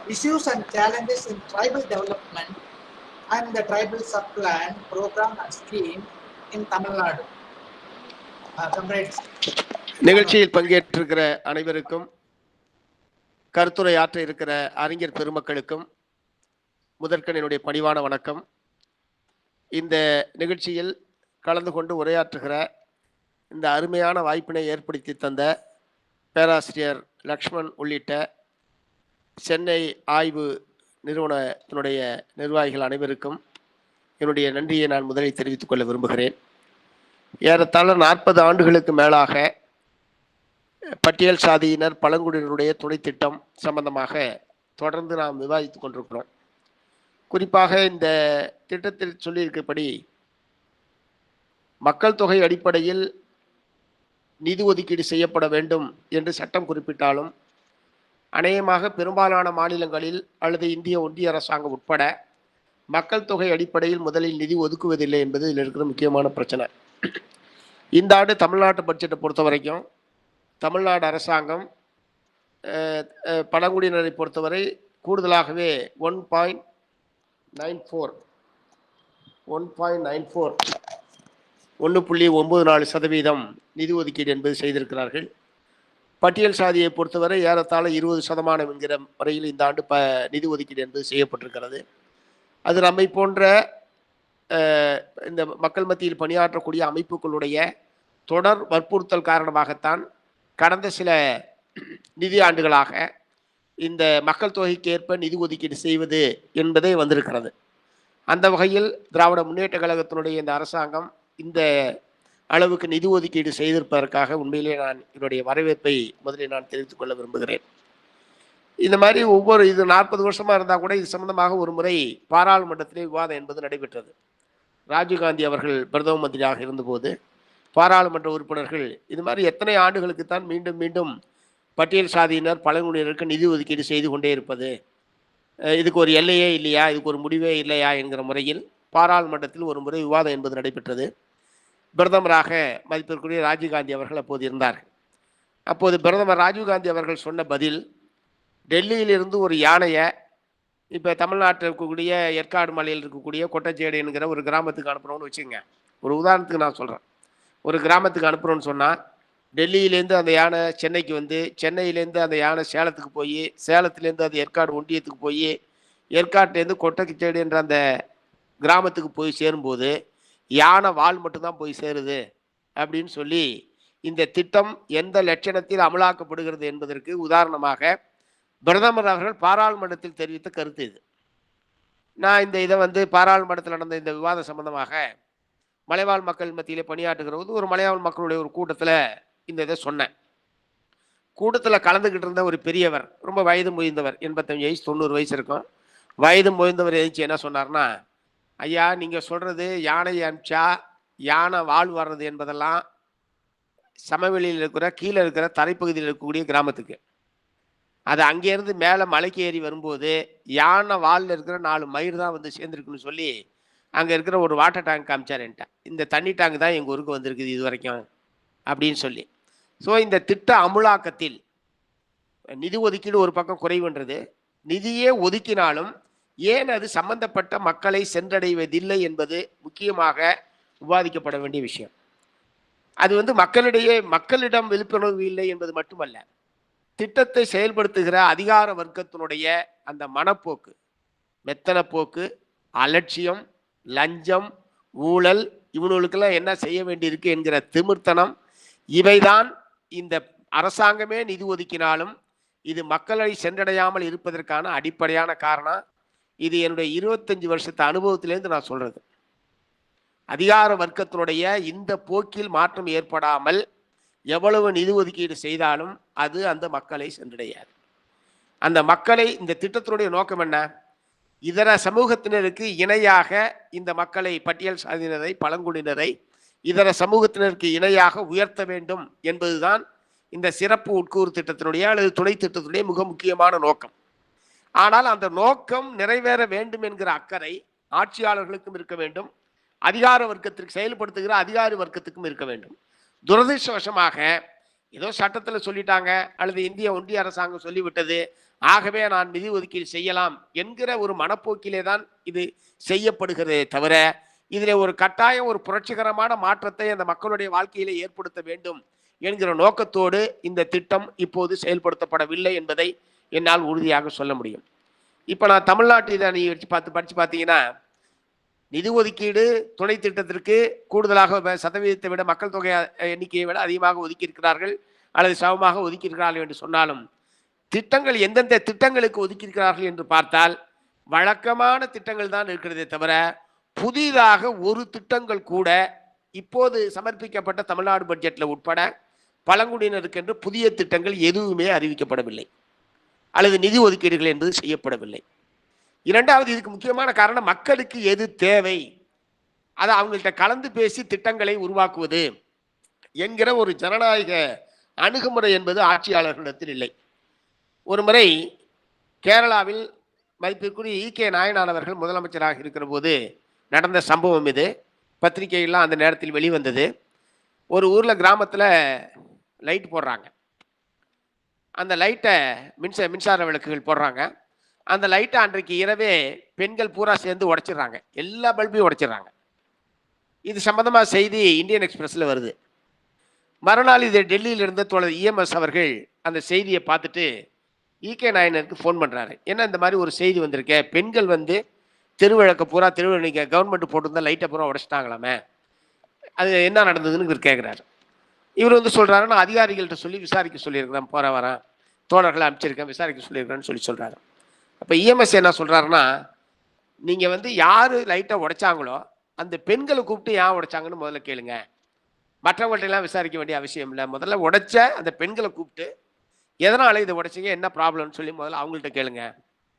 issues and challenges in tribal development and the tribal subplan program and scheme in Tamil Nadu. Comrades. நிகழ்ச்சியில் பங்கேற்றிருக்கிற அனைவருக்கும், கருத்துரை ஆற்ற இருக்கிற அறிஞர் பெருமக்களுக்கும் முதற்கண் என்னுடைய பணிவான வணக்கம். இந்த நிகழ்ச்சியில் கலந்து கொண்டு உரையாற்றுகிற இந்த அருமையான வாய்ப்பினை ஏற்படுத்தி தந்த பேராசிரியர் லக்ஷ்மண் உள்ளிட்ட சென்னை ஆய்வு நிறுவனத்தினுடைய நிர்வாகிகள் அனைவருக்கும் என்னுடைய நன்றியை நான் முதலில் தெரிவித்துக் கொள்ள விரும்புகிறேன். ஏறத்தாழ 40 ஆண்டுகளுக்கு மேலாக பட்டியல் சாதியினர் பழங்குடியினருடைய துணை திட்டம் சம்பந்தமாக தொடர்ந்து நாம் விவாதித்துக் கொண்டிருக்கிறோம். குறிப்பாக இந்த திட்டத்தில் சொல்லியிருக்கப்படி மக்கள் தொகை அடிப்படையில் நிதி ஒதுக்கீடு செய்யப்பட வேண்டும் என்று சட்டம் குறிப்பிட்டாலும் அநேகமாக பெரும்பாலான மாநிலங்களில் அல்லது இந்திய ஒன்றிய அரசாங்கம் உட்பட மக்கள் தொகை அடிப்படையில் முதலில் நிதி ஒதுக்குவதில்லை என்பது இதில் இருக்கிற முக்கியமான பிரச்சனை. இந்த ஆண்டு தமிழ்நாட்டு பட்ஜெட்டை பொறுத்த வரைக்கும் தமிழ்நாடு அரசாங்கம் பழங்குடியினரை பொறுத்தவரை கூடுதலாகவே 1.94% நிதி ஒதுக்கீடு என்பது செய்திருக்கிறார்கள். பட்டியல் சாதியை பொறுத்தவரை ஏறத்தாழ 20% என்கிற முறையில் இந்த ஆண்டு நிதி ஒதுக்கீடு என்பது செய்யப்பட்டிருக்கிறது. அது நம்மை போன்ற இந்த மக்கள் மத்தியில் பணியாற்றக்கூடிய அமைப்புகளுடைய தொடர் வற்புறுத்தல் காரணமாகத்தான் கடந்த சில நிதி ஆண்டுகளாக இந்த மக்கள் தொகைக்கு ஏற்ப நிதி ஒதுக்கீடு செய்வது என்பதே வந்திருக்கிறது. அந்த வகையில் திராவிட முன்னேற்ற கழகத்தினுடைய இந்த அரசாங்கம் இந்த அளவுக்கு நிதி ஒதுக்கீடு செய்திருப்பதற்காக உண்மையிலே நான் என்னுடைய வரவேற்பை முதலில் நான் தெரிவித்துக் கொள்ள விரும்புகிறேன். இந்த மாதிரி இது 40 வருஷமா இருந்தால் கூட இது சம்பந்தமாக ஒரு முறை பாராளுமன்றத்திலே விவாதம் என்பது நடைபெற்றது. ராஜீவ்காந்தி அவர்கள் பிரதம மந்திரியாக இருந்தபோது பாராளுமன்ற உறுப்பினர்கள் இது மாதிரி எத்தனை ஆண்டுகளுக்குத்தான் மீண்டும் மீண்டும் பட்டியல் சாதியினர் பழங்குடியினருக்கு நிதி ஒதுக்கீடு செய்து கொண்டே இருப்பது, இதுக்கு ஒரு எல்லையே இல்லையா, இதுக்கு ஒரு முடிவே இல்லையா என்கிற முறையில் பாராளுமன்றத்தில் ஒரு முறை விவாதம் என்பது நடைபெற்றது. பிரதமராக மதிப்பிற்குரிய ராஜீவ்காந்தி அவர்கள் அப்போது இருந்தார்கள். அப்போது பிரதமர் ராஜீவ்காந்தி அவர்கள் சொன்ன பதில், டெல்லியிலிருந்து ஒரு யானையை இப்போ தமிழ்நாட்டில் இருக்கக்கூடிய ஏற்காடு மலையில் இருக்கக்கூடிய கொட்டச்சேடு என்கிற ஒரு கிராமத்துக்கு அனுப்புகிறோன்னு வச்சுங்க. ஒரு உதாரணத்துக்கு நான் சொல்கிறேன். ஒரு கிராமத்துக்கு அனுப்புகிறோன்னு சொன்னால் டெல்லியிலேருந்து அந்த யானை சென்னைக்கு வந்து, சென்னையிலேருந்து அந்த யானை சேலத்துக்கு போய், சேலத்துலேருந்து அது ஏற்காடு ஒன்றியத்துக்கு போய், ஏற்காட்டிலேருந்து கொட்டச்சேடு என்ற அந்த கிராமத்துக்கு போய் சேரும்போது யானை வால் மட்டும்தான் போய் சேருது அப்படின்னு சொல்லி இந்த திட்டம் எந்த லட்சணத்தில் அமலாக்கப்படுகிறது என்பதற்கு உதாரணமாக பிரதமர் அவர்கள் பாராளுமன்றத்தில் தெரிவித்த கருத்து இது. நான் இதை பாராளுமன்றத்தில் நடந்த இந்த விவாதம் சம்பந்தமாக மலைவாழ் மக்கள் மத்தியிலே பணியாற்றுகிற போது ஒரு மலைவாழ் மக்களுடைய ஒரு கூட்டத்தில் இந்த இதை சொன்னேன். கூட்டத்தில் கலந்துக்கிட்டு இருந்த ஒரு பெரியவர், ரொம்ப வயது முதிர்ந்தவர், 85 வயசு 90 வயசு இருக்கும். வயது முதிர்ந்தவர் எழுச்சி என்ன சொன்னார்னா, ஐயா நீங்கள் சொல்கிறது யானை அனுப்பிச்சா யானை வாழ் வர்றது என்பதெல்லாம் சமவெளியில் இருக்கிற கீழே இருக்கிற தரைப்பகுதியில் இருக்கக்கூடிய கிராமத்துக்கு, அது அங்கேருந்து மேலே மலைக்கு ஏறி வரும்போது யானை வாலில் இருக்கிற 4 மயிர் தான் வந்து சேர்ந்துருக்குன்னு சொல்லி அங்கே இருக்கிற ஒரு வாட்டர் டேங்க் காமிச்சார் என்கிட்ட. இந்த தண்ணி டேங்க் தான் எங்கள் ஊருக்கு வந்திருக்குது இது வரைக்கும் அப்படின்னு சொல்லி. ஸோ இந்த திட்ட அமுலாக்கத்தில் நிதி ஒதுக்கீடு ஒரு பக்கம் குறைவுன்றது, நிதியே ஒதுக்கினாலும் ஏன் அது சம்பந்தப்பட்ட மக்களை சென்றடைவதில்லை என்பது முக்கியமாக விவாதிக்கப்பட வேண்டிய விஷயம். அது மக்களிடம் விழிப்புணர்வு இல்லை என்பது மட்டுமல்ல, திட்டத்தை செயல்படுத்துகிற அதிகார வர்க்கத்தினுடைய அந்த மனப்போக்கு, மெத்தன போக்கு, அலட்சியம், லஞ்சம், ஊழல், இவனுக்கெல்லாம் என்ன செய்ய வேண்டியிருக்கு என்கிற திமிர்த்தனம், இவைதான் இந்த அரசாங்கமே நிதி ஒதுக்கினாலும் இது மக்களை சென்றடையாமல் இருப்பதற்கான அடிப்படையான காரணம். இது என்னுடைய 25 வருஷத்து அனுபவத்திலேருந்து நான் சொல்றது. அதிகார வர்க்கத்தினுடைய இந்த போக்கில் மாற்றம் ஏற்படாமல் எவ்வளவு நிதி ஒதுக்கீடு செய்தாலும் அது அந்த மக்களை சென்றடையாது. அந்த மக்களை, இந்த திட்டத்தினுடைய நோக்கம் என்ன? இதர சமூகத்தினருக்கு இணையாக இந்த மக்களை, பட்டியல் சாதியினரை, பழங்குடியினரை இதர சமூகத்தினருக்கு இணையாக உயர்த்த வேண்டும் என்பதுதான் இந்த சிறப்பு உட்கூறு திட்டத்தினுடைய அல்லது துணை திட்டத்தினுடைய மிக முக்கியமான நோக்கம். ஆனால் அந்த நோக்கம் நிறைவேற வேண்டும் என்கிற அக்கறை ஆட்சியாளர்களுக்கும் இருக்க வேண்டும், அதிகார வர்க்கத்திற்கு செயல்படுத்துகிற அதிகாரி வர்க்கத்துக்கும் இருக்க வேண்டும். துரதிர்ஷ்டவசமாக ஏதோ சட்டத்தில் சொல்லிட்டாங்க அல்லது இந்திய ஒன்றிய அரசாங்கம் சொல்லிவிட்டது, ஆகவே நான் நிதி ஒதுக்கீடு செய்யலாம் என்கிற ஒரு மனப்போக்கிலே தான் இது செய்யப்படுகிறதே தவிர, இதில் ஒரு கட்டாயம், ஒரு புரட்சிகரமான மாற்றத்தை அந்த மக்களுடைய வாழ்க்கையிலே ஏற்படுத்த வேண்டும் என்கிற நோக்கத்தோடு இந்த திட்டம் இப்போது செயல்படுத்தப்படவில்லை என்பதை என்னால் உறுதியாக சொல்ல முடியும். இப்போ நான் தமிழ்நாட்டு இதை நீ படித்து பார்த்தீங்கன்னா, நிதி ஒதுக்கீடு துணை திட்டத்திற்கு கூடுதலாக சதவீதத்தை விட மக்கள் தொகை எண்ணிக்கையை விட அதிகமாக ஒதுக்கியிருக்கிறார்கள் அல்லது சமமாக ஒதுக்கியிருக்கிறார்கள் என்று சொன்னாலும், திட்டங்கள் எந்தெந்த திட்டங்களுக்கு ஒதுக்கியிருக்கிறார்கள் என்று பார்த்தால் வழக்கமான திட்டங்கள் தான் இருக்கிறதே தவிர புதிதாக ஒரு திட்டங்கள் கூட இப்போது சமர்ப்பிக்கப்பட்ட தமிழ்நாடு பட்ஜெட்டில் உட்பட பழங்குடியினருக்கு என்று புதிய திட்டங்கள் எதுவுமே அறிவிக்கப்படவில்லை அல்லது நிதி ஒதுக்கீடுகள் என்பது செய்யப்படவில்லை. இரண்டாவது, இதுக்கு முக்கியமான காரணம் மக்களுக்கு எது தேவை அதை அவங்கள்ட்ட கலந்து பேசி திட்டங்களை உருவாக்குவது என்கிற ஒரு ஜனநாயக அணுகுமுறை என்பது ஆட்சியாளர்களிடத்தில் இல்லை. ஒரு முறை கேரளாவில் மதிப்பிற்குரிய ஈகே நாயனார் அவர்கள் முதலமைச்சராக இருக்கிற போது நடந்த சம்பவம் இது. பத்திரிகைகள்லாம் அந்த நேரத்தில் வெளிவந்தது. ஒரு ஊர்ல கிராமத்துல லைட் போடுறாங்க. அந்த லைட்டை மின்சார விளக்குகள் போடுறாங்க. அந்த லைட்டை அன்றைக்கு இரவே பெண்கள் பூரா சேர்ந்து உடைச்சிடுறாங்க. எல்லா பல்பையும் உடைச்சிடுறாங்க. இது சம்பந்தமா செய்தி இந்தியன் எக்ஸ்பிரஸ்ல வருது. மறுநாள் இது டெல்லியில இருந்த தோழர் இஎம்எஸ் அவர்கள் அந்த செய்தியை பார்த்துட்டு ஈகே நாயனருக்கு ஃபோன் பண்றாரு. என்ன இந்த மாதிரி ஒரு செய்தி வந்திருக்க, பெண்கள் வந்து தெருவிளக்க பூரா நீங்க கவர்மெண்ட் போட்டிருந்தா லைட்டை பூரா உடைச்சிட்டாங்களாமே, அது என்ன நடந்ததுன்னு இவர் கேட்குறாரு. இவர் வந்து சொல்றாரு, நான் அதிகாரிகள்கிட்ட சொல்லி விசாரிக்க சொல்லியிருக்கிறேன், போற வரேன் தோழர்களை அனுப்பிச்சிருக்கேன், விசாரிக்க சொல்லியிருக்கிறேன்னு சொல்றாரு. அப்ப இஎம்எஸ் என்ன சொல்றாருன்னா, நீங்க வந்து யாரு லைட்டை உடைச்சாங்களோ அந்த பெண்களை கூப்பிட்டு ஏன் உடைச்சாங்கன்னு முதல்ல கேளுங்க. மற்றவங்கள்ட்ட எல்லாம் விசாரிக்க வேண்டிய அவசியம் இல்லை. முதல்ல உடைச்ச அந்த பெண்களை கூப்பிட்டு எதனால இதை உடைச்சிங்க, என்ன ப்ராப்ளம்னு சொல்லி முதல்ல அவங்கள்ட்ட கேளுங்க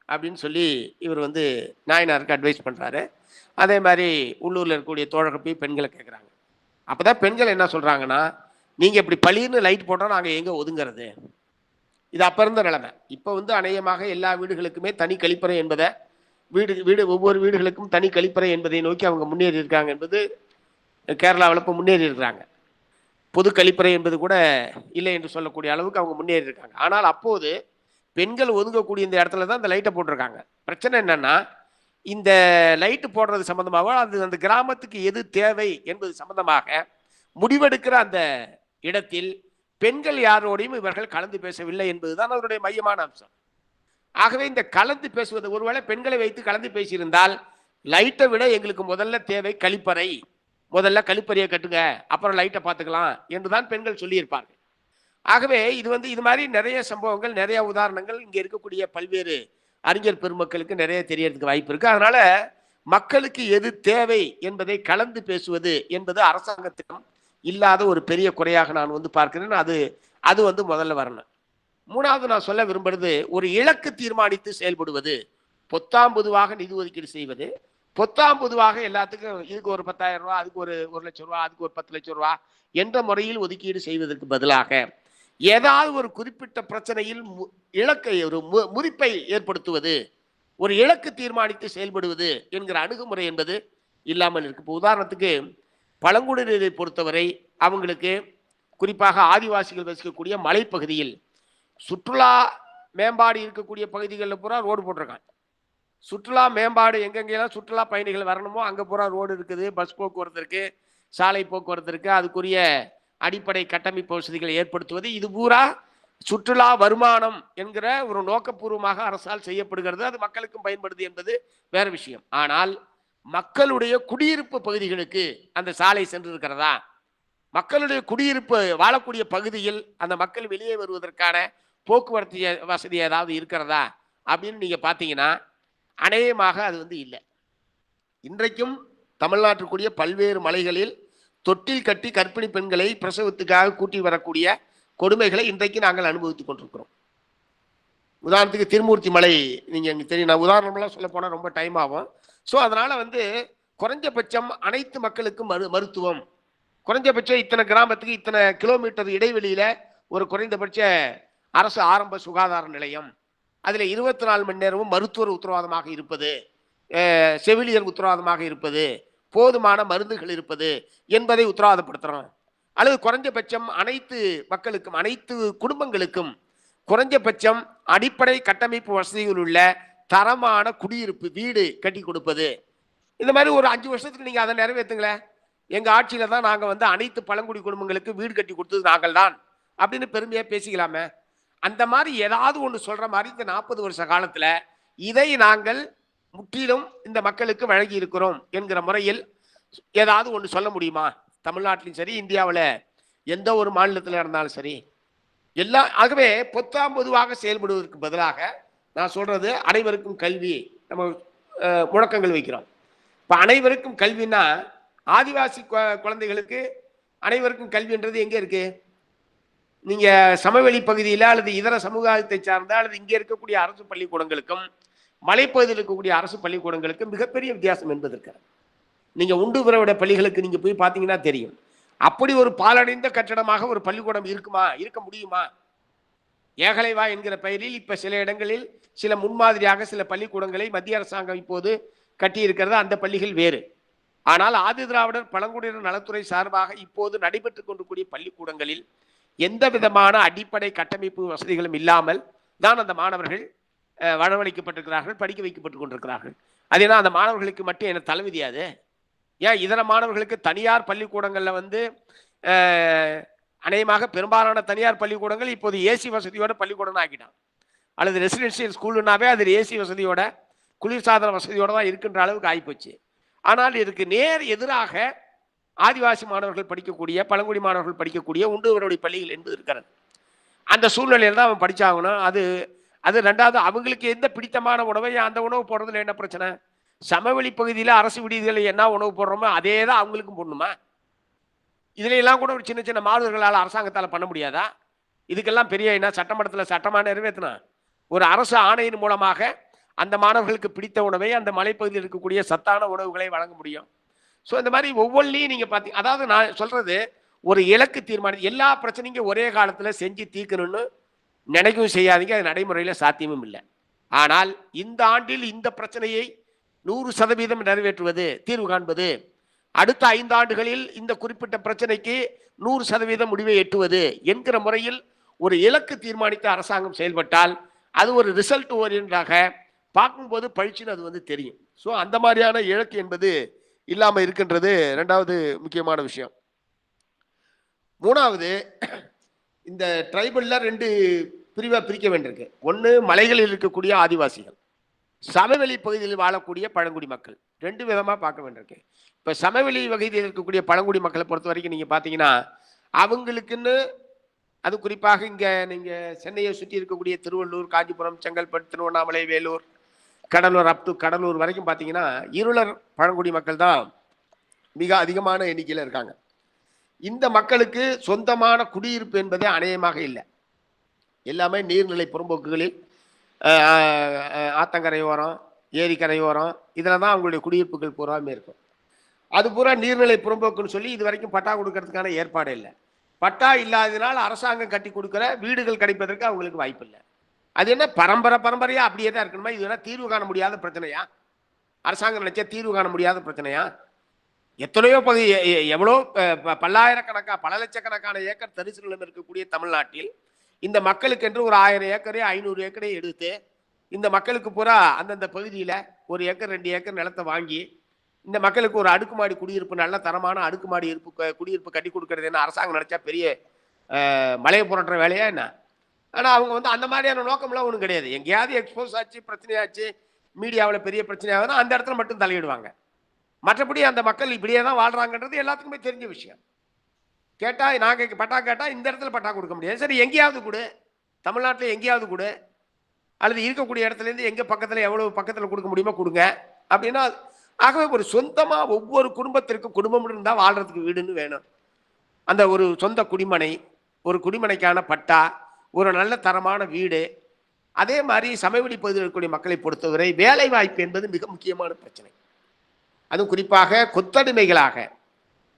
அப்படின்னு சொல்லி இவர் வந்து நாயனாருக்கு அட்வைஸ் பண்றாரு. அதே மாதிரி உள்ளூர்ல இருக்கக்கூடிய தோழர்கள் போய் பெண்களை கேட்குறாங்க. அப்பதான் பெண்கள் என்ன சொல்றாங்கன்னா, நீங்க இப்படி பளிர்னு லைட் போட்டா நாங்க எங்க ஒதுங்கிறது? இது அப்ப இருந்த நிலைமை. இப்ப வந்து அநேகமாக எல்லா வீடுகளுக்குமே தனி கழிப்பறை என்பதை வீடு ஒவ்வொரு வீடுகளுக்கும் தனி கழிப்பறை என்பதை நோக்கி அவங்க முன்னேறி இருக்காங்க என்பது கேரளாவில் இப்போ முன்னேறி இருக்கிறாங்க. பொது கழிப்பறை என்பது கூட இல்லை என்று சொல்லக்கூடிய அளவுக்கு அவங்க முன்னேறி இருக்காங்க. ஆனால் அப்போது பெண்கள் ஒதுங்கக்கூடிய இந்த இடத்துல தான் இந்த லைட்டை போட்டிருக்காங்க. பிரச்சனை என்னன்னா, இந்த லைட்டு போடுறது சம்பந்தமாக அது அந்த கிராமத்துக்கு எது தேவை என்பது சம்பந்தமாக முடிவெடுக்கிற அந்த இடத்தில் பெண்கள் யாரோடையும் இவர்கள் கலந்து பேசவில்லை என்பதுதான் அவருடைய மையமான அம்சம். ஆகவே இந்த கலந்து பேசுவது, ஒருவேளை பெண்களை வைத்து கலந்து பேசியிருந்தால் லைட்டை விட எங்களுக்கு முதல்ல தேவை கழிப்பறை, முதல்ல கழிப்பறையை கட்டுங்க, அப்புறம் லைட்டை பார்த்துக்கலாம் என்றுதான் பெண்கள் சொல்லியிருப்பார்கள். ஆகவே இது மாதிரி நிறைய சம்பவங்கள், நிறைய உதாரணங்கள் இங்க இருக்கக்கூடிய பல்வேறு அறிஞர் பெருமக்களுக்கு நிறைய தெரியறதுக்கு வாய்ப்பு இருக்கு. அதனால மக்களுக்கு எது தேவை என்பதை கலந்து பேசுவது என்பது அரசாங்கத்திடம் இல்லாத ஒரு பெரிய குறையாக நான் வந்து பார்க்கிறேன். அது வந்து முதல்ல வரணும். மூணாவது நான் சொல்ல விரும்புறது, ஒரு இலக்கு தீர்மானித்து செயல்படுவது, பொத்தாம் பொதுவாக நிதி ஒதுக்கீடு செய்வது, பொத்தாம் பொதுவாக எல்லாத்துக்கும் இதுக்கு ஒரு 10,000 ரூபாய், அதுக்கு ஒரு 1 லட்சம் ரூபாய், அதுக்கு ஒரு 10 லட்சம் ரூபாய் என்ற முறையில் ஒதுக்கீடு செய்வதற்கு பதிலாக ஏதாவது ஒரு குறிப்பிட்ட பிரச்சனையில் இலக்கை, ஒரு முறிப்பை ஏற்படுத்துவது, ஒரு இலக்கு தீர்மானித்து செயல்படுவது என்கிற அணுகுமுறை என்பது இல்லாமல் இருக்கு. இப்போ உதாரணத்துக்கு பழங்குடியினரை பொறுத்தவரை அவங்களுக்கு குறிப்பாக ஆதிவாசிகள் வசிக்கக்கூடிய மலைப்பகுதியில் சுற்றுலா மேம்பாடு இருக்கக்கூடிய பகுதிகளில் பூரா ரோடு போட்டிருக்காங்க. சுற்றுலா மேம்பாடு எங்கெங்கெல்லாம் சுற்றுலா பயணிகள் வரணுமோ அங்கே பூரா ரோடு இருக்குது, பஸ் போக்குவரத்து இருக்கு, சாலை போக்குவரத்து இருக்கு, அதுக்குரிய அடிப்படை கட்டமைப்பு வசதிகளை ஏற்படுத்துவது, இது பூரா சுற்றுலா வருமானம் என்கிற ஒரு நோக்கபூர்வமாக அரசால் செய்யப்படுகிறது. அது மக்களுக்கும் பயன்படுது என்பது வேற விஷயம். ஆனால் மக்களுடைய குடியிருப்பு பகுதிகளுக்கு அந்த சாலை சென்று இருக்கிறதா? மக்களுடைய குடியிருப்பு வாழக்கூடிய பகுதியில் அந்த மக்கள் வெளியே வருவதற்கான போக்குவரத்து வசதி ஏதாவது இருக்கிறதா அப்படின்னு நீங்க பாத்தீங்கன்னா அநேகமாக அது வந்து இல்லை. இன்றைக்கும் தமிழ்நாட்டிற்குரிய பல்வேறு மலைகளில் தொட்டில் கட்டி கர்ப்பிணி பெண்களை பிரசவத்துக்காக கூட்டி வரக்கூடிய கொடுமைகளை இன்றைக்கு நாங்கள் அனுபவித்துக் கொண்டிருக்கிறோம். உதாரணத்துக்கு திருமூர்த்தி மலை, நீங்க தெரியும், நான் உதாரணம்லாம் சொல்ல போனா ரொம்ப டைம் ஆகும். ஸோ அதனால வந்து குறைஞ்சபட்சம் அனைத்து மக்களுக்கும் மருத்துவம், குறைஞ்சபட்சம் இத்தனை கிராமத்துக்கு இத்தனை கிலோமீட்டர் இடைவெளியில ஒரு குறைந்தபட்ச அரசு ஆரம்ப சுகாதார நிலையம், அதுல 24 மணி நேரமும் மருத்துவர் உத்தரவாதமாக இருப்பது, செவிலியர் உத்தரவாதமாக இருப்பது, போதுமான மருந்துகள் இருப்பது என்பதை உத்தரவாதப்படுத்துறோம். அல்லது குறைஞ்சபட்சம் அனைத்து மக்களுக்கும், அனைத்து குடும்பங்களுக்கும் குறைஞ்சபட்சம் அடிப்படை கட்டமைப்பு வசதிகள் உள்ள தரமான குடியிருப்பு வீடு கட்டி கொடுப்பது. இந்த மாதிரி ஒரு 5 வருஷத்துக்கு நீங்க அதை நிறைவேற்றுங்களேன். எங்க ஆட்சியில தான் நாங்க வந்து அனைத்து பழங்குடி குடும்பங்களுக்கு வீடு கட்டி கொடுத்தது நாங்கள் தான் அப்படின்னு பெருமையா பேசிக்கலாமே. அந்த மாதிரி ஏதாவது ஒன்று சொல்ற மாதிரி இந்த 40 வருஷ காலத்துல இதை நாங்கள் முற்றிலும் இந்த மக்களுக்கு வழங்கி இருக்கிறோம் என்கிற முறையில் ஏதாவது ஒன்று சொல்ல முடியுமா? தமிழ்நாட்டிலும் சரி, இந்தியாவில் எந்த ஒரு மாநிலத்தில் இருந்தாலும் சரி, ஆகவே பொத்தாம் பொதுவாக செயல்படுவதற்கு பதிலாக நான் சொல்றது அனைவருக்கும் கல்வி, நம்ம முழக்கங்கள் வைக்கிறோம். இப்ப அனைவருக்கும் கல்வினா ஆதிவாசி குழந்தைகளுக்கு அனைவருக்கும் கல்வின்றது எங்க இருக்கு? நீங்க சமவெளி பகுதியில அல்லது இதர சமூகத்தை சார்ந்த அல்லது இங்க இருக்கக்கூடிய அரசு பள்ளிக்கூடங்களுக்கும் மலைப்பகுதியில் இருக்கக்கூடிய அரசு பள்ளிக்கூடங்களுக்கும் மிகப்பெரிய வித்தியாசம் என்பது இருக்கிறது. நீங்க உண்டு உறவிட பள்ளிகளுக்கு நீங்க போய் பார்த்தீங்கன்னா தெரியும். அப்படி ஒரு பாலடைந்த கட்டடமாக ஒரு பள்ளிக்கூடம் இருக்குமா? இருக்க முடியுமா? ஏகலைவா என்கிற பெயரில் இப்ப சில இடங்களில் சில முன்மாதிரியாக சில பள்ளிக்கூடங்களை மத்திய அரசாங்கம் இப்போது கட்டியிருக்கிறது. அந்த பள்ளிகள் வேறு. ஆனால் ஆதி திராவிடர் பழங்குடியினர் நலத்துறை சார்பாக இப்போது நடைபெற்றுக் கொண்டிருக்கூடிய பள்ளிக்கூடங்களில் எந்த விதமான அடிப்படை கட்டமைப்பு வசதிகளும் இல்லாமல் தான் அந்த மாணவர்கள் வரவழைக்கப்பட்டிருக்கிறார்கள், படிக்க வைக்கப்பட்டுக் கொண்டிருக்கிறார்கள். அதேனா அந்த மாணவர்களுக்கு மட்டும் என்ன தலைவிதியாது? ஏன் இதர மாணவர்களுக்கு தனியார் பள்ளிக்கூடங்களில் வந்து அநேகமாக பெரும்பாலான தனியார் பள்ளிக்கூடங்கள் இப்போது ஏசி வசதியோட பள்ளிக்கூடம் ஆக்கிட்டான். அல்லது ரெசிடென்சியல் ஸ்கூலுனாவே அது ஏசி வசதியோட குளிர்சாதன வசதியோட தான் இருக்கின்ற அளவுக்கு ஆகிப்போச்சு. ஆனால் இதுக்கு நேர் எதிராக ஆதிவாசி மாணவர்கள் படிக்கக்கூடிய, பழங்குடி மாணவர்கள் படிக்கக்கூடிய உண்டுவருடைய பள்ளிகள் என்பது இருக்கிறது. அந்த சூழ்நிலையில் தான் அவன் படிச்சாகணும். அது ரெண்டாவது, அவங்களுக்கு எந்த பிடித்தமான உணவை அந்த உணவு போடுறதுல என்ன பிரச்சனை? சமவெளி பகுதியில் அரசு விடுதிகளில் என்ன உணவு போடுறோமோ அதே தான் அவங்களுக்கும் போடணுமா? இதுல எல்லாம் கூட ஒரு சின்ன சின்ன மாறுதல்களால் அரசாங்கத்தால் பண்ண முடியாதா? இதுக்கெல்லாம் பெரிய என்ன சட்டமன்றத்தில் சட்டமாக நிறைவேற்றினா ஒரு அரசு ஆணையின் மூலமாக அந்த மாணவர்களுக்கு பிடித்த உணவை அந்த மலைப்பகுதியில் இருக்கக்கூடிய சத்தான உணவுகளை வழங்க முடியும். ஸோ இந்த மாதிரி ஒவ்வொன்றையும் நீங்க பார்த்தீங்க, அதாவது நான் சொல்றது ஒரு இலக்கு தீர்மானம். எல்லா பிரச்சனையும் ஒரே காலத்தில் செஞ்சு தீர்க்கணும்னு நினைக்கவும் செய்யாதீங்க. அது நடைமுறையில் சாத்தியமும் இல்லை. ஆனால் இந்த ஆண்டில் இந்த பிரச்சனையை 100% நிறைவேற்றுவது, தீர்வு காண்பது, அடுத்த 5 ஆண்டுகளில் இந்த குறிப்பிட்ட பிரச்சனைக்கு 100% முடிவை எட்டுவது என்கிற முறையில் ஒரு இலக்கு தீர்மானித்து அரசாங்கம் செயல்பட்டால் அது ஒரு ரிசல்ட் ஓரியன்டாக பார்க்கும்போது பழிச்சுன்னு அது வந்து தெரியும். ஸோ அந்த மாதிரியான இலக்கு என்பது இல்லாமல் இருக்கின்றது ரெண்டாவது முக்கியமான விஷயம். மூணாவது, இந்த ட்ரைபல்ல 2 பிரிவாக பிரிக்க வேண்டியிருக்கு. ஒன்று மலைகளில் இருக்கக்கூடிய ஆதிவாசிகள், சமவெளி பகுதியில் வாழக்கூடிய பழங்குடி மக்கள். 2 விதமாக பார்க்க வேண்டியிருக்கு. இப்போ சமவெளி வகையில் இருக்கக்கூடிய பழங்குடி மக்களை பொறுத்த வரைக்கும் நீங்கள் பார்த்தீங்கன்னா அவங்களுக்குன்னு அது குறிப்பாக இங்கே நீங்கள் சென்னையை சுற்றி இருக்கக்கூடிய திருவள்ளூர், காஞ்சிபுரம், செங்கல்பட்டு, திருவண்ணாமலை, வேலூர், கடலூர் அப் டு கடலூர் வரைக்கும் பார்த்தீங்கன்னா இருளர் பழங்குடி மக்கள் தான் மிக அதிகமான எண்ணிக்கையில் இருக்காங்க. இந்த மக்களுக்கு சொந்தமான குடியிருப்பு என்பதே அநேகமாக இல்லை. எல்லாமே நீர்நிலை புறம்போக்குகளில், ஆத்தங்கரையோரம், ஏரிக்கரையோரம், இதில் தான் அவங்களுடைய குடியிருப்புகள் பூராமே இருக்கும். அது பூரா நீர்நிலை புறம்போக்குன்னு சொல்லி இது வரைக்கும் பட்டா கொடுக்கறதுக்கான ஏற்பாடு இல்லை. பட்டா இல்லாததினால் அரசாங்கம் கட்டி கொடுக்குற வீடுகள் கிடைப்பதற்கு அவங்களுக்கு வாய்ப்பு இல்லை. அது என்ன பரம்பரையா அப்படியே தான் இருக்கணுமா? இது என்ன தீர்வு காண முடியாத பிரச்சனையா? அரசாங்கம் நினைச்சா தீர்வு காண முடியாத பிரச்சனையா? எத்தனையோ பகுதி, எவ்வளோ பல்லாயிரக்கணக்கான பல லட்சக்கணக்கான ஏக்கர் தரிசு நிலம் இருக்கக்கூடிய தமிழ்நாட்டில் இந்த மக்களுக்கு என்று ஒரு 1000 ஏக்கரே 500 ஏக்கரே எடுத்து இந்த மக்களுக்கு பூரா அந்தந்த பகுதியில் 1 ஏக்கர் 2 ஏக்கர் நிலத்தை வாங்கி இந்த மக்களுக்கு ஒரு அடுக்குமாடி குடியிருப்பு, நல்ல தரமான அடுக்குமாடி குடியிருப்பு கட்டி கொடுக்கறது என்ன அரசாங்கம் நினைச்சா பெரிய மலையை புரட்டுற வேலையா என்ன? ஆனால் அவங்க வந்து அந்த மாதிரியான நோக்கம்லாம் ஒன்றும் கிடையாது. எங்கேயாவது எக்ஸ்போஸ் ஆச்சு, பிரச்சனையாச்சு, மீடியாவில் பெரிய பிரச்சனையாகுதுன்னா அந்த இடத்துல மட்டும் தலையிடுவாங்க. மற்றபடி அந்த மக்கள் இப்படியே தான் வாழ்றாங்கன்றது எல்லாத்துக்குமே தெரிஞ்ச விஷயம். கேட்டால் நாங்கள் பட்டா கேட்டால் இந்த இடத்துல பட்டா கொடுக்க முடியாது. சரி, எங்கேயாவது கொடு, தமிழ்நாட்டில் எங்கேயாவது கொடு, அல்லது இருக்கக்கூடிய இடத்துலேருந்து எங்கே பக்கத்தில் எவ்வளோ பக்கத்தில் கொடுக்க முடியுமோ கொடுங்க அப்படின்னா. ஆகவே ஒரு சொந்தமாக ஒவ்வொரு குடும்பத்திற்கு குடும்பம் இருந்தால் வாழ்றதுக்கு வீடுன்னு வேணும். அந்த ஒரு சொந்த குடிமனை, ஒரு குடிமனைக்கான பட்டா, ஒரு நல்ல தரமான வீடு. அதே மாதிரி சமவெளி பகுதியில் இருக்கக்கூடிய மக்களை பொறுத்தவரை வேலை வாய்ப்பு என்பது மிக முக்கியமான பிரச்சனை. அதுவும் குறிப்பாக கொத்தடிமைகளாக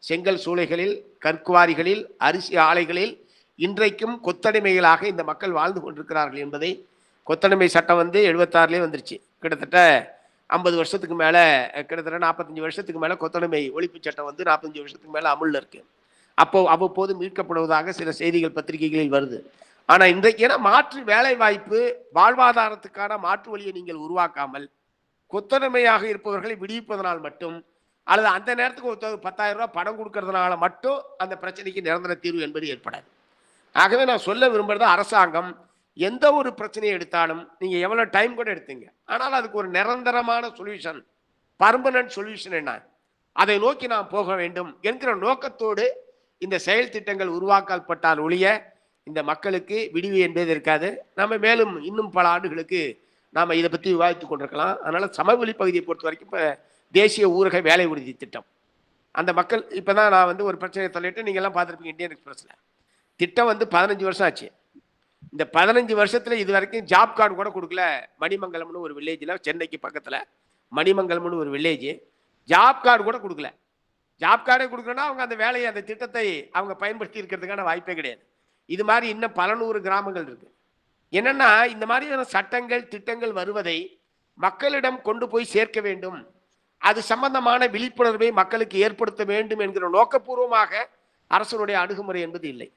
செங்கல் சூளைகளில், கற்குவாரிகளில், அரிசி ஆலைகளில் இன்றைக்கும் கொத்தடிமைகளாக இந்த மக்கள் வாழ்ந்து கொண்டிருக்கிறார்கள் என்பதை கொத்தடிமை சட்டம் வந்து 76லே வந்துருச்சு. கிட்டத்தட்ட 50 வருஷத்துக்கு மேலே, கிட்டத்தட்ட 45 வருஷத்துக்கு மேலே கொத்தடிமை ஒழிப்பு சட்டம் வந்து 45 வருஷத்துக்கு மேலே அமுல்ல இருக்கு. அவ்வப்போது மீட்கப்படுவதாக சில செய்திகள் பத்திரிகைகளில் வருது. ஆனால் இன்றைக்கு ஏன்னா மாற்று வேலை வாய்ப்பு, வாழ்வாதாரத்துக்கான மாற்று வழியை நீங்கள் உருவாக்காமல் கொத்தடிமையாக இருப்பவர்களை விடுவிப்பதனால் மட்டும், அல்லது அந்த நேரத்துக்கு ஒரு 10,000 ரூபாய் பணம் கொடுக்கறதுனால மட்டும் அந்த பிரச்சனைக்கு நிரந்தர தீர்வு என்பது ஏற்படாது. ஆகவே நான் சொல்ல விரும்புறது, அரசாங்கம் எந்த ஒரு பிரச்சனையை எடுத்தாலும் நீங்க எவ்வளவு டைம் கூட எடுத்தீங்க, ஆனால் அதுக்கு ஒரு நிரந்தரமான சொல்யூஷன், பர்மனன்ட் சொல்யூஷன் என்ன, அதை நோக்கி நாம் போக வேண்டும் என்கிற நோக்கத்தோடு இந்த செயல் திட்டங்கள் உருவாக்கப்பட்டால் ஒழிய இந்த மக்களுக்கு விடிவு என்பது இருக்காது. நம்ம மேலும் இன்னும் பல ஆண்டுகளுக்கு நாம் இதை பற்றி விவாதித்துக் கொண்டிருக்கலாம். அதனால சமவெளி பகுதியை பொறுத்த வரைக்கும் இப்போ தேசிய ஊரக வேலை உறுதி திட்டம், அந்த மக்கள் இப்போ தான் நான் வந்து ஒரு பிரச்சனையை சொல்லிட்டு நீங்கள்லாம் பார்த்துருப்பீங்க, இந்தியன் எக்ஸ்பிரஸில் திட்டம் வந்து 15 வருஷம் ஆச்சு. இந்த 15 வருஷத்துல இது வரைக்கும் ஜாப் கார்டு கூட கொடுக்கல. மணிமங்கலம்னு ஒரு வில்லேஜில், சென்னைக்கு பக்கத்தில் மணிமங்கலம்னு ஒரு வில்லேஜ், ஜாப் கார்டு கூட கொடுக்கல. ஜாப் கார்டே கொடுக்கலன்னா அவங்க அந்த வேலையை, அந்த திட்டத்தை அவங்க பயன்படுத்தி இருக்கிறதுக்கான வாய்ப்பே கிடையாது. இது மாதிரி இன்னும் பல 100 கிராமங்கள் இருக்கு. என்னன்னா இந்த மாதிரியான சட்டங்கள் திட்டங்கள் வருவதை மக்களிடம் கொண்டு போய் சேர்க்க வேண்டும், அது சம்பந்தமான விழிப்புணர்வை மக்களுக்கு ஏற்படுத்த வேண்டும் என்கிற நோக்கபூர்வமாக அரசனுடைய அணுகுமுறை என்பது இல்லை.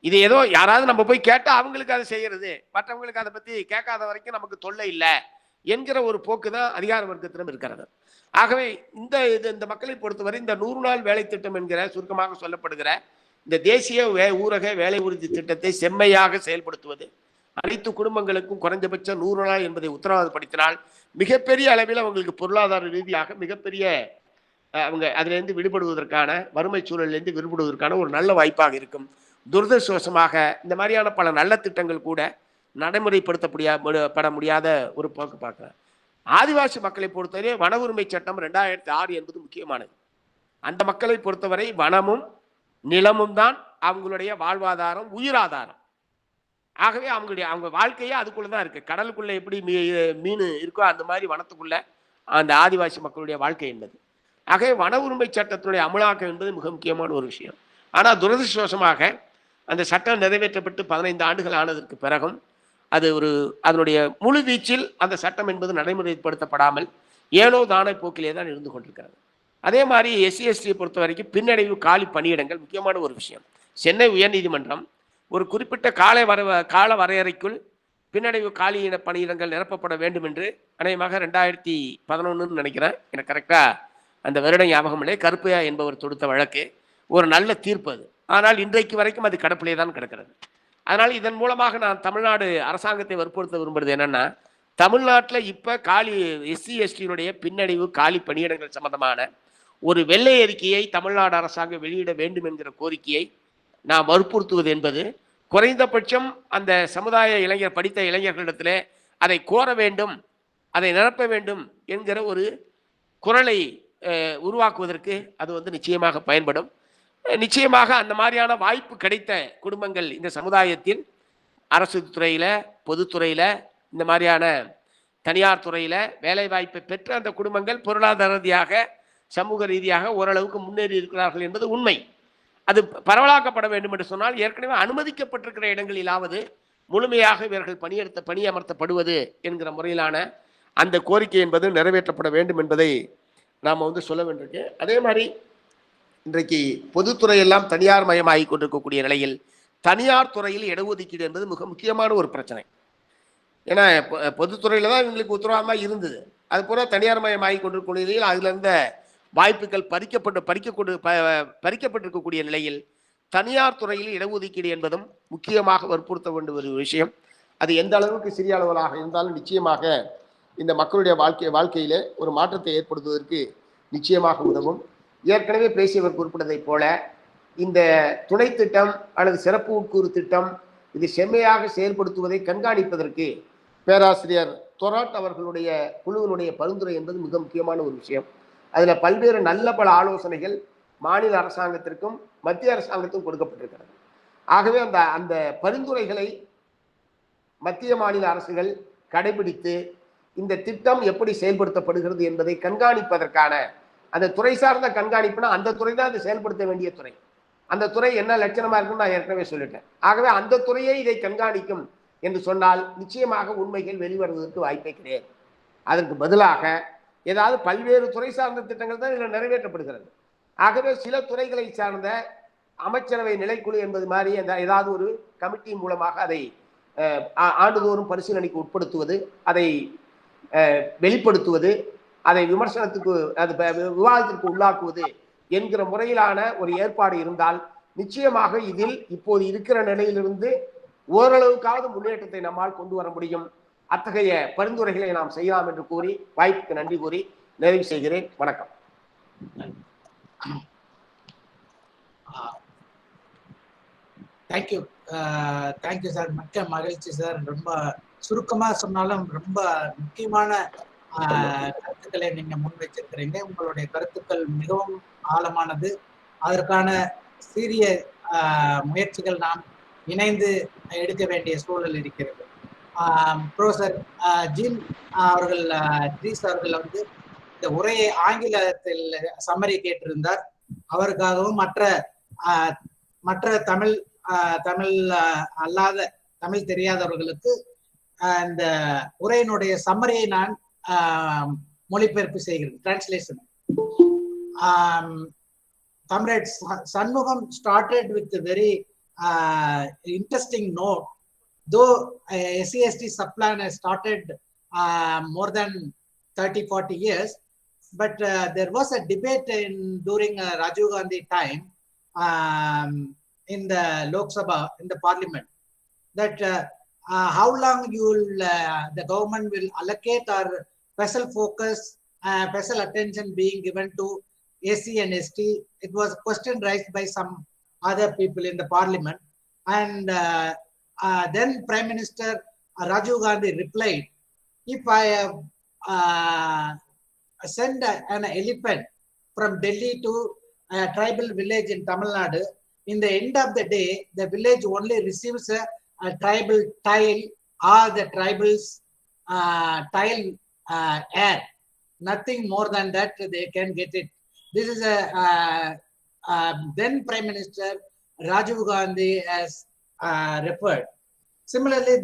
இது ஏதோ யாராவது நம்ம போய் கேட்டா அவங்களுக்கு அதை செய்யறது, மற்றவங்களுக்கு அதை பத்தி கேட்காத வரைக்கும் நமக்கு தொல்லை இல்லை என்கிற ஒரு போக்கு தான் அதிகார வர்க்கத்திடம் இருக்கிறது. ஆகவே இந்த மக்களை பொறுத்தவரை இந்த 100 நாள் வேலை திட்டம் என்கிற சுருக்கமாக சொல்லப்படுகிற இந்த தேசிய ஊரக வேலை உறுதி திட்டத்தை செம்மையாக செயல்படுத்துவது, அனைத்து குடும்பங்களுக்கும் குறைந்தபட்சம் 100 நாள் என்பதை உத்தரவாதப்படுத்தினால் மிகப்பெரிய அளவில் அவங்களுக்கு பொருளாதார ரீதியாக மிகப்பெரிய அவங்க அதிலிருந்து விடுபடுவதற்கான, வறுமை சூழலிலிருந்து விடுபடுவதற்கான ஒரு நல்ல வாய்ப்பாக இருக்கும். துரதிருஷ்டவசமாக இந்த மாதிரியான பல நல்ல திட்டங்கள் கூட நடைமுறைப்படுத்தப்பட முடியாத ஒரு போக்கு பார்க்கிறேன். ஆதிவாசி மக்களை பொறுத்தவரை வன உரிமை சட்டம் 2006 என்பது முக்கியமானது. அந்த மக்களை பொறுத்தவரை வனமும் நிலமும் தான் அவங்களுடைய வாழ்வாதாரம், உயிராதாரம். ஆகவே அவங்க வாழ்க்கையே அதுக்குள்ளதான் இருக்கு. கடலுக்குள்ள எப்படி மீன் இருக்கோ அந்த மாதிரி வனத்துக்குள்ள அந்த ஆதிவாசி மக்களுடைய வாழ்க்கை என்பது. ஆகவே வன உரிமை சட்டத்தினுடைய அமலாக்கம் என்பது மிக முக்கியமான ஒரு விஷயம். ஆனால் துரதிருஷ்டவசமாக அந்த சட்டம் நிறைவேற்றப்பட்டு 15 ஆண்டுகள் ஆனதற்கு பிறகும் அதனுடைய முழு வீச்சில் அந்த சட்டம் என்பது நடைமுறைப்படுத்தப்படாமல் ஏனோ தானே போக்கிலே தான் இருந்து கொண்டிருக்கிறது. அதே மாதிரி SC/ST பொறுத்த வரைக்கும் பின்னடைவு காலி பணியிடங்கள் முக்கியமான ஒரு விஷயம். சென்னை உயர்நீதிமன்றம் ஒரு குறிப்பிட்ட கால வரையறைக்குள் பின்னடைவு காலி பணியிடங்கள் நிரப்பப்பட வேண்டும் என்று அநேகமாக 2011 நினைக்கிறேன், எனக்கு கரெக்டா அந்த வருடம் ஞாபகம் இல்லை, கருப்பையா என்பவர் தொடுத்த வழக்கு ஒரு நல்ல தீர்ப்பு அது. ஆனால் இன்றைக்கு வரைக்கும் அது கடப்பிலே தான் கிடக்கிறது. அதனால் இதன் மூலமாக நான் தமிழ்நாடு அரசாங்கத்தை வற்புறுத்த விரும்புறது என்னன்னா, தமிழ்நாட்டில் இப்போ SC/ST பின்னடைவு காலி பணியிடங்கள் சம்பந்தமான ஒரு வெள்ளை அறிக்கையை தமிழ்நாடு அரசாங்கம் வெளியிட வேண்டும் என்கிற கோரிக்கையை நான் வற்புறுத்துவது என்பது குறைந்தபட்சம் அந்த சமுதாய படித்த இளைஞர்களிடத்தில் அதை கோர வேண்டும், அதை நிரப்ப வேண்டும் என்கிற ஒரு குரலை உருவாக்குவதற்கு அது நிச்சயமாக பயன்படும். நிச்சயமாக அந்த மாதிரியான வாய்ப்பு கிடைத்த குடும்பங்கள் இந்த சமுதாயத்தில் அரசு துறையில், பொதுத்துறையில், இந்த மாதிரியான தனியார் துறையில் வேலை வாய்ப்பை பெற்ற அந்த குடும்பங்கள் பொருளாதார ரீதியாக, சமூக ரீதியாக ஓரளவுக்கு முன்னேறி இருக்கிறார்கள் என்பது உண்மை. அது பரவலாக்கப்பட வேண்டும் என்று சொன்னால் ஏற்கனவே அனுமதிக்கப்பட்டிருக்கிற இடங்களிலாவது முழுமையாக இவர்கள் பணியமர்த்தப்படுவது என்கிற முறையிலான அந்த கோரிக்கை என்பது நிறைவேற்றப்பட வேண்டும் என்பதை நாம் சொல்ல வேண்டியிருக்கு. அதே மாதிரி இன்றைக்கு பொதுத்துறை எல்லாம் தனியார் மயமாகி கொண்டிருக்கக்கூடிய நிலையில் தனியார் துறையில் இடஒதுக்கீடு என்பது மிக முக்கியமான ஒரு பிரச்சனை. ஏன்னா பொதுத்துறையில் தான் இவங்களுக்கு உத்தரவாதமாக இருந்தது, அது பூரா தனியார் மயமாகி கொண்டிருக்கக்கூடிய நிலையில் அதில் இருந்த வாய்ப்புகள் பறிக்கப்பட்டிருக்கக்கூடிய நிலையில் தனியார் துறையில் இடஒதுக்கீடு என்பதும் முக்கியமாக வற்புறுத்த வேண்டிய ஒரு விஷயம். அது எந்த அளவுக்கு சிறிய அளவிலாக இருந்தாலும் நிச்சயமாக இந்த மக்களுடைய வாழ்க்கையிலே ஒரு மாற்றத்தை ஏற்படுத்துவதற்கு நிச்சயமாக உதவும். ஏற்கனவே பேசியவர் குறிப்பிட்டதைப் போல இந்த துணை திட்டம் அல்லது சிறப்பு உட்கூறு திட்டம் இது செம்மையாக செயல்படுத்துவதை கண்காணிப்பதற்கு பேராசிரியர் தொராட் அவர்களுடைய குழுவினுடைய பரிந்துரை என்பது மிக முக்கியமான ஒரு விஷயம். அதில் பல்வேறு நல்ல பல ஆலோசனைகள் மாநில அரசாங்கத்திற்கும் மத்திய அரசாங்கத்திற்கும் கொடுக்கப்பட்டிருக்கிறது. ஆகவே அந்த பரிந்துரைகளை மத்திய மாநில அரசுகள் கடைபிடித்து இந்த திட்டம் எப்படி செயல்படுத்தப்படுகிறது என்பதை கண்காணிப்பதற்கான அந்த துறை சார்ந்த கண்காணிப்புனா அந்த துறை தான் அதை செயல்படுத்த வேண்டிய துறை. அந்த துறை என்ன லட்சணமா இருக்குன்னு நான் ஏற்கனவே சொல்லிட்டேன். ஆகவே அந்த துறையை இதை கண்காணிக்கும் என்று சொன்னால் நிச்சயமாக உண்மைகள் வெளிவருவதற்கு வாய்ப்பே கிடையாது. அதற்கு பதிலாக ஏதாவது பல்வேறு துறை சார்ந்த திட்டங்கள் தான் இதில் நிறைவேற்றப்படுகிறது. ஆகவே சில துறைகளை சார்ந்த அமைச்சரவை நிலைக்குழு என்பது மாதிரி ஏதாவது ஒரு கமிட்டி மூலமாக அதை ஆண்டுதோறும் பரிசீலனைக்கு உட்படுத்துவது, அதை வெளிப்படுத்துவது, அதை விமர்சனத்துக்கு விவாதத்திற்கு உள்ளாக்குவது என்கிற முறையிலான ஒரு ஏற்பாடு இருந்தால் நிச்சயமாக இதில் இப்போது இருக்கிற நிலையிலிருந்து ஓரளவுக்காவது முன்னேற்றத்தை நம்மால் கொண்டு வர முடியும். அத்தகைய பரிந்துரைகளை நாம் செய்யலாம் என்று கூறி வாய்ப்புக்கு நன்றி கூறி நிறைவு செய்கிறேன். வணக்கம். Thank you sir. மிக்க மகிழ்ச்சி சார். ரொம்ப சுருக்கமா சொன்னாலும் ரொம்ப முக்கியமான கருத்துக்களை நீங்க முன்வைச்சிருக்கிறீங்க. உங்களுடைய கருத்துக்கள் மிகவும் ஆழமானது. அதற்கான சீரிய முயற்சிகள் நாம் இணைந்து எடுக்க வேண்டிய சூழல் இருக்கிறது. ப்ரொஃபசர் ஜிம் அவர்கள் இந்த உரையை ஆங்கிலத்தில் சம்மரி கேட்டிருந்தார். அவருக்காகவும் மற்ற தமிழ் அல்லாத தமிழ் தெரியாதவர்களுக்கு இந்த உரையினுடைய சம்மரியை நான் மொழிபெயர்ப்பு செய்கிறேன், translation. Comrade Shanmugam started with a very interesting note. Though SC/ST subplan has started more than 30-40 years, but there was a debate during Rajiv Gandhi time in the Lok Sabha, in the parliament, that how long the government will allocate or special focus, special attention being given to AC and ST. It was a question raised by some other people in the parliament, and then Prime Minister Rajiv Gandhi replied, if I have send an elephant from Delhi to a tribal village in Tamil Nadu, in the end of the day, the village only receives a tribal tile or the tribal's tile air. Nothing more than that they can get it. This is then Prime Minister Rajiv Gandhi has referred. Similarly,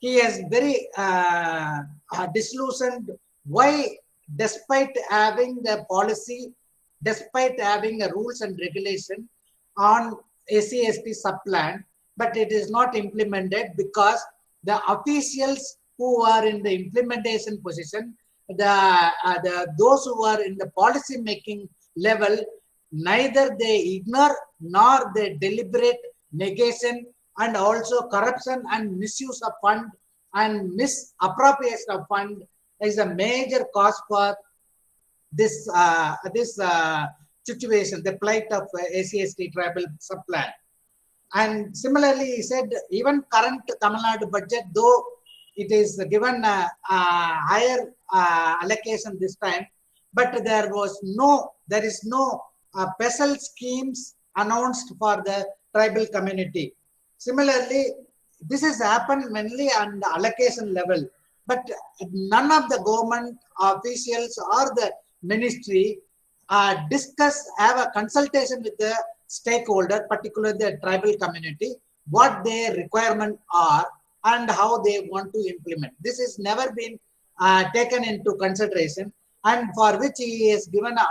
he has very disillusioned why, despite having the policy, despite having a rules and regulation on SC/ST subplan, but it is not implemented because the officials who are in the implementation position, those who are in the policy making level, neither they ignore nor they deliberate negation, and also corruption and misuse of fund and misappropriation of fund is a major cause for this situation, the plight of SC/ST tribal subplan. And similarly, he said even current Tamil Nadu budget, though it is given a higher allocation this time, but there is no special schemes announced for the tribal community. Similarly, this has happened mainly on the allocation level, but none of the government officials or the ministry have a consultation with the stakeholder, particularly the tribal community, what their requirements are and how they want to implement. This has never been taken into consideration, and for which he has given an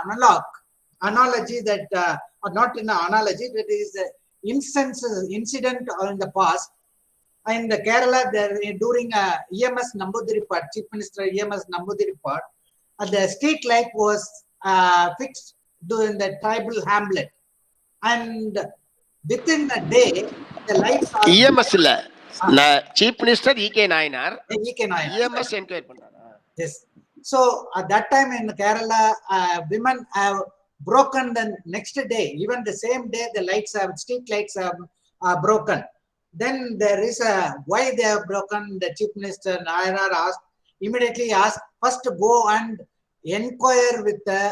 analogy that, not in an analogy, that is incident in the past. In the Kerala, during EMS Namboodiripad, Chief Minister EMS Namboodiripad, the street light was fixed during the tribal hamlet, and within a day, the lights are... EMS இல்ல, Chief Minister EK Nayanar. EMS enquire பண்றாங்க. Yes. So at that time in Kerala, women have broken the next day, even the same day, the street lights have broken. Then there is why they have broken. The Chief Minister Nayanar immediately asked, first go and inquire with the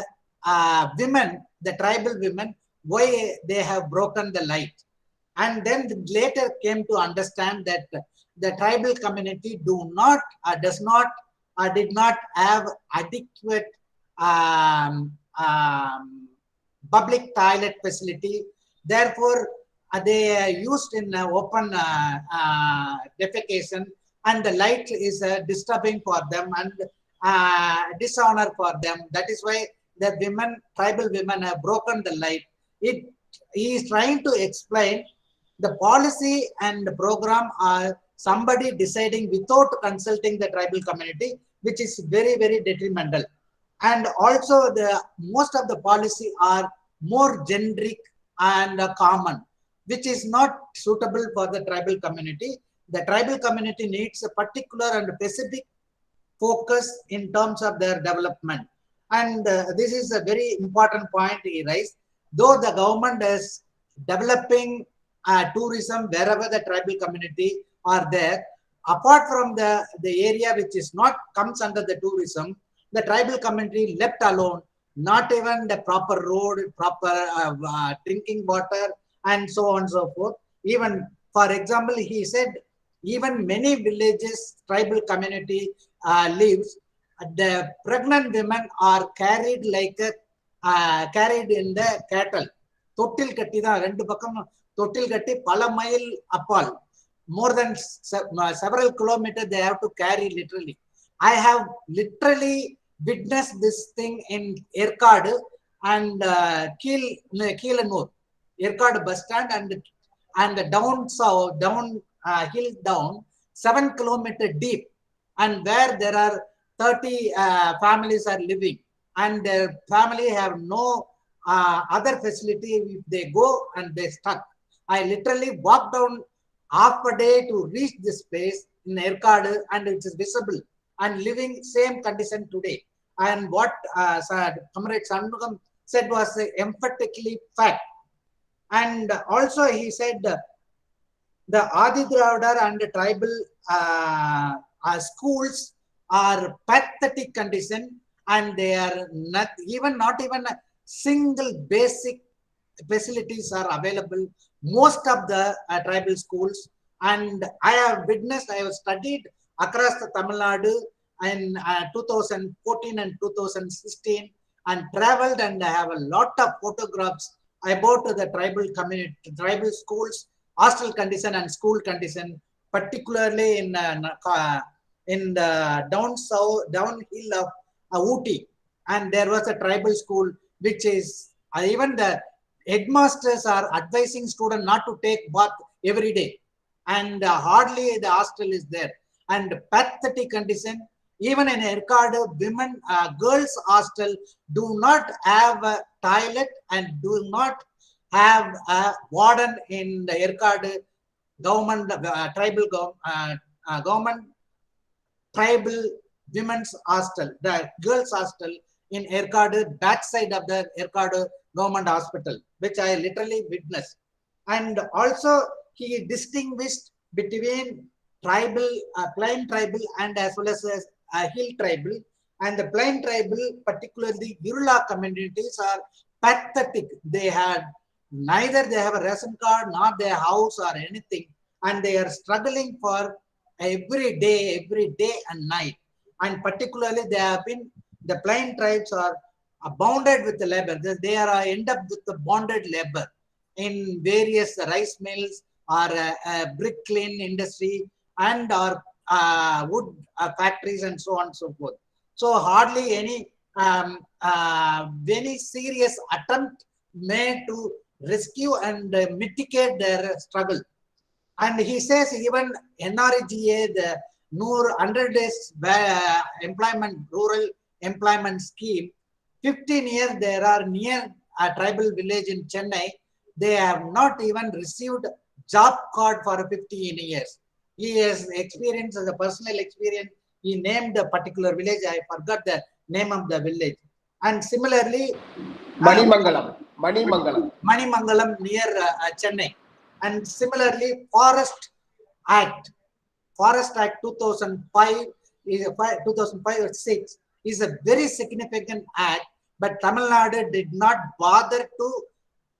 women, the tribal women, why they have broken the light. And then later came to understand that the tribal community did not have adequate public toilet facility. Therefore, they are used in open defecation, and the light is disturbing for them and dishonor for them. That is why the tribal women have broken the light. He is trying to explain the policy and the program are somebody deciding without consulting the tribal community, which is very, very detrimental. And also most of the policy are more generic and common, which is not suitable for the tribal community. The tribal community needs a particular and specific focus in terms of their development. And this is a very important point he raised. Though the government is developing tourism wherever the tribal community are there, apart from the area which is not comes under the tourism, the tribal community left alone, not even the proper road, proper drinking water, and so on and so forth. Even, for example, he said, even many villages, tribal community lives, the pregnant women are carried in the cattle. தொட்டில் கட்டி தான், ரெண்டு பக்கம் தொட்டில் கட்டி பல mile அப்பால் more than several kilometers they have to carry literally. I have literally witnessed this thing in Erkadu and Keelanur, Erkadu bus stand, and down south, down hill down 7 kilometers deep, and where there are 30 families are living, and their family have no other facility. If they go and they stuck, I literally walked down half a day to reach this place in Erkadu, and it is visible and living same condition today. And what Comrade Shanmugam said was emphatically fact. And also he said the Adi Dravida and the tribal schools are pathetic condition, and they are not even a single basic facilities are available. Most of the tribal schools, and I have witnessed, I have studied across the Tamil Nadu in 2014 and 2016, and traveled, and I have a lot of photographs about the tribal community, tribal schools, hostel condition and school condition, particularly in the downhill of Ooty. And there was a tribal school which is even the headmasters are advising students not to take bath every day, and hardly the hostel is there, and pathetic condition. Even in Erkadu, girls hostel do not have a toilet and do not have a warden in the Erkadu government, government tribal women's hostel, the girls hostel in Erkadu, backside of the Erkadu government hospital, which I literally witnessed. And also he distinguished between tribal, plain tribal, and as well as hill tribal. And the plain tribal, particularly Irula communities, are pathetic. They had neither they have a ration card, nor their house or anything, and they are struggling for every day and night. And particularly they have been, the plain tribes are bounded with the labor. They are end up with the bonded labor in various rice mills or brick kiln industry, and or wood factories, and so on and so forth. So hardly any serious attempt made to rescue and mitigate their struggle. And he says even NRGA, the 100 days employment, rural employment scheme, 15 years there are near a tribal village in Chennai, they have not even received job card for 15 years. He has experienced, as a personal experience, he named a particular village, I forgot the name of the village. And similarly, Manimangalam near Chennai. And similarly, Forest Act 2005 is 2005 or 6 is a very significant act, but Tamil Nadu did not bother to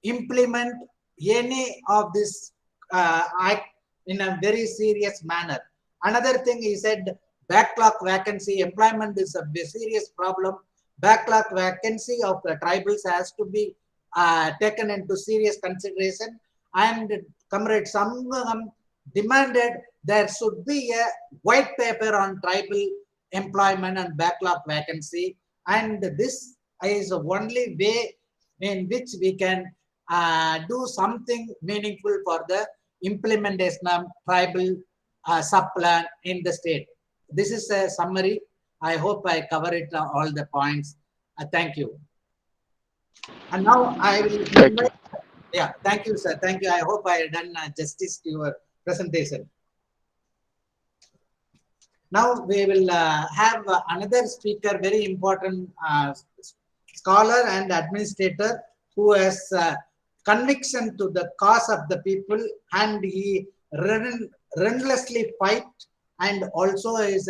implement any of this act in a very serious manner. Another thing he said, backlog vacancy, employment is a serious problem. Backlog vacancy of the tribals has to be taken into serious consideration. And Comrade Shanmugam demanded there should be a white paper on tribal employment and backlog vacancy. And this is the only way in which we can do something meaningful for the implementation of tribal sub-plan in the state. This is a summary. I hope I cover it all the points. Thank you. And now I will invite, yeah, thank you, sir. Thank you. I hope I have done justice to your presentation. Now we will have another speaker, very important scholar and administrator, who has conviction to the cause of the people, and he relentlessly fight, and also is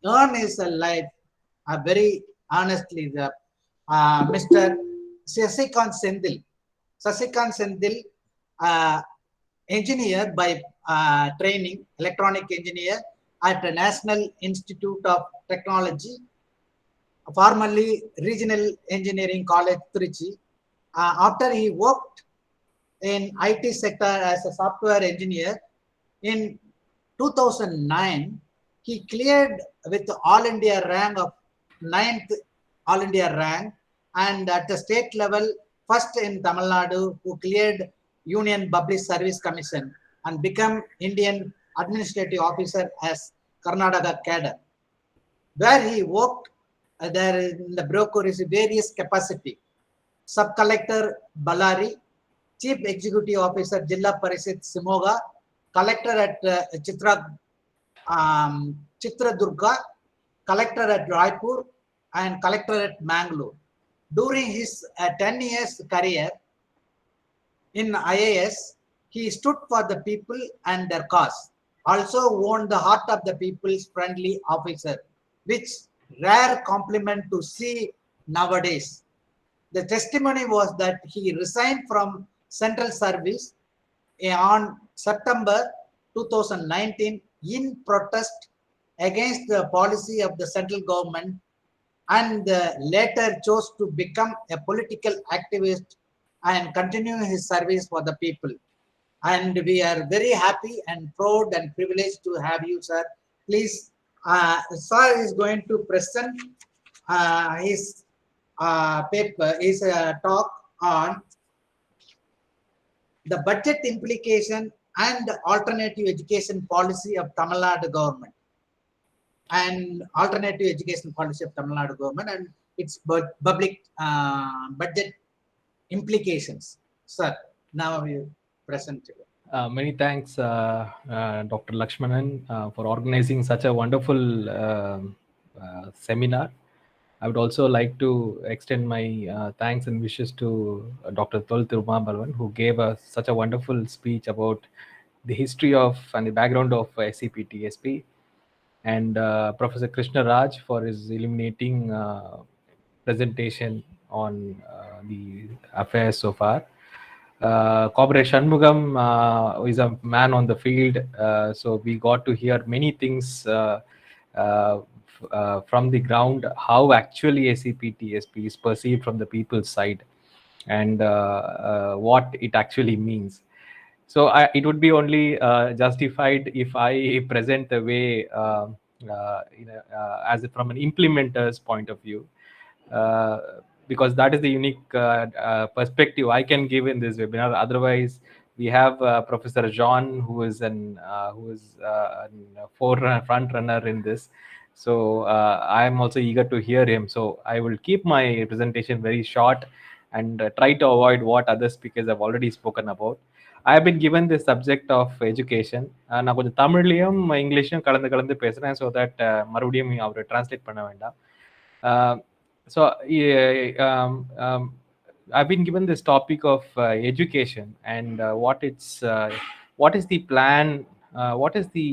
earn his life very honestly. The Mr. Sasikant Sendil. Sasikant Sendil, engineer by training, electronic engineer at the National Institute of Technology, formerly Regional Engineering College, Trichy. After he worked in IT sector as a software engineer, in 2009, he cleared with All India rank of 9th All India rank, and at the state level, first in Tamil Nadu, who cleared Union Public Service Commission and become Indian Administrative Officer as Karnataka cadre, where he worked there in the brokerage various capacity. Sub-Collector Ballari, Chief Executive Officer Jilla Parishad Simoga, Collector at Chitradurga, Collector at Raipur, and Collector at Mangalore. During his 10 years career in IAS, he stood for the people and their cause. Also won the heart of the people's friendly officer, which rare compliment to see nowadays. The testimony was that he resigned from central service on September 2019 in protest against the policy of the central government, and later chose to become a political activist and continue his service for the people. And we are very happy and proud and privileged to have you, sir. Please, sir is going to present his paper, his talk on the budget implication and alternative education policy of Tamil Nadu government, and alternative education policy of Tamil Nadu government and its public budget implications. Sir, now you present. Many thanks, Dr. Lakshmanan, for organizing such a wonderful seminar. I would also like to extend my thanks and wishes to Dr. Tol Tirumabalwan, who gave us such a wonderful speech about the history of and the background of SCP-TSP, and Professor Krishna Raj for his illuminating presentation on the affairs so far. Comrade Shanmugam is a man on the field, so we got to hear many things from the ground, how actually SCP-TSP is perceived from the people's side, and what it actually means. So it would be only justified if I present the way, as from an implementer's point of view, because that is the unique perspective I can give in this webinar. Otherwise, we have Professor John, who is a front runner in this. So I am also eager to hear him. So I will keep my presentation very short and try to avoid what other speakers have already spoken about. I have been given the subject of education. நான் கொஞ்சம் தமிழ்லையும் இங்கிலீஷும் கலந்து பேசுறேன், so that மறுபடியும் அவர் translate பண்ண வேண்டாம். So I've been given this topic of education and what is the plan, what is the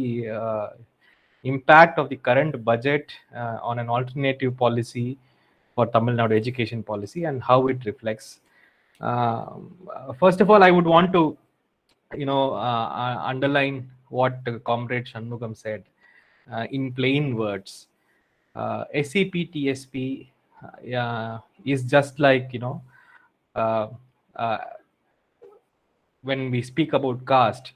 impact of the current budget on an alternative policy for Tamil Nadu education policy and how it reflects. First of all, I would want to underline what Comrade Shanmugam said in plain words. SCP-TSP is just like, when we speak about caste,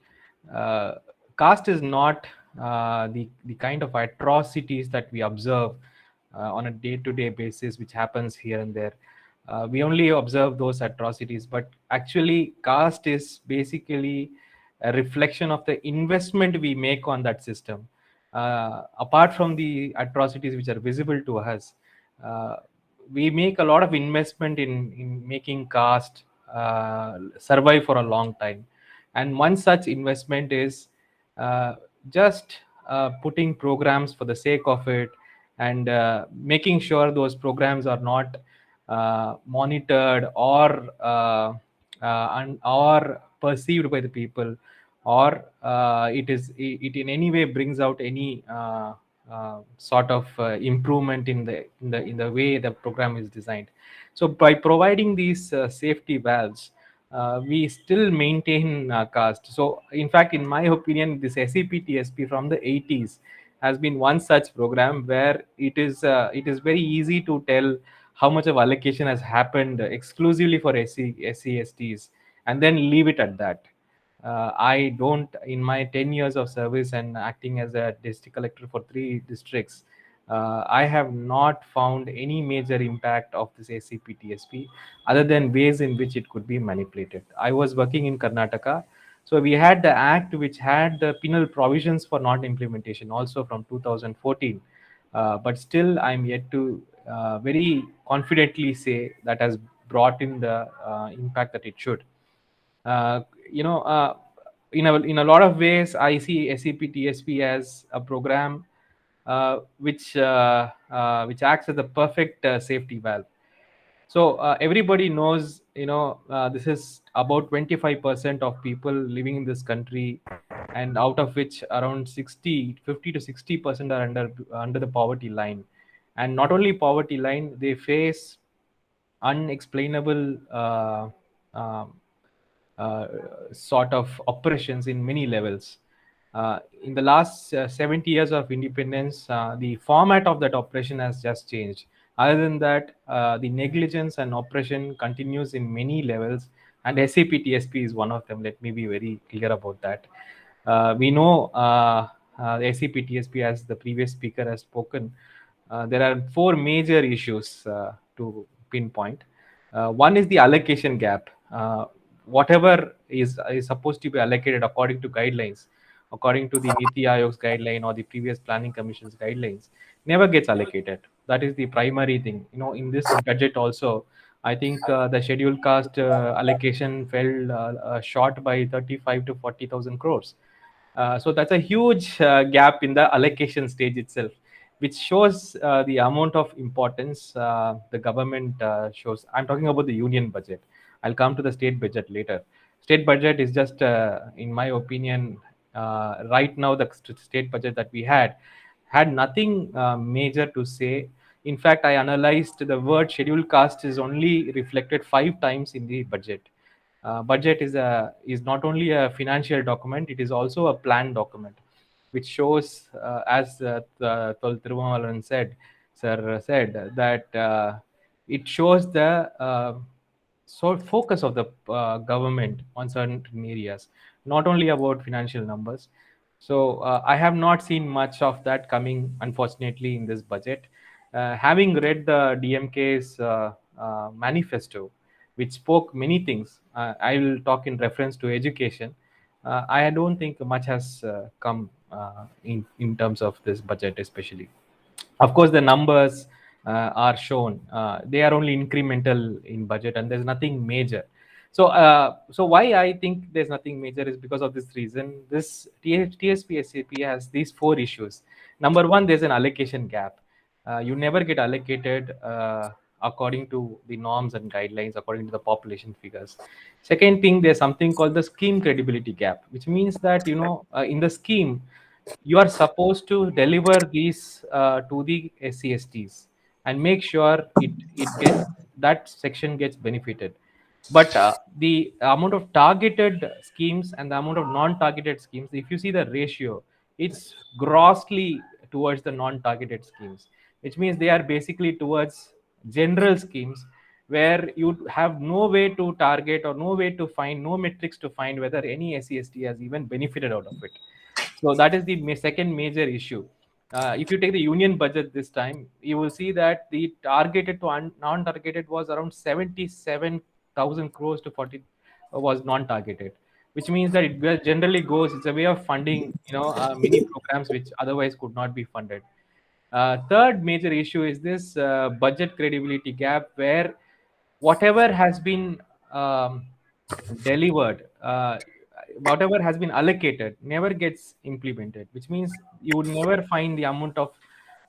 caste is not the kind of atrocities that we observe on a day-to-day basis, which happens here and there. We only observe those atrocities, but actually caste is basically a reflection of the investment we make on that system. Apart from the atrocities which are visible to us, we make a lot of investment in making caste survive for a long time. And one such investment is just putting programs for the sake of it, and making sure those programs are not monitored or perceived by the people, or it in any way brings out any sort of improvement in the way the program is designed. So by providing these safety valves, we still maintain caste. So in fact, in my opinion, this SCP-TSP from the 80s has been one such program where it is very easy to tell how much of allocation has happened exclusively for SC STs, and then leave it at that. I don't, in my 10 years of service and acting as a district collector for 3 districts, I have not found any major impact of this ACP TSP other than ways in which it could be manipulated. I was working in Karnataka, so we had the act which had the penal provisions for non-implementation also from 2014. But still, I'm yet to very confidently say that has brought in the impact that it should. Uh, you know, in a lot of ways, I see SAP TSP as a program which acts as the perfect safety valve. So everybody knows, this is about 25% of people living in this country, and out of which around 50 to 60% are under the poverty line. And not only poverty line, they face unexplainable um, uh, sort of oppressions in many levels. In the last 70 years of independence, the format of that oppression has just changed. Other than that, the negligence and oppression continues in many levels, and SAP-TSP is one of them. Let me be very clear about that. We know SAP-TSP, as the previous speaker has spoken, there are four major issues to pinpoint. One is the allocation gap. Whatever is supposed to be allocated according to guidelines, according to the Niti Aayog's guideline or the previous planning commission's guidelines, never gets allocated. That is the primary thing. In this budget also, I think the scheduled caste allocation fell short by 35 to 40,000 crores. So that's a huge gap in the allocation stage itself, which shows the amount of importance the government shows. I'm talking about the union budget. I'll come to the state budget later. State budget is just, in my opinion, right now the state budget that we had nothing major to say. In fact, I analyzed the word scheduled caste is only reflected 5 times in the budget. Budget is not only a financial document; it is also a plan document, which shows, as Tol Tirumalan sir said, that it shows the focus of the government on certain areas, not only about financial numbers. So I have not seen much of that coming, unfortunately, in this budget. Having read the DMK's manifesto, which spoke many things, I will talk in reference to education. I don't think much has come in terms of this budget, especially. Of course, the numbers are shown. They are only incremental in budget, and there's nothing major. So why I think there's nothing major is because of this reason. This TSP SAP has these four issues. Number one, there's an allocation gap. You never get allocated according to the norms and guidelines, according to the population figures. Second thing, there's something called the scheme credibility gap, which means that in the scheme, you are supposed to deliver these to the SCSTs and make sure it gets, that section gets benefited. But the amount of targeted schemes and the amount of non-targeted schemes, if you see the ratio, it's grossly towards the non-targeted schemes, which means they are basically towards general schemes where you have no way to target or no way to find, no metrics to find whether any SCST has even benefited out of it. So that is the second major issue. If you take the union budget this time, you will see that the targeted to non-targeted was around 77,000 crores to 40 was non-targeted, which means that it generally goes. It's a way of funding, many programs which otherwise could not be funded. Third major issue is this budget credibility gap, where whatever has been delivered, whatever has been allocated, never gets implemented, which means you would never find the amount of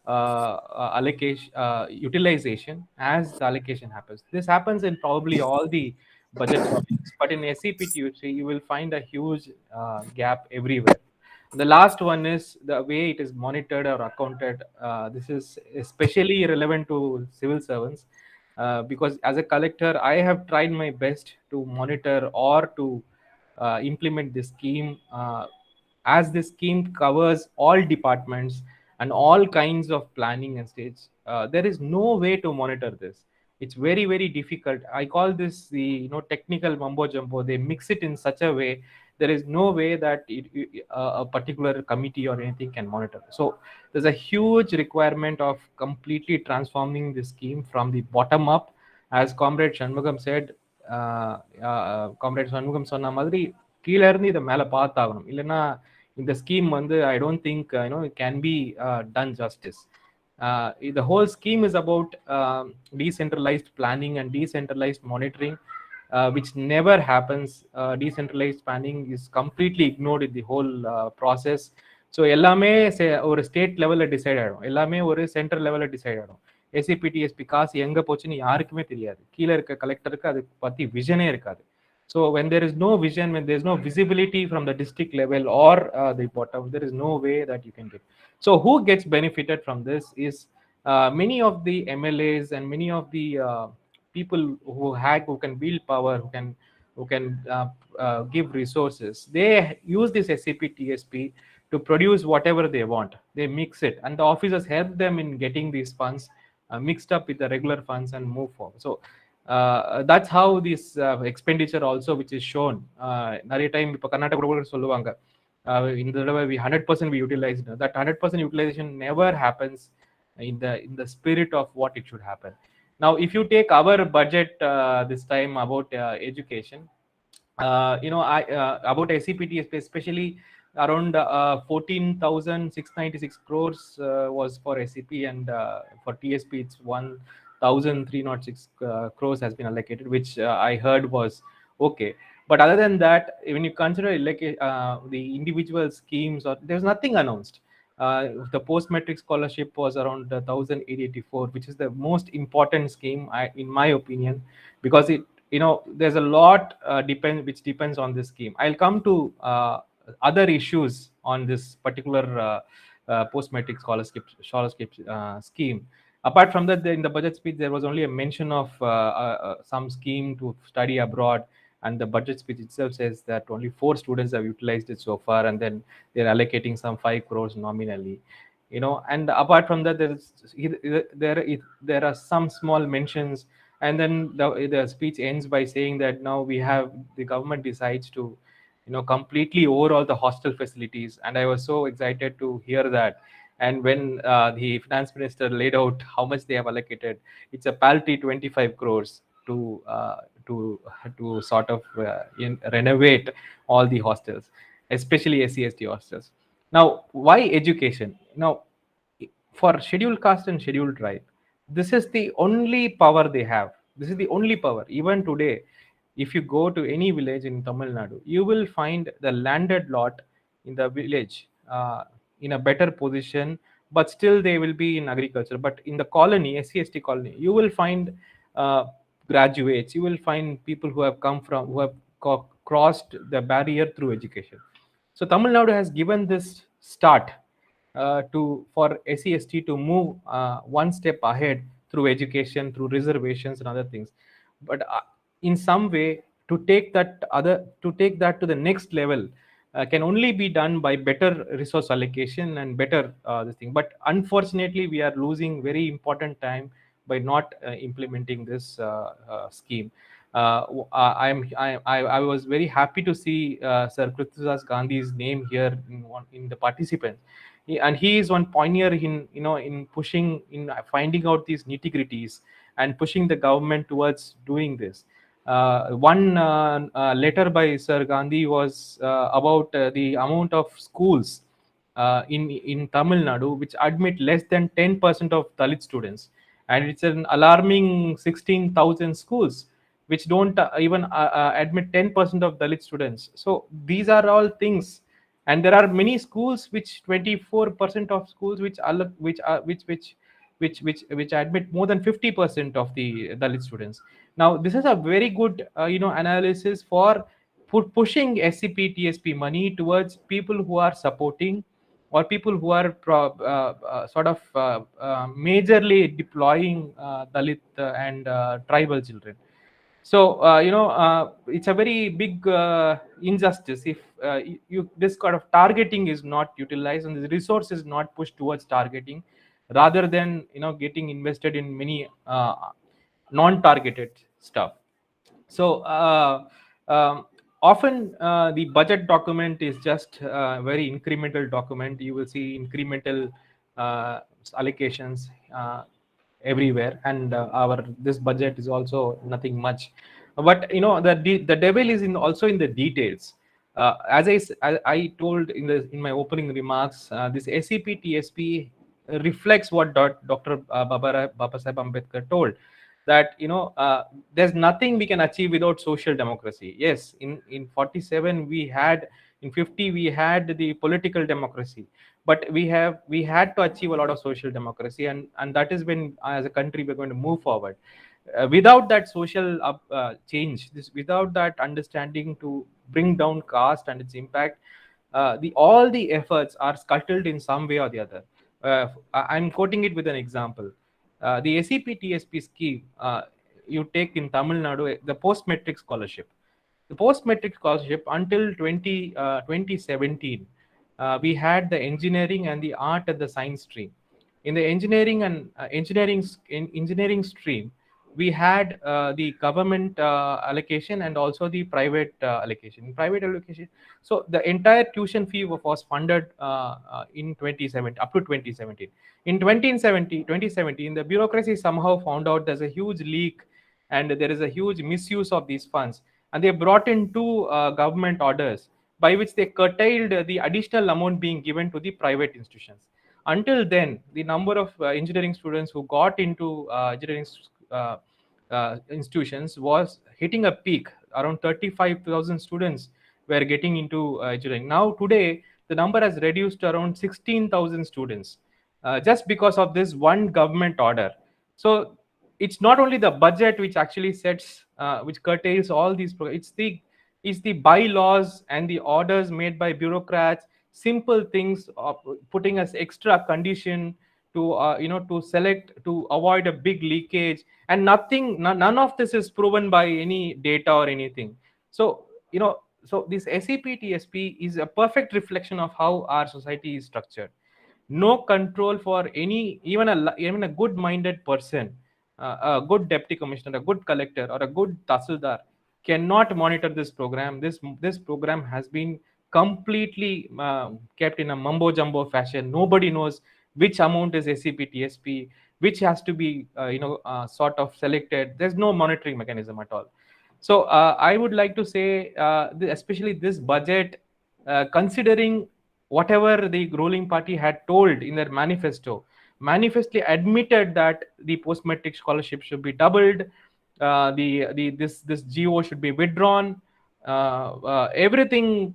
allocation utilization as the allocation happens. This happens in probably all the budget projects, but in SCPTUC you will find a huge gap everywhere. The last one is the way it is monitored or accounted. This is especially relevant to civil servants, because as a collector, I have tried my best to monitor or to implement this scheme, as this scheme covers all departments and all kinds of planning and stage. There is no way to monitor this. It's very difficult. I call this the technical mumbo jumbo. They mix it in such a way there is no way that a particular committee or anything can monitor. So there's a huge requirement of completely transforming the scheme from the bottom up. As Comrade Shanmugam said, Comrade Shanmugam சொன்ன மாதிரி கீழ இருந்து இதை மேல பார்த்தாகணும். இல்லைன்னா இந்த scheme வந்து I don't think it can be done justice. The whole scheme is about decentralized planning and decentralized monitoring, which never happens. Decentralized planning is completely ignored in the whole process. So எல்லாமே ஒரு state லெவலில் decide ஆகிடும், எல்லாமே ஒரு central லெவலில் decide ஆகிடும். எஸ்சிபிடிஎஸ்பி காசு எங்கே போச்சுன்னு யாருக்குமே தெரியாது. கீழே இருக்க கலெக்டருக்கு அது பற்றி விஷனே இருக்காது. So when there is no vision, when there is no visibility from the district level or the bottom, there is no way that you can get. So who gets benefited from this is many of the MLAs and many of the people who can build power, who can give resources. They use this SCP TSP to produce whatever they want. They mix it, and the officers help them in getting these funds mixed up with the regular funds and move forward. So that's how this expenditure also, which is shown. நிறைய time இப்போ கர்நாடகா கூட சொல்லுவாங்க, இந்த தடவை 100% we utilized. That 100% utilization never happens in the spirit of what it should happen. Now if you take our budget this time about education, about SCPT especially, around 14,696 crores was for SCP, and for TSP it's 1,306 crores has been allocated, which I heard was okay. But other than that, when you consider the individual schemes, or there's nothing announced. The post-matric scholarship was around 1,884, which is the most important scheme, in my opinion, because it, there's a lot which depends on this scheme. I'll come to other issues on this particular post-matric scholarship scheme. Apart from that, in the budget speech, there was only a mention of some scheme to study abroad, and the budget speech itself says that only 4 students have utilized it so far, and then they're allocating some 5 crores nominally. And apart from that, there are some small mentions, and then the speech ends by saying that now the government decides to completely overhaul the hostel facilities. And I was so excited to hear that. And when the finance minister laid out how much they have allocated, it's a paltry 25 crores to sort of renovate all the hostels, especially SC/ST hostels. Now, why education? Now, for scheduled caste and scheduled tribe, this is the only power they have. This is the only power. Even today, if you go to any village in Tamil Nadu, you will find the landed lot in the village in a better position, but still they will be in agriculture. But in the colony, SC/ST colony, you will find graduates, you will find people who have crossed the barrier through education. So Tamil Nadu has given this start for SC/ST to move one step ahead through education, through reservations and other things. But in some way, to take that to the next level can only be done by better resource allocation and better this thing. But unfortunately, we are losing very important time by not implementing this scheme. I was very happy to see Sir Prithviraj Gandhi's name here in the participants. And he is one pioneer in pushing, in finding out these nitty-gritties and pushing the government towards doing this. One letter by Sir Gandhi was about the amount of schools in Tamil Nadu which admit less than 10% of Dalit students, and it's an alarming 16,000 schools which don't even admit 10% of Dalit students. So these are all things. And there are many schools which 24% of schools which admit more than 50% of the Dalit students. Now this is a very good analysis for pushing SCP TSP money towards people who are supporting, or people who are majorly deploying Dalit and tribal children. So it's a very big injustice if this kind of targeting is not utilized and the resource is not pushed towards targeting, rather than getting invested in many non-targeted stuff. So often the budget document is just a very incremental document. You will see incremental allocations everywhere, and our this budget is also nothing much. But the devil is in also in the details. As I told in my opening remarks, this SEP TSP reflects what Dr. Baba Sahib Ambedkar told, that there's nothing we can achieve without social democracy. Yes, in 47 we had, in 50 we had the political democracy, but we had to achieve a lot of social democracy, and that is when, as a country, we're going to move forward. Without that social change, without that understanding to bring down caste and its impact, the all the efforts are scuttled in some way or the other. I'm quoting it with an example. The SEP TSP scheme, you take in Tamil Nadu, the post-metric scholarship. The post-metric scholarship until 2017, we had the engineering and the art and the science stream. In the engineering and engineering stream, we had the government allocation and also the private allocation. Private allocation, so the entire tuition fee was funded in 2017 up to 2017. In 2017, the bureaucracy somehow found out there's a huge leak and there is a huge misuse of these funds, and they brought in two government orders by which they curtailed the additional amount being given to the private institutions. Until then, the number of engineering students who got into engineering uh, institutions was hitting a peak. Around 35,000 students were getting into engineering. Now, today, the number has reduced to around 16,000 students, just because of this one government order. So it's not only the budget which actually sets, which curtails all these it's the bylaws and the orders made by bureaucrats, simple things of putting us extra condition to to select, to avoid a big leakage, and none of this is proven by any data or anything. So so this SEP-TSP is a perfect reflection of how our society is structured. No control for any, even a good minded person, a good deputy commissioner, a good collector, or a good tahsildar cannot monitor this program. This program has been completely kept in a mumbo jumbo fashion. Nobody knows which amount is SCP-TSP, which has to be sort of selected. There's no monitoring mechanism at all. So I would like to say, especially this budget, considering whatever the ruling party had told in their manifesto, manifestly admitted that the post-metric scholarship should be doubled, this GO should be withdrawn, everything.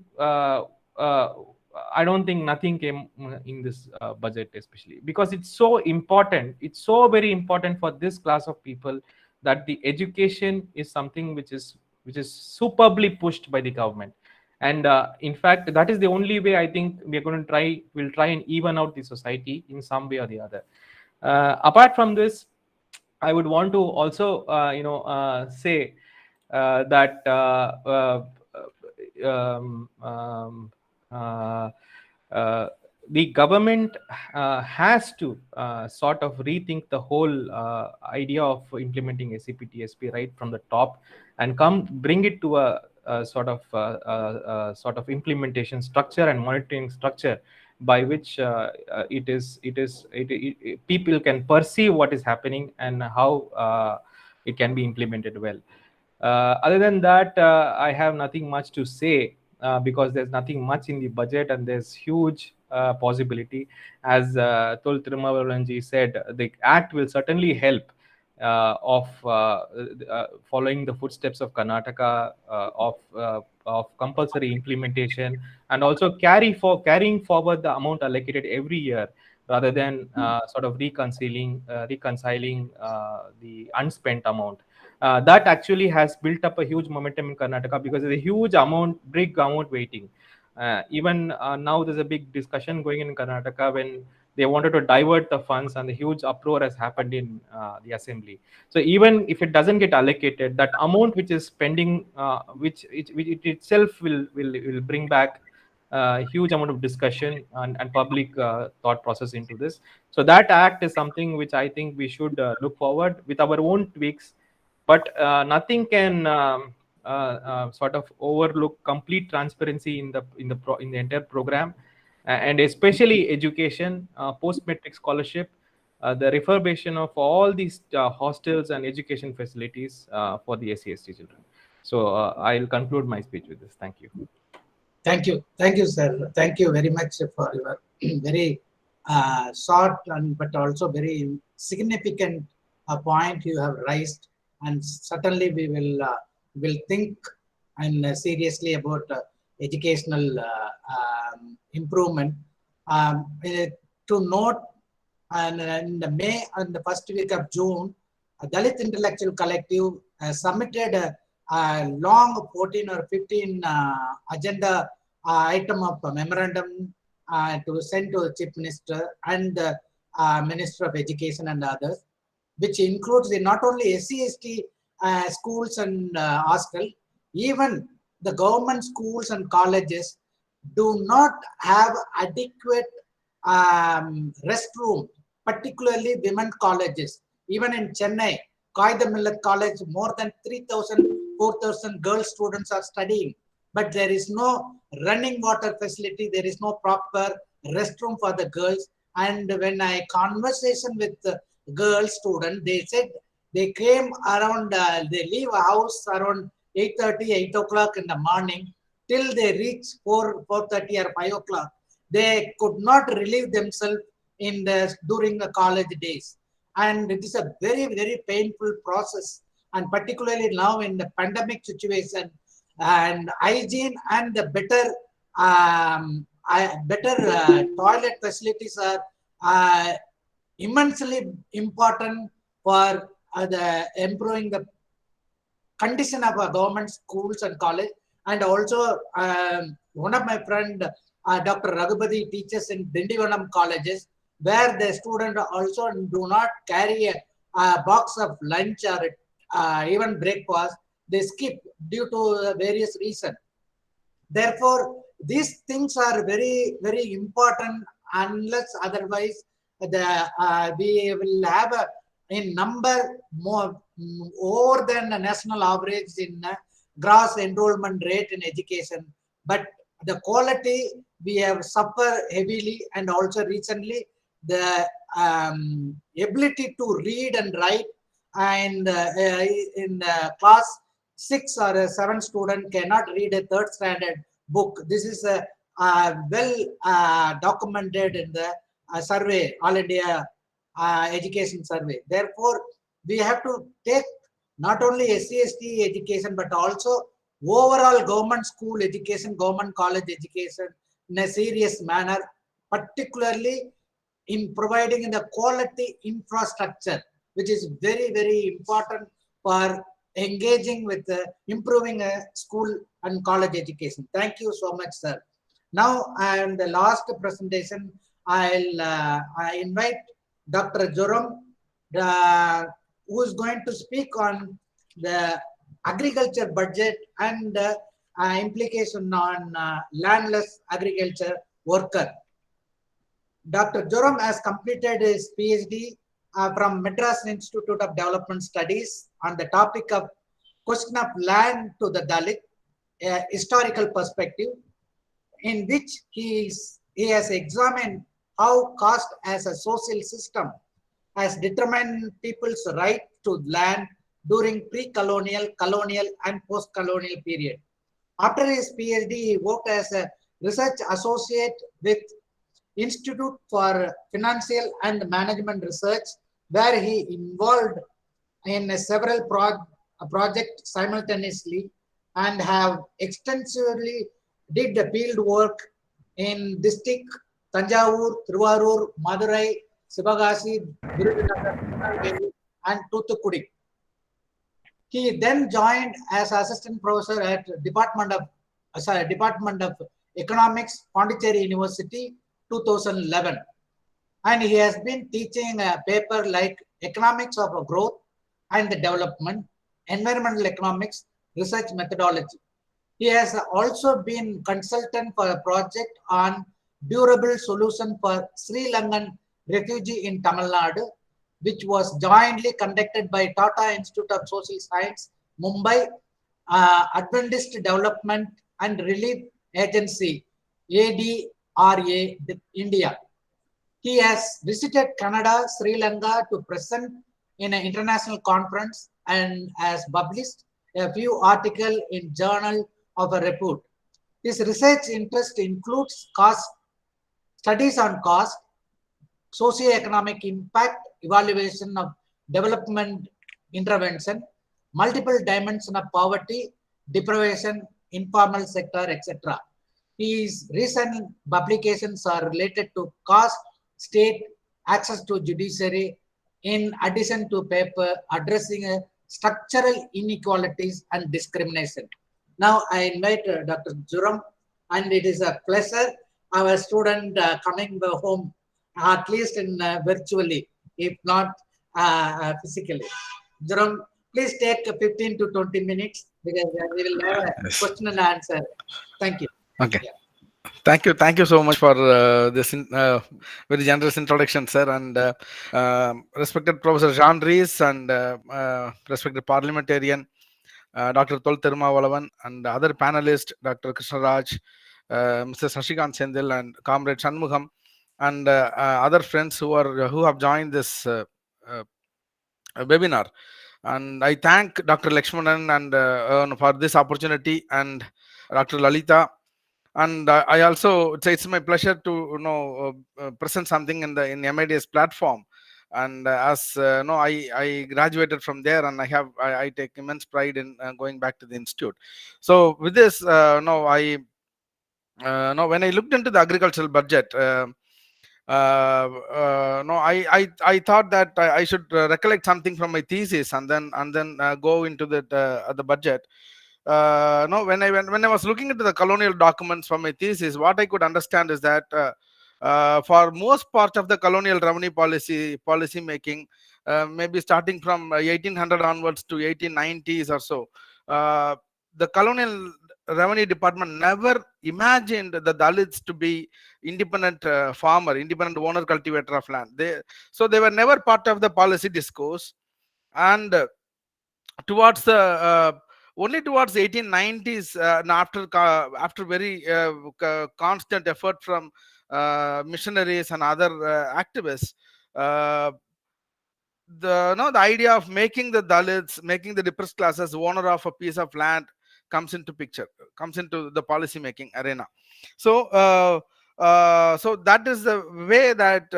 I don't think nothing came in this budget, especially because it's so important. It's so very important for this class of people, that the education is something which is superbly pushed by the government. And in fact, that is the only way I think we'll try and even out the society in some way or the other. Apart from this, I would want to also say that um, um, uh, uh, the government has to sort of rethink the whole idea of implementing SCP-TSP right from the top, and bring it to a sort of implementation structure and monitoring structure, by which people can perceive what is happening and how it can be implemented well. Other than that, I have nothing much to say, because there's nothing much in the budget, and there's huge possibility. As Tul Tirumavalanji said, the act will certainly help of following the footsteps of Karnataka, of compulsory implementation, and also carrying forward the amount allocated every year, rather than sort of reconciling the unspent amount. That actually has built up a huge momentum in Karnataka, because there's a big amount waiting. Even now, there's a big discussion going in Karnataka when they wanted to divert the funds, and the huge uproar has happened in the assembly. So even if it doesn't get allocated, that amount which is pending, which it itself will bring back a huge amount of discussion and public thought process into this. So that act is something which I think we should look forward with our own tweaks, but nothing can sort of overlook complete transparency in the entire program, and especially education, post-metric scholarship, the refurbishment of all these hostels and education facilities for the SC/ST children. So I'll conclude my speech with this. Thank you. Thank you, sir. Thank you very much for your very short and but also very significant point you have raised, and certainly we will think and seriously about educational improvement. To note, and in the May and the first week of June, a Dalit Intellectual Collective submitted a long 14 or 15 agenda item of a memorandum to send to the Chief Minister and the Minister of Education and others, which includes not only SC/ST schools and hostel, even the government schools and colleges do not have adequate restroom, particularly women colleges. Even in Chennai, Qaida Millat College, more than 3,000, 4,000 girl students are studying, but there is no running water facility, there is no proper restroom for the girls. And when I conversation with the girl student, they said they came around, they leave a house around 8:30, 8 o'clock in the morning, till they reach 4:30 or 5 o'clock. They could not relieve themselves during the college days. And it is a very, very painful process. And particularly now in the pandemic situation, and hygiene and the better toilet facilities are immensely important for improving the condition of our government schools and college. And also one of my friend, Dr. Raghupati, teaches in Dindivanam colleges, where the students also do not carry a box of lunch or even breakfast. They skip due to various reasons. Therefore, these things are very, very important. Unless otherwise, we will have in number more than the national average in gross enrollment rate in education, but the quality we have suffered heavily. And also recently the ability to read and write, and in class 6 or 7 student cannot read a 3rd standard book. This is well documented in the survey, All India Education Survey. Therefore, we have to take not only SC/ST education, but also overall government school education, government college education in a serious manner, particularly in providing the quality infrastructure, which is very, very important for engaging with improving school and college education. Thank you so much, sir. Now, and the last presentation, I invite Dr. Joram, who is going to speak on the agriculture budget and implication on landless agriculture worker. Dr. Joram has completed his PhD from Madras Institute of Development Studies on the topic of question of land to the Dalit, a historical perspective, in which he has examined how caste as a social system has determined people's right to land during pre-colonial, colonial, and post-colonial period. After his PhD, he worked as a research associate with Institute for Financial and Management Research, where he involved in several projects simultaneously, and have extensively did the field work in district Tanjavur, Thiruvarur, Madurai, Sivagasi, Virudhunagar, and Toothukudi. He then joined as assistant professor at Department of Economics, Pondicherry University, 2011. And he has been teaching a paper like Economics of Growth and Development, Environmental Economics, Research Methodology. He has also been consultant for a project on durable solution for Sri Lankan refugee in Tamil Nadu, which was jointly conducted by Tata Institute of Social Science, Mumbai, Adventist Development and Relief Agency, ADRA, India. He has visited Canada, Sri Lanka to present in an international conference and has published a few articles in Journal of a Repute. His research interest includes studies on cost, socioeconomic impact, evaluation of development intervention, multiple dimensions of poverty, deprivation, informal sector, etc. His recent publications are related to cost, state, access to judiciary, in addition to paper addressing structural inequalities and discrimination. Now I invite Dr. Juram, and it is a pleasure our student coming home, at least in virtually, if not physically. Jerome, please take 15 to 20 minutes because we will have a question and answer. Thank you. Okay. Yeah. Thank you so much for this very generous introduction, sir, and respected Professor Jean Rees and respected parliamentarian Dr. Tol Thirumavalavan and other panelists, Dr. Krishna Raj, Mr. Sashikant Sendil, and Comrade Shanmugam, and other friends who have joined this webinar. And I thank Dr. Lakshmanan and for this opportunity, and Dr. Lalita. And I also, it's my pleasure to present something in MIDS platform. And as I graduated from there, and I take immense pride in going back to the institute. So with this, when I looked into the agricultural budget, I thought that I should recollect something from my thesis and then go into the budget. When I was looking into the colonial documents from my thesis, what I could understand is that for most part of the colonial revenue policy making, maybe starting from 1800 onwards to 1890s or so, the colonial revenue department never imagined the Dalits to be independent farmer, independent owner, cultivator of land. They were never part of the policy discourse. And towards the only towards 1890s, after very constant effort from missionaries and other activists, the idea of making the Dalits, making the depressed classes owner of a piece of land comes into the policy making arena. So so that is the way that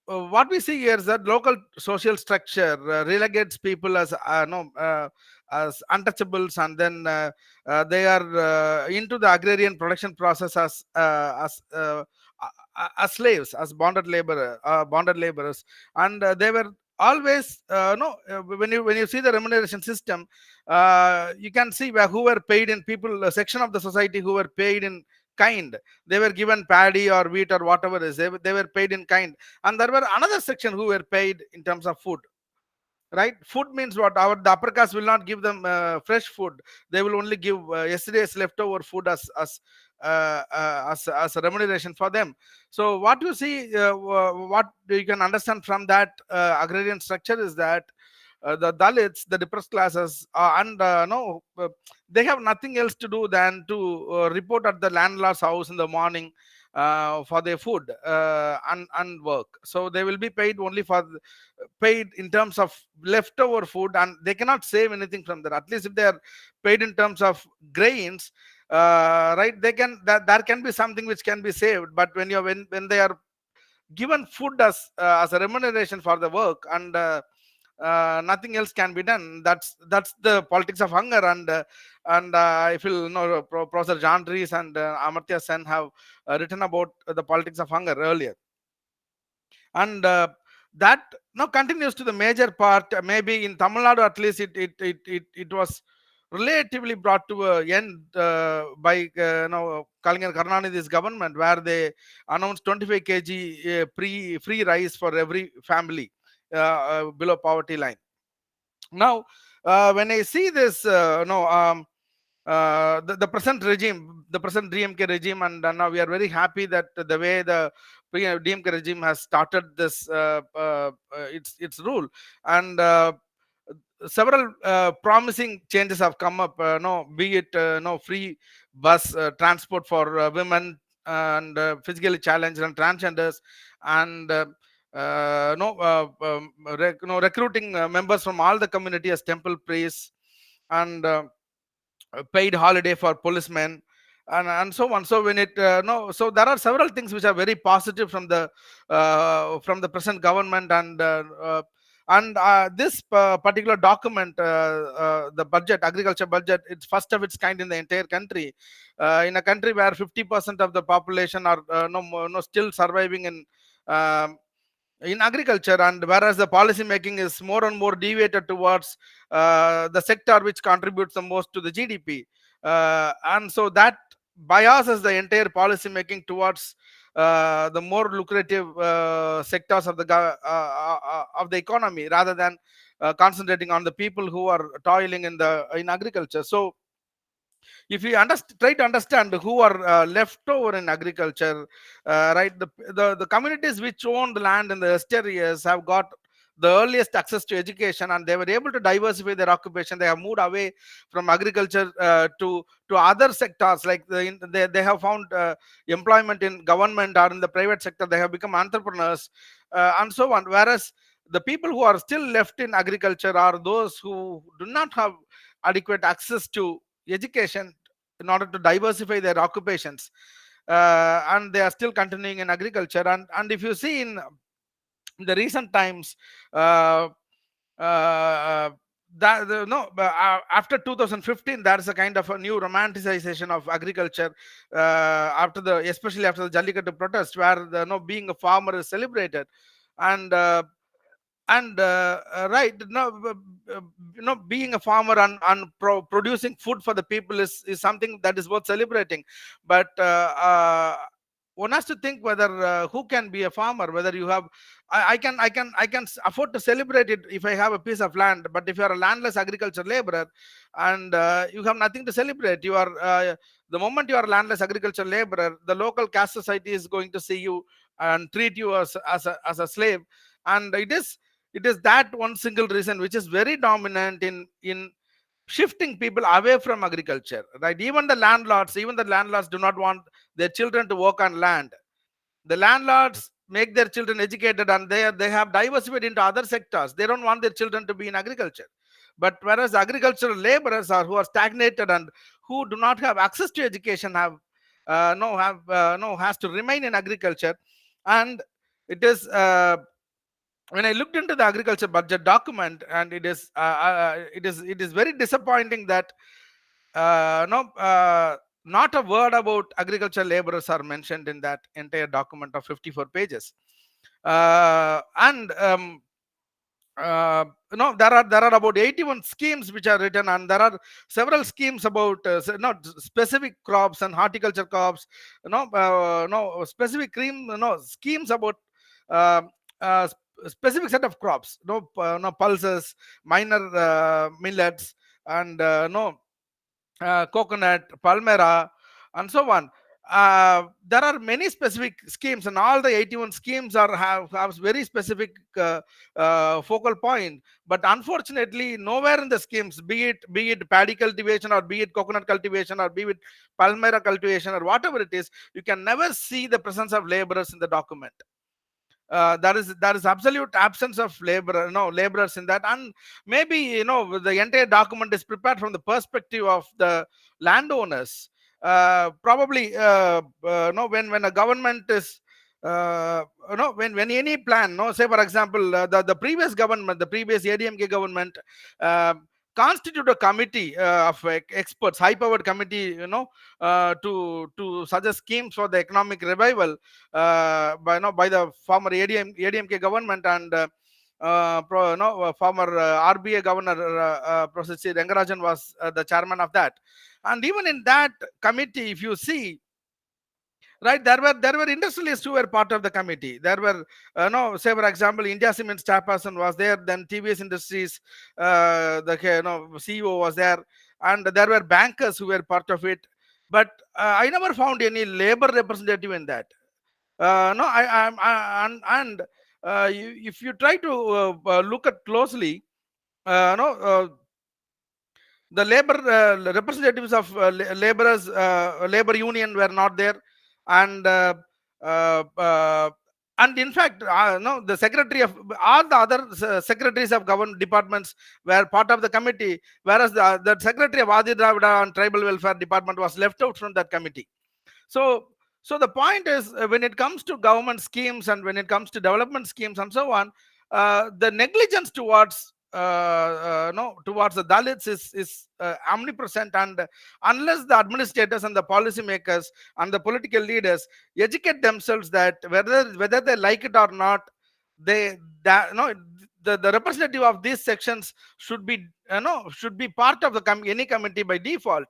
what we see here is that local social structure relegates people as untouchables, and then they are into the agrarian production process as slaves, as bonded laborers, and they were always when you see the remuneration system, you can see who were paid in people, a section of the society who were paid in kind. They were given paddy or wheat or whatever is, they were paid in kind, and there were another section who were paid in terms of food. Right? Food means what? The upper caste will not give them fresh food. They will only give yesterday's leftover food as a remuneration for them. So what you see, what you can understand from that agrarian structure is that the Dalits, the depressed classes, they have nothing else to do than to report at the landlord's house in the morning for their food and work. So they will be paid only paid in terms of leftover food, and they cannot save anything from that. At least if they are paid in terms of grains, right, there can be something which can be saved. But when they are given food as a remuneration for the work, and nothing else can be done, that's the politics of hunger. And I feel Professor Jean Rees and Amartya Sen have written about the politics of hunger earlier, and that now continues to the major part. Maybe in Tamil Nadu, at least it was relatively brought to an end by Kalaignar Karunanidhi's government, where they announced 25 kg free rice for every family below poverty line. Now, when I see this, the present regime, the present DMK regime, and now we are very happy that the way the DMK regime has started this its rule, and several promising changes have come up. No, be it no free bus transport for women and physically challenged and transgenders, and no, recruiting members from all the community as temple priests, and paid holiday for policemen, and so on. So when it no, so there are several things which are very positive from the present government, and this particular document, the budget, agriculture budget, it's first of its kind in the entire country, in a country where 50% of the population are no, still surviving um, in agriculture, and whereas the policy making is more and more deviated towards the sector which contributes the most to the GDP, and so that biases the entire policy making towards the more lucrative sectors of of the economy, rather than concentrating on the people who are toiling in agriculture. So if you try to understand who are left over in agriculture, right, the communities which own the land in the estuaries have got the earliest access to education, and they were able to diversify their occupation. They have moved away from agriculture to other sectors, like they have found employment in government or in the private sector. They have become entrepreneurs, and so on. Whereas the people who are still left in agriculture are those who do not have adequate access to education in order to diversify their occupations, and they are still continuing in agriculture. And if you see in the recent times, uh, uh, no, after 2015, there is a kind of a new romanticization of agriculture, especially after the Jallikattu protest, where being a farmer is celebrated, and right, being a farmer and producing food for the people is something that is worth celebrating. But one has to think whether who can be a farmer, whether you have I can afford to celebrate it if I have a piece of land. But if you are a landless agriculture laborer, and you have nothing to celebrate, you are the moment you are a landless agriculture laborer, the local caste society is going to see you and treat you as a slave. And it is that one single reason which is very dominant in shifting people away from agriculture, right? Even the landlords do not want their children to work on land. The landlords make their children educated, and they have diversified into other sectors. They don't want their children to be in agriculture. But whereas agricultural laborers are who are stagnated and who do not have access to education have no has to remain in agriculture. And it is when I looked into the agriculture budget document, and it is very disappointing that no not a word about agriculture laborers are mentioned in that entire document of 54 pages. And there are about 81 schemes which are written, and there are several schemes about not specific crops and horticulture crops, no specific schemes about uh, uh, specific set of crops, no pulses, minor millets, and no coconut, palmera, and so on. There are many specific schemes, and all the 81 schemes have very specific focal point. But unfortunately, nowhere in the schemes, be it paddy cultivation, or be it coconut cultivation, or be it palmera cultivation, or whatever it is, you can never see the presence of laborers in the document. There is absolute absence of laborers in that. And maybe the entire document is prepared from the perspective of the landowners. Probably when a government is when any plan, say for example, the previous government, the previous ADMK government, uh, constitute a committee of experts, high powered committee, to suggest schemes for the economic revival, by the former ADMK government, and former RBA governor, Professor C. Rangarajan was the chairman of that. And even in that committee, if you see, right, there were industrialists who were part of the committee. There were say for example, India Cements chairperson was there, then TVS Industries, the CEO was there, and there were bankers who were part of it. But I never found any labor representative in that. No I, I'm I, and If you try to look at closely, no, the labor representatives of laborers labor union were not there, and uh, uh, and in fact no, the secretary of all the other secretaries of government departments were part of the committee, whereas the secretary of Adi Dravida and tribal welfare department was left out from that committee. So the point is, when it comes to government schemes and when it comes to development schemes and so on, the negligence towards no, towards the Dalits is omnipresent, and unless the administrators and the policymakers and the political leaders educate themselves that whether they like it or not, they that no, the representative of these sections should be no, should be part of the any committee by default.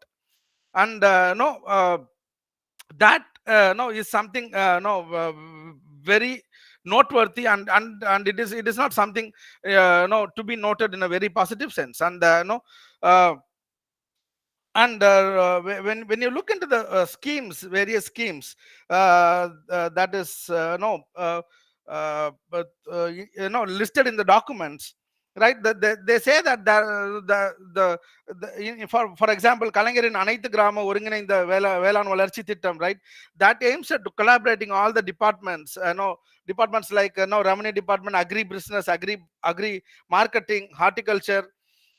And no, that no, is something no, very noteworthy, and it is not something no, to be noted in a very positive sense. And no, uh, and when you look into the schemes, various schemes, that is no, but listed in the documents, right? They say that for example, Kalangarin Anaitu Grama Oringanai Velan Valarchi Thittam, right? That aims at collaborating all the departments, departments like Ramani department, agri business, agri marketing, horticulture,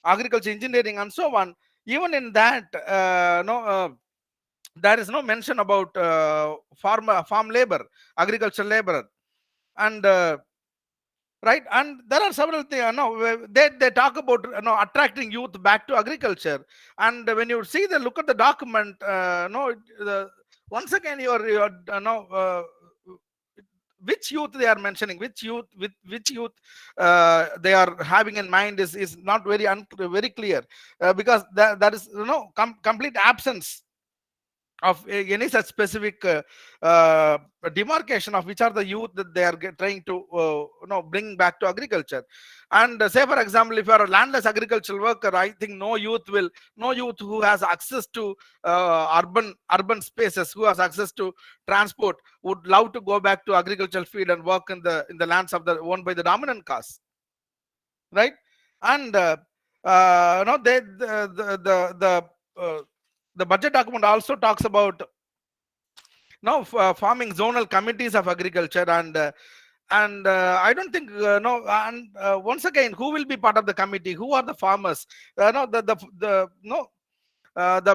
agriculture, engineering, and so on. Even in that, no, there is no mention about farm labor, agricultural labor, and right. And there are several things. No, they talk about attracting youth back to agriculture. And when you see the look at the document, no, once again you're no. Which youth they are mentioning, which youth, with which youth they are having in mind is not very clear, because that is complete absence of any such specific demarcation of which are the youth that they are trying to bring back to agriculture. And say for example, if you are a landless agricultural worker, I think no youth who has access to urban spaces, who has access to transport, would love to go back to agricultural field and work in the lands of the owned by the dominant caste, right? And no, the budget document also talks about forming zonal committees of agriculture. And I don't think no, and once again, who will be part of the committee? Who are the farmers? No, the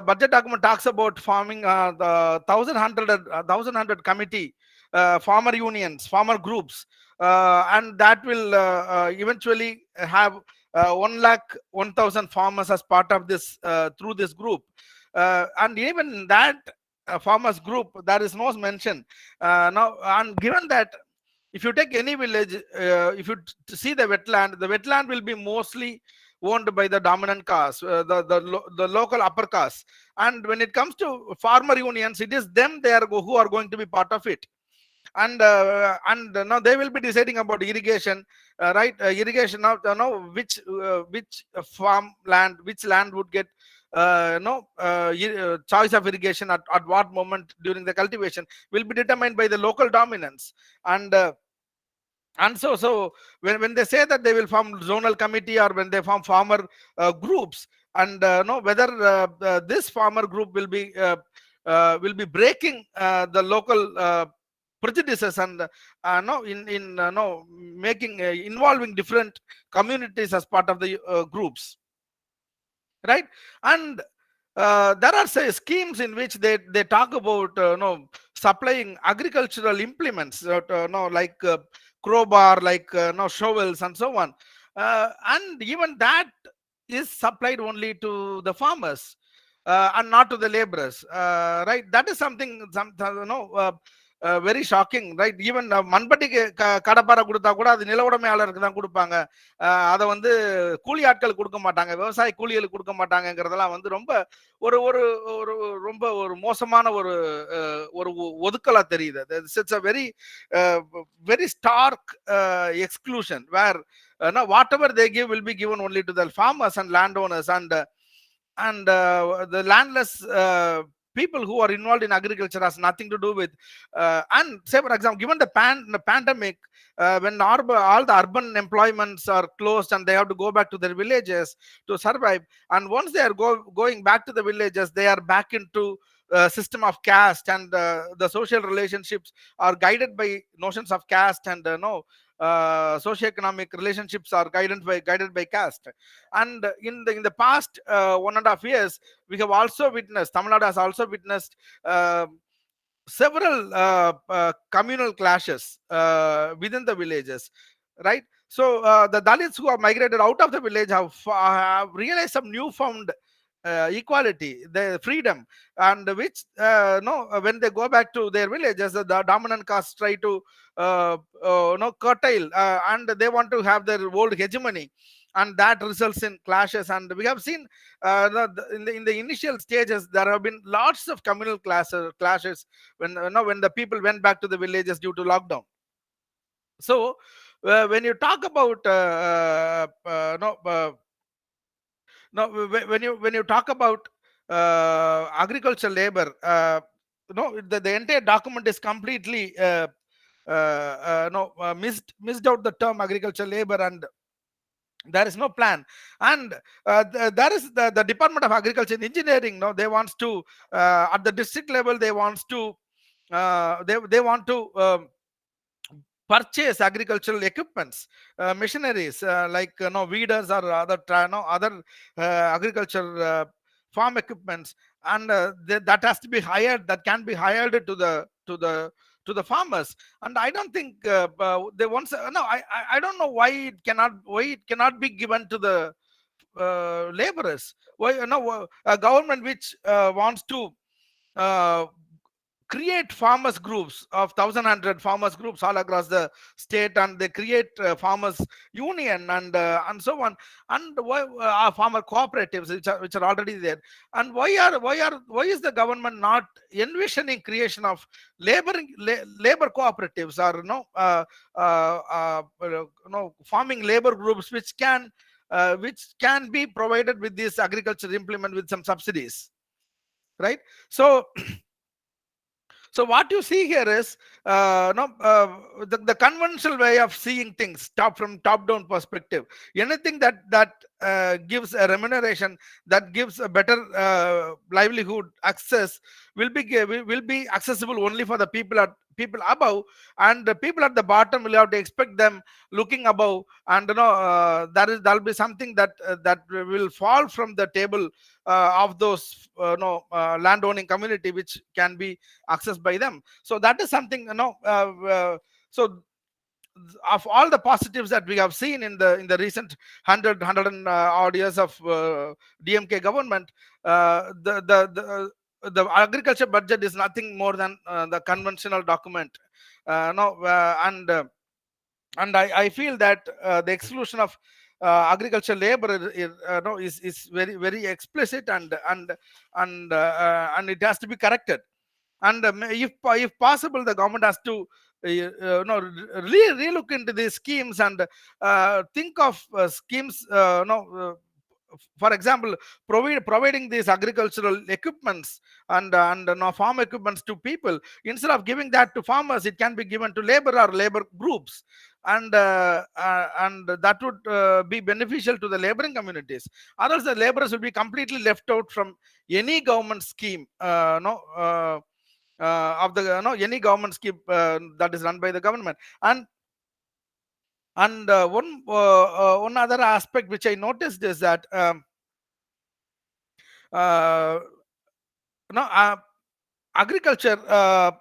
budget document talks about forming the 1,100 committee, farmer unions, farmer groups, and that will eventually have 1,01,000 farmers as part of this through this group. And even that farmers group, there is no mention now. And given that, if you take any village, if you see the wetland will be mostly owned by the dominant caste, the local upper caste. And when it comes to farmer unions, it is them who are going to be part of it. And now they will be deciding about irrigation, right? Irrigation now, which farm land, which land would get choice of irrigation at what moment during the cultivation will be determined by the local dominance. And so when they say that they will form zonal committee, or when they form farmer groups, and whether this farmer group will be breaking the local prejudices, and making involving different communities as part of the groups, right? And there are schemes in which they talk about supplying agricultural implements, like crowbar, like shovels, and so on. And even that is supplied only to the farmers, and not to the laborers, right? That is something very shocking, right? Even மண்பட்டிக்கு கடப்பாரை கொடுத்தா கூட அது நில உடைமையாளருக்கு தான் கொடுப்பாங்க. அதை வந்து கூலி ஆட்கள் கொடுக்க மாட்டாங்க, விவசாய கூலிகளுக்கு கொடுக்க மாட்டாங்கிறதெல்லாம் வந்து ரொம்ப ஒரு ஒரு ஒரு ரொம்ப ஒரு மோசமான ஒரு ஒரு ஒதுக்கலா தெரியுது. It's a very very stark exclusion, where whatever they give will be given only to the farmers and landowners, and the landless people who are involved in agriculture has nothing to do with. And say, for example, given the pandemic, when all the urban employments are closed and they have to go back to their villages to survive, and once they are going back to the villages, they are back into system of caste, and the social relationships are guided by notions of caste, and no socioeconomic relationships are guided by caste. And in the past 1.5 years, we have also witnessed, Tamil Nadu has also witnessed uh, several communal clashes within the villages, right? So the Dalits who have migrated out of the village have realized some newfound equality, the freedom, and which no when they go back to their villages, the dominant caste try to curtail, and they want to have their old hegemony, and that results in clashes. And we have seen in the initial stages there have been lots of communal clashes when when the people went back to the villages due to lockdown. So when you talk about no no when you talk about agricultural labor, no the entire document is completely no missed out the term agricultural labor, and there is no plan. And there is the Department of Agriculture and Engineering, no, they wants to at the district level, they wants to they want to purchase agricultural equipments, machineries, like weeders or other agriculture farm equipments, and that has to be hired, that can be hired to the farmers. And I don't think they once no I don't know why it cannot be given to the laborers. Why a government which wants to uh, create farmers groups of 1,100 farmers groups all across the state, and they create farmers union, and so on, and why farmer cooperatives which are already there. And why is the government not envisioning creation of labor cooperatives, or farming labor groups which can be provided with this agriculture implement with some subsidies, right? So what you see here is the conventional way of seeing things, from top down perspective. Anything that gives a remuneration, that gives a better livelihood access, will be accessible only for the people above, and the people at the bottom will have to expect them looking above, and there'll be something that will fall from the table of those landowning community, which can be accessed by them. So that is something, so of all the positives that we have seen in the recent 100 and odd years of DMK government, the agriculture budget is nothing more than the conventional document. No and I feel that the exclusion of agricultural labor is very very explicit, and it has to be corrected. And if possible, the government has to relook into these schemes, and think of schemes, for example, providing these agricultural equipments, and farm equipments to people. Instead of giving that to farmers, it can be given to labor or labor groups, and that would be beneficial to the laboring communities. Otherwise, the laborers will be completely left out from any government scheme, no of the any government scheme that is run by the government. And one other aspect which I noticed is that uh, no agriculture, uh,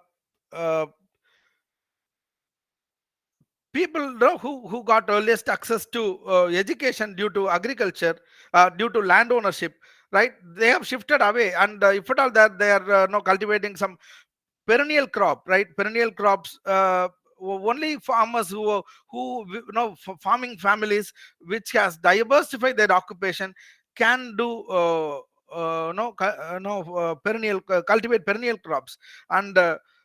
people who got earliest access to education due to agriculture, due to land ownership, right, they have shifted away. And if at all that they are cultivating some perennial crop, right, perennial crops, only farmers farming families which has diversified their occupation can do perennial cultivate perennial crops. And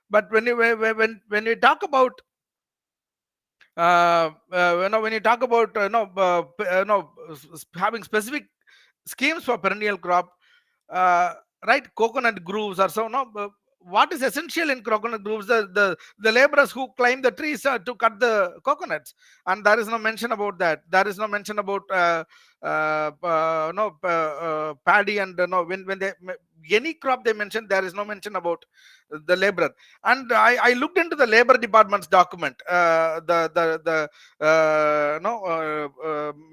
but when you talk about when you talk about having specific schemes for perennial crop, right, coconut groves or so. No, what is essential in coconut groves? The laborers who climb the trees to cut the coconuts, and there is no mention about that. There is no mention about no paddy, and no, when they any crop they mention, there is no mention about the laborer. And I looked into the labor department's document, no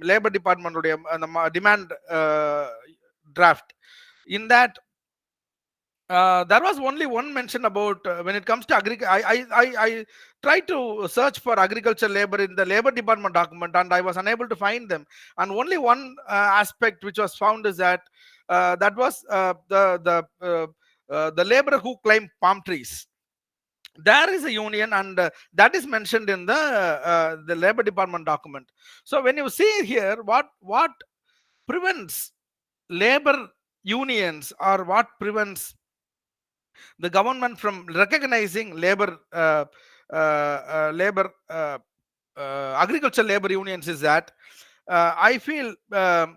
labor department demand draft. In that, there was only one mention about when it comes to agriculture. I tried to search for agriculture labor in the labor department document, and I was unable to find them. And only one aspect which was found is that that was the laborer who climb palm trees. There is a union, and that is mentioned in the labor department document. So when you see here, what prevents labor unions, or what prevents the government from recognizing agriculture labor unions, is that I feel the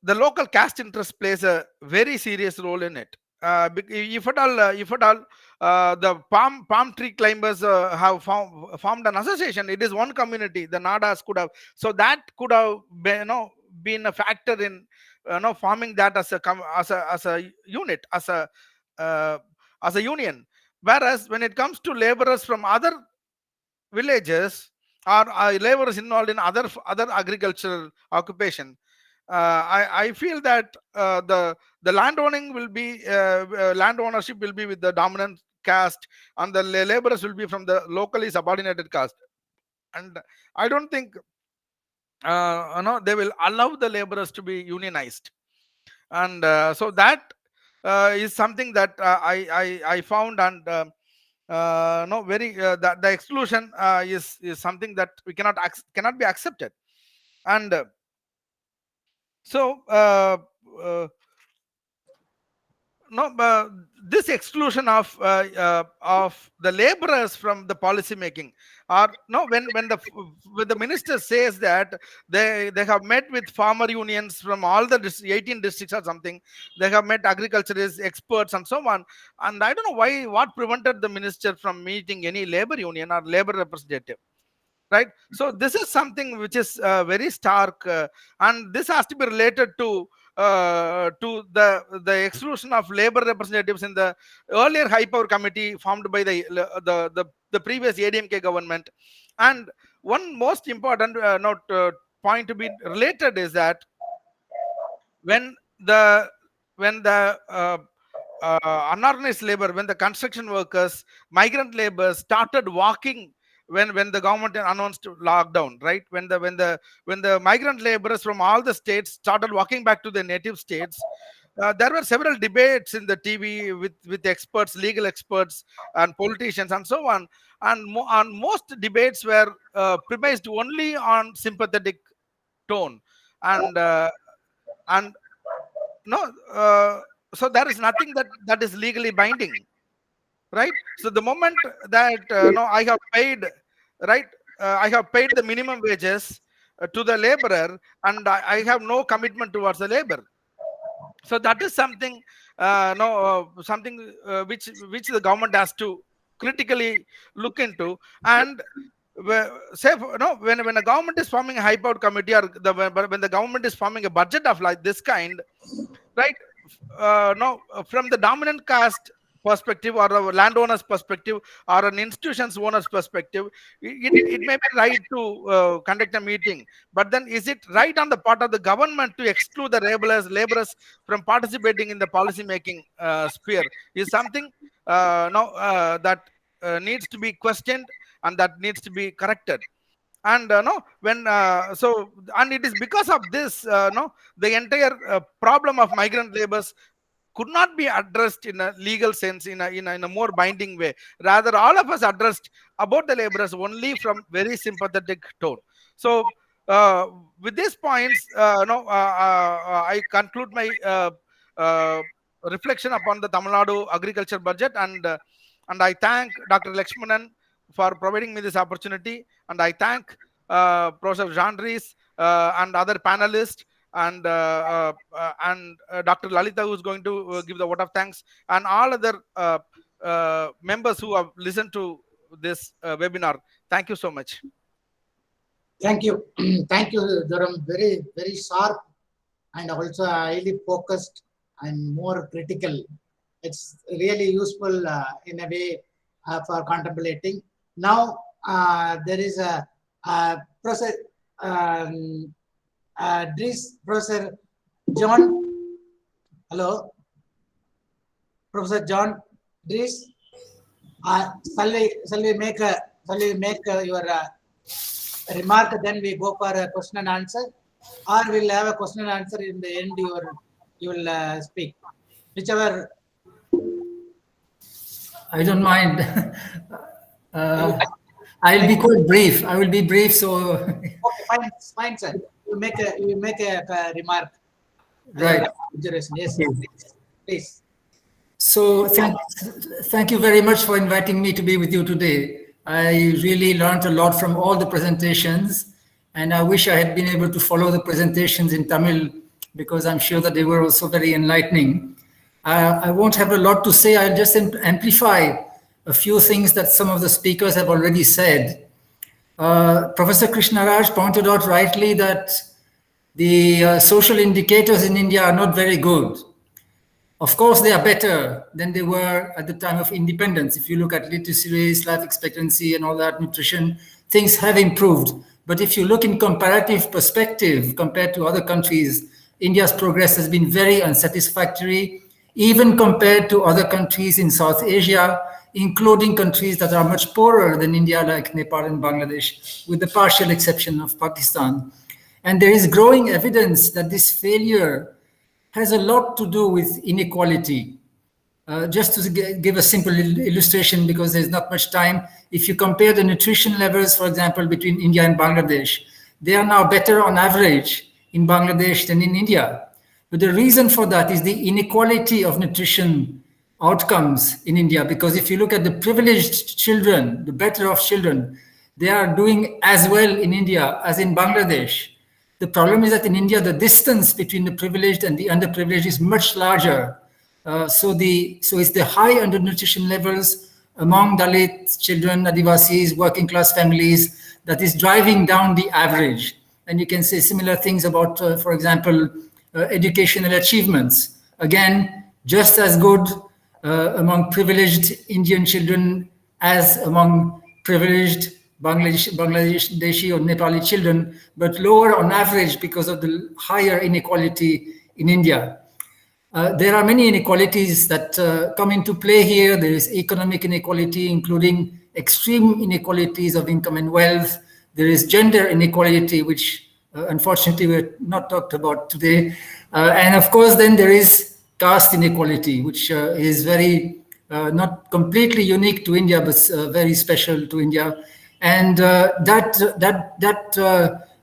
local caste interest plays a very serious role in it. If at all, the palm tree climbers have formed an association, it is one community. The Nadas could have, so that could have been, been a factor in forming that as a unit, as a union. Whereas when it comes to laborers from other villages, or laborers involved in other agricultural occupation, I feel that the landowning will be land ownership will be with the dominant caste, and the laborers will be from the locally subordinated caste. And I don't think they will allow the laborers to be unionized. And so that is something that I found. And no very that the exclusion is something that we cannot be accepted. And so no this exclusion of the laborers from the policy making, or no, when the minister says that they have met with farmer unions from all the 18 districts or something, they have met agriculturists, experts, and so on. And I don't know what prevented the minister from meeting any labor union or labor representative, right? So this is something which is very stark, and this has to be related to the exclusion of labor representatives in the earlier high power committee formed by the previous ADMK government. And one most important point to be related is that when the unorganized labor, when the construction workers, migrant labor started walking, when the government announced lockdown, right? When the migrant laborers from all the states started walking back to their native states, there were several debates in the TV with experts, legal experts, and politicians, and so on. And most debates were premised only on sympathetic tone, and and no so there is nothing that is legally binding, right? So the moment that no I have paid, right, I have paid the minimum wages to the laborer, and I have no commitment towards the labor. So that is something no something which the government has to critically look into. And say no, when a government is forming a high power committee, or when the government is forming a budget of like this kind, right? No, from the dominant caste perspective, or a landowner's perspective, or an institution's owner's perspective, it may be right to conduct a meeting. But then, is it right on the part of the government to exclude the laborers from participating in the policy making sphere? Is something no that needs to be questioned, and that needs to be corrected. And no when so and it is because of this no the entire problem of migrant labors could not be addressed in a legal sense, in a more binding way. Rather, all of us addressed about the laborers only from very sympathetic tone. So with these points, no I conclude my uh, reflection upon the Tamil Nadu agriculture budget. And I thank Dr. Lakshmanan for providing me this opportunity, and I thank Professor Jean Rees and other panelists, and Dr. Lalita, who is going to give the vote of thanks, and all other members who have listened to this webinar. Thank you so much. Thank you. Thank you, Dharam. Very, very sharp and also highly focused and more critical. It's really useful in a way for contemplating. Now, there is a Professor Professor John. Hello, Professor John Dries. Shall we make your remark? Then we go for a question and answer, or we'll have a question and answer in the end. You will speak, whichever. I don't mind. I'll be quite brief. I will be brief. So Okay, fine, sir. You make a remark. Right. Yes, please. So thank you very much for inviting me to be with you today. I really learned a lot from all the presentations, and I wish I had been able to follow the presentations in Tamil, because I'm sure that they were also very enlightening. I won't have a lot to say. I'll just amplify a few things that some of the speakers have already said. Professor Krishnaraj pointed out rightly that the social indicators in India are not very good. Of course, they are better than they were at the time of independence. If you look at literacy rates, life expectancy, and all that, nutrition, things have improved. But if you look in comparative perspective compared to other countries, India's progress has been very unsatisfactory, even compared to other countries in South Asia, including countries that are much poorer than India, like Nepal and Bangladesh, with the partial exception of Pakistan. And there is growing evidence that this failure has a lot to do with inequality. Just to give a simple illustration, because there's not much time, if you compare the nutrition levels, for example, between India and Bangladesh, they are now better on average in Bangladesh than in India. But the reason for that is the inequality of nutrition outcomes in India, because if you look at the privileged children, the better off children, they are doing as well in India as in Bangladesh. The problem is that in India, the distance between the privileged and the underprivileged is much larger. So it's the high undernutrition levels among Dalit children, Adivasis, working class families that is driving down the average. And you can say similar things about, for example, educational achievements. Again, just as good among privileged Indian children as among privileged Bangladeshi or Nepali children, but lower on average because of the higher inequality in India. There are many inequalities that come into play here. There is economic inequality, including extreme inequalities of income and wealth. There is gender inequality, which unfortunately we're not talked about today. And of course, then there is caste inequality, which is very, not completely unique to India, but very special to India. And that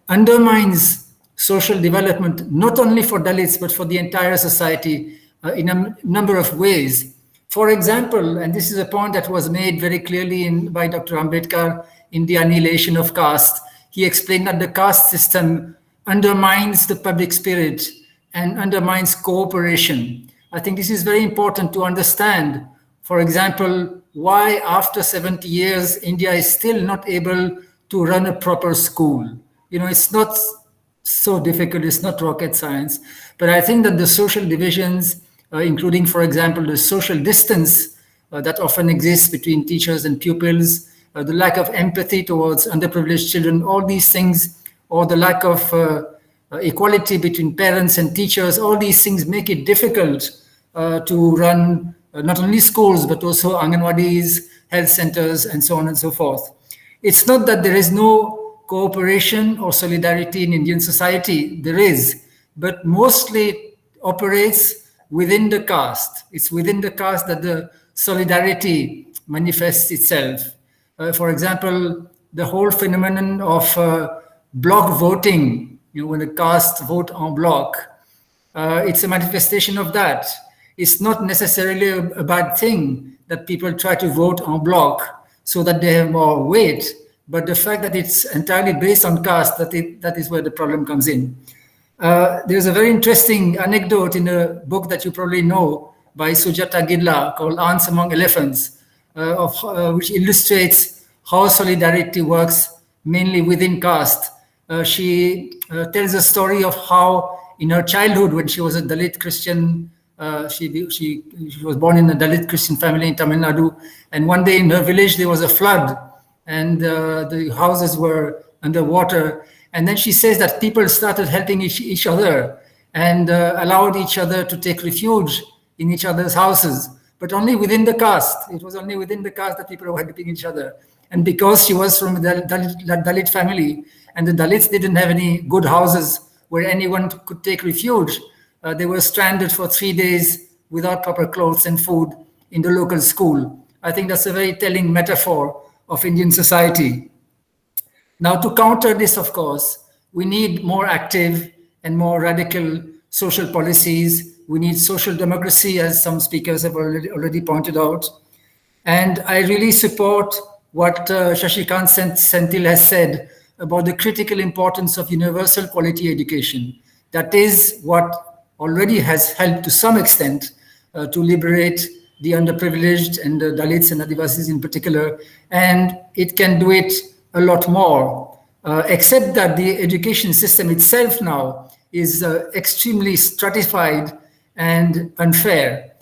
undermines social development, not only for Dalits, but for the entire society in a number of ways. For example, and this is a point that was made very clearly by Dr. Ambedkar in the Annihilation of Caste, he explained that the caste system undermines the public spirit and undermines cooperation. I think this is very important to understand. For example, why after 70 years, India is still not able to run a proper school. You know, it's not so difficult, it's not rocket science. But I think that the social divisions, including, for example, the social distance that often exists between teachers and pupils, the lack of empathy towards underprivileged children, all these things, or the lack of equality between parents and teachers, all these things make it difficult to run not only schools, but also Anganwadis, health centers, and so on and so forth. It's not that there is no cooperation or solidarity in Indian society. There is, but mostly it operates within the caste. It's within the caste that the solidarity manifests itself. For example, the whole phenomenon of block voting, you know, when the caste vote en bloc, it's a manifestation of that. It's not necessarily a bad thing that people try to vote en bloc so that they have more weight, but the fact that it's entirely based on caste, that is where the problem comes in. There's a very interesting anecdote in a book that you probably know by Sujata Gidla called Ants Among Elephants, which illustrates how solidarity works mainly within caste. She tells a story of how in her childhood, when she was a Dalit Christian, she was born in a Dalit Christian family in Tamil Nadu, and one day in her village there was a flood, and the houses were underwater. And then she says that people started helping each other and allowed each other to take refuge in each other's houses, but only within the caste. It was only within the caste that people were helping each other. And because she was from a Dalit family, and the Dalits didn't have any good houses where anyone could take refuge, they were stranded for 3 days without proper clothes and food in the local school. I think that's a very telling metaphor of Indian society. Now, to counter this, of course, we need more active and more radical social policies. We need social democracy, as some speakers have already pointed out. And I really support what Shashikant Senthil has said about the critical importance of universal quality education. That is what already has helped to some extent to liberate the underprivileged and the Dalits and Adivasis in particular. And it can do it a lot more, except that the education system itself now is extremely stratified and unfair.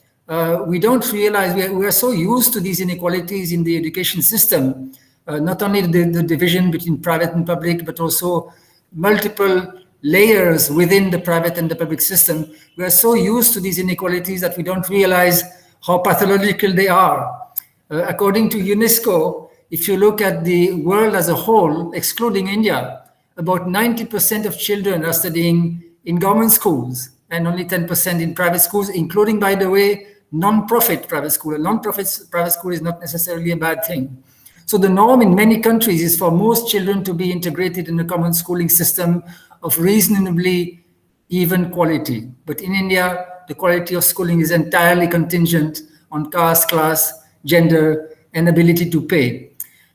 We don't realize, we are so used to these inequalities in the education system, not only the division between private and public, but also multiple layers within the private and the public system. We are so used to these inequalities that we don't realize how pathological they are. According to UNESCO, if you look at the world as a whole, excluding India, about 90% of children are studying in government schools and only 10% in private schools, including, by the way, non-profit private school. A non-profit private school is not necessarily a bad thing. So the norm in many countries is for most children to be integrated in a common schooling system of reasonably even quality. But in India, the quality of schooling is entirely contingent on caste, class, gender, and ability to pay.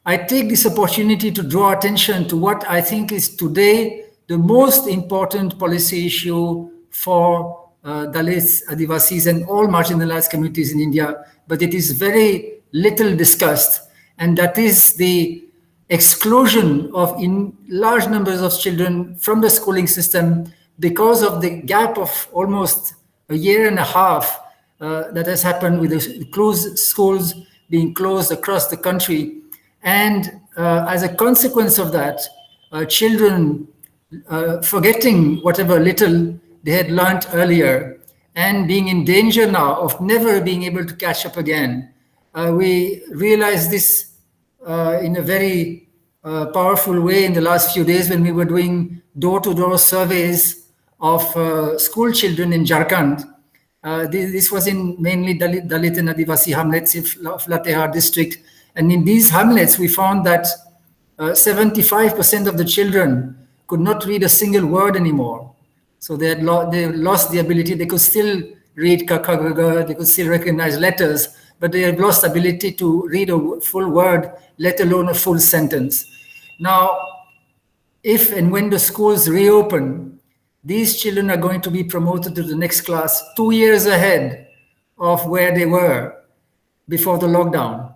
I take this opportunity to draw attention to what I think is today the most important policy issue for Dalits, Adivasis, and all marginalized communities in India, but it is very little discussed, and that is the exclusion of large numbers of children from the schooling system because of the gap of almost a year and a half that has happened with the schools being closed across the country. And as a consequence of that, children forgetting whatever little they had learned earlier and being in danger now of never being able to catch up again. We realized this in a very powerful way in the last few days when we were doing door-to-door surveys of school children in Jharkhand. This was in mainly Dalit and Adivasi hamlets of Latehar district. And in these hamlets, we found that 75% of the children could not read a single word anymore. So they lost the ability. They could still read kakagaga, they could still recognize letters, but they have lost ability to read a full word, let alone a full sentence. Now, if and when the schools reopen, these children are going to be promoted to the next class 2 years ahead of where they were before the lockdown.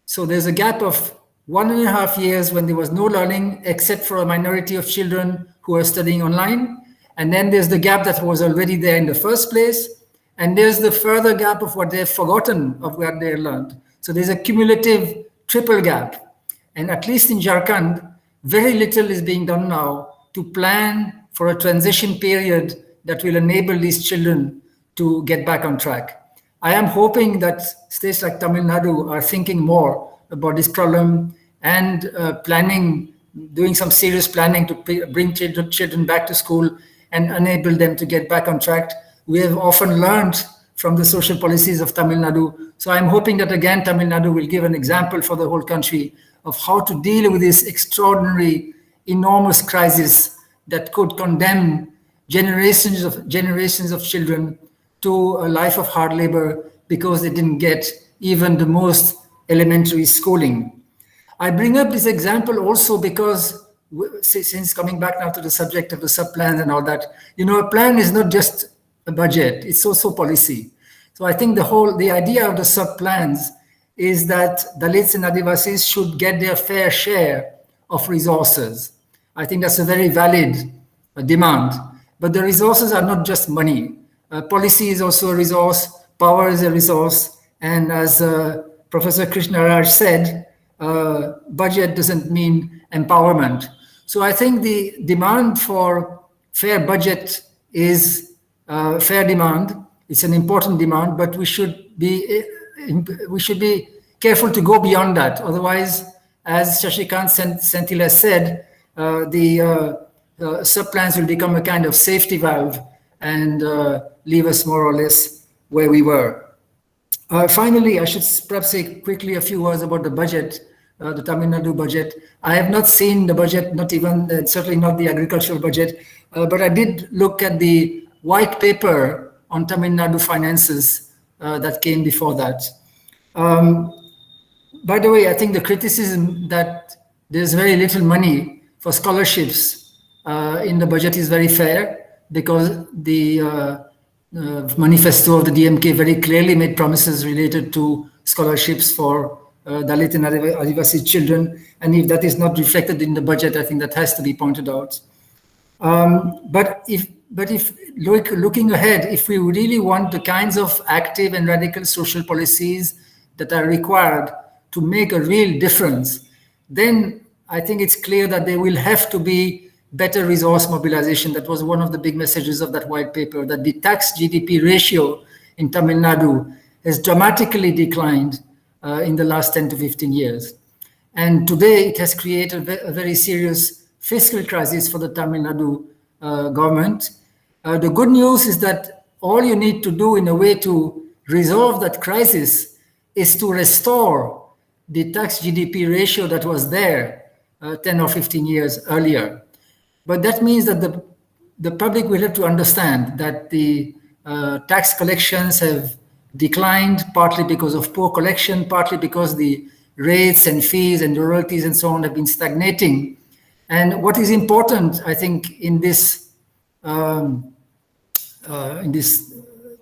So there's a gap of 1.5 years when there was no learning except for a minority of children who are studying online. And then there's the gap that was already there in the first place. And there's the further gap of what they've forgotten of what they learned. So there's a cumulative triple gap. And at least in Jharkhand, very little is being done now to plan for a transition period that will enable these children to get back on track. I am hoping that states like Tamil Nadu are thinking more about this problem and doing some serious planning to bring children back to school and enable them to get back on track. We have often learned from the social policies of Tamil Nadu. So I'm hoping that again, Tamil Nadu will give an example for the whole country of how to deal with this extraordinary, enormous crisis that could condemn generations of children to a life of hard labor because they didn't get even the most elementary schooling. I bring up this example also because since coming back now to the subject of the sub-plans and all that, a plan is not just a budget, it's also policy. So I think the idea of the sub-plans is that Dalits and Adivasis should get their fair share of resources. I think that's a very valid demand. But the resources are not just money. Policy is also a resource, power is a resource, and as Professor Krishnaraj said, budget doesn't mean empowerment. So I think the demand for fair budget is fair demand. It's an important demand, but we should be careful to go beyond that. Otherwise, as Shashikant Sentila said, the sub-plans will become a kind of safety valve and leave us more or less where we were. Finally, I should perhaps say quickly a few words about the budget, the Tamil Nadu budget. I have not seen the budget, not even, certainly not the agricultural budget, but I did look at the white paper on Tamil Nadu finances that came before that. By the way, I think the criticism that there's very little money for scholarships in the budget is very fair, because the manifesto of the DMK very clearly made promises related to scholarships for Dalit and Adivasi children. And if that is not reflected in the budget, I think that has to be pointed out. But if looking ahead, if we really want the kinds of active and radical social policies that are required to make a real difference, then I think it's clear that there will have to be better resource mobilization. That was one of the big messages of that white paper, that the tax GDP ratio in Tamil Nadu has dramatically declined in the last 10 to 15 years. And today it has created a very serious fiscal crisis for the Tamil Nadu government. The good news is that all you need to do in a way to resolve that crisis is to restore the tax GDP ratio that was there 10 or 15 years earlier. But that means that the public will have to understand that the tax collections have declined, partly because of poor collection, partly because the rates and fees and royalties and so on have been stagnating. And what is important, I think, in this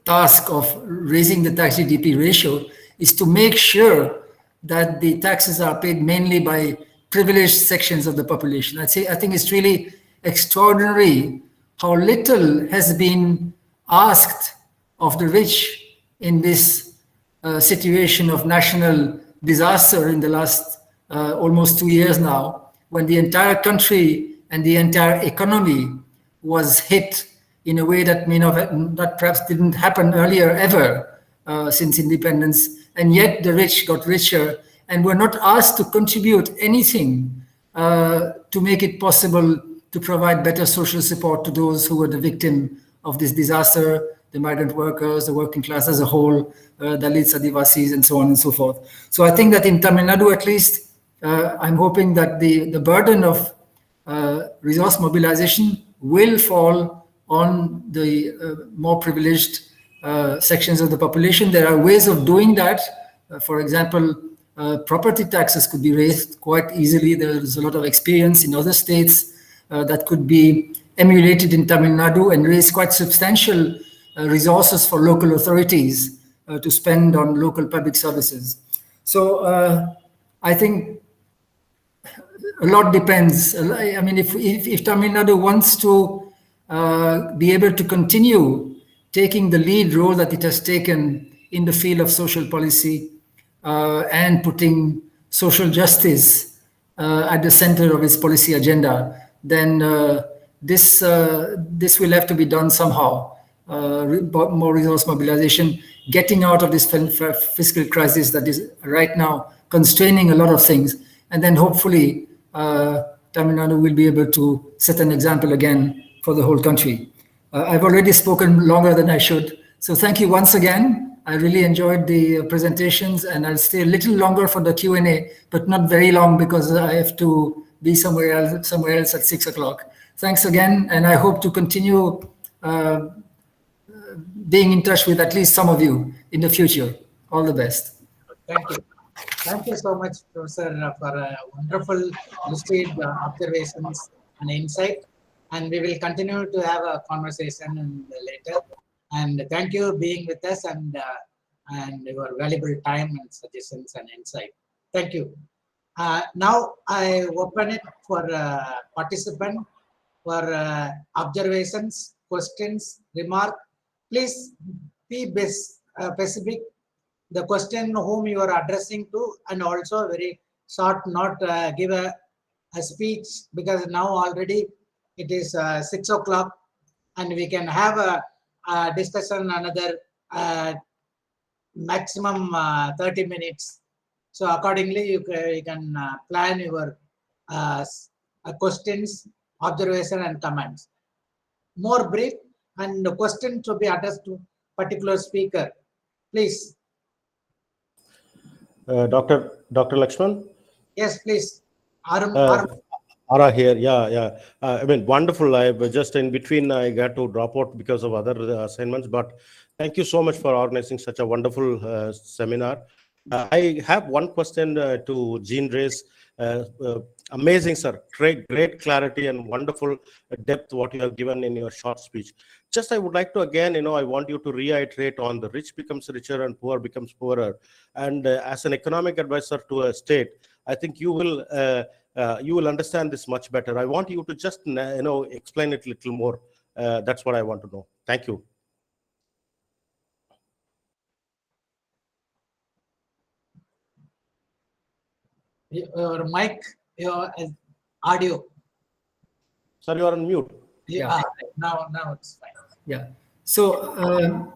task of raising the tax GDP ratio is to make sure that the taxes are paid mainly by privileged sections of the population. I think it's really extraordinary how little has been asked of the rich in this situation of national disaster in the last almost 2 years now, when the entire country and the entire economy was hit in a way that that perhaps didn't happen earlier ever since independence, and yet the rich got richer and were not asked to contribute anything to make it possible to provide better social support to those who were the victim of this disaster, the migrant workers, the working class as a whole, Dalits, Adivasis, and so on and so forth. So I think that in Tamil Nadu, at least, I'm hoping that the burden of resource mobilization will fall on the more privileged sections of the population. There are ways of doing that. For example, property taxes could be raised quite easily. There's a lot of experience in other states that could be emulated in Tamil Nadu and raise quite substantial resources for local authorities to spend on local public services. So I think a lot depends. I mean, if Tamil Nadu wants to be able to continue taking the lead role that it has taken in the field of social policy and putting social justice at the center of its policy agenda, then this will have to be done somehow. More resource mobilization, getting out of this fiscal crisis that is right now constraining a lot of things, and then hopefully Tamil Nadu will be able to set an example again for the whole country. I've already spoken longer than I should, so thank you once again. I really enjoyed the presentations, and I'll stay a little longer for the Q&A, but not very long because I have to be somewhere else at 6 o'clock. Thanks again, and I hope to continue being in touch with at least some of you in the future. All the best. Thank you. Thank you so much, Professor, for wonderful, lucid observations and insight. And we will continue to have a conversation later. And thank you being with us and your valuable time and suggestions and insight. Thank you. Now I open it for participant for observations, questions, remark. Please be specific the question whom you are addressing to, and also very short, not give a speech, because now already it is 6 o'clock and we can have a discussion another maximum 30 minutes. So accordingly, you can plan your questions, observation and comments. More brief, and the question to be addressed to particular speaker. Please. Dr. Lakshman? Yes, please. Ara here, yeah. I mean, wonderful. I just in between, I got to drop out because of other assignments, but thank you so much for organizing such a wonderful seminar. I have one question to Jean Reyes. Amazing, sir. Great clarity and wonderful depth what you have given in your short speech. Just I would like to again, I want you to reiterate on the rich becomes richer and poor becomes poorer. And as an economic advisor to a state, I think you will understand this much better. I want you to just explain it a little more. That's what I want to know. Thank you. Your mic, your audio. Sir, you are on mute. Yeah. Now it's fine. Yeah. So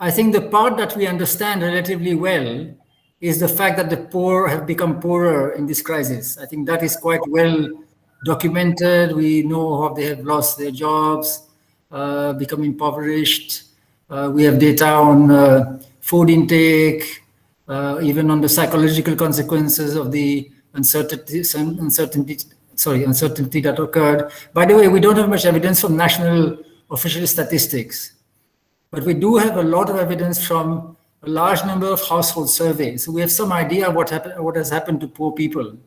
I think the part that we understand relatively well is the fact that the poor have become poorer in this crisis. I think that is quite well documented. We know how they have lost their jobs, become impoverished. We have data on food intake, even on the psychological consequences of the uncertainty that occurred. By the way, we don't have much evidence from national official statistics, but we do have a lot of evidence from a large number of household surveys. So we have some idea what has happened to poor people.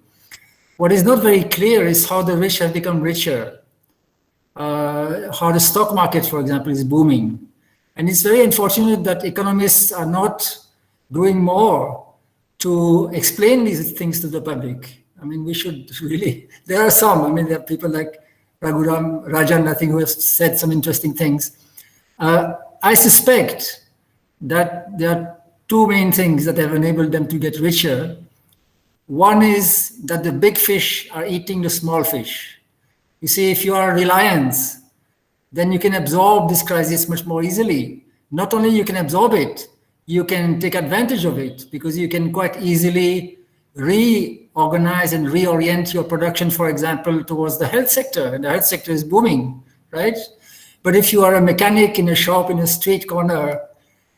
What is not very clear is how the rich have become richer, how the stock market, for example, is booming. And it's very unfortunate that economists are not doing more to explain these things to the public. I mean, we should really, there are some, I mean, there are people like Rajan, I think, who have said some interesting things. I suspect that there are two main things that have enabled them to get richer. One is that the big fish are eating the small fish. You see, if you are Reliance, then you can absorb this crisis much more easily. Not only you can absorb it, you can take advantage of it because you can quite easily reorganize and reorient your production, for example, towards the health sector. And the health sector is booming, right? But if you are a mechanic in a shop in a street corner,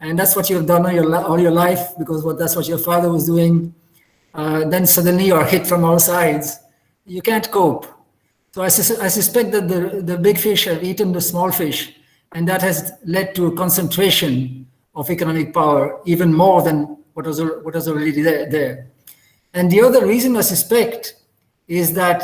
and that's what you've done all your life because that's what your father was doing, then suddenly you are hit from all sides. You can't cope. So I suspect that the big fish have eaten the small fish, and that has led to a concentration of economic power even more than what was already there. And the other reason I suspect is that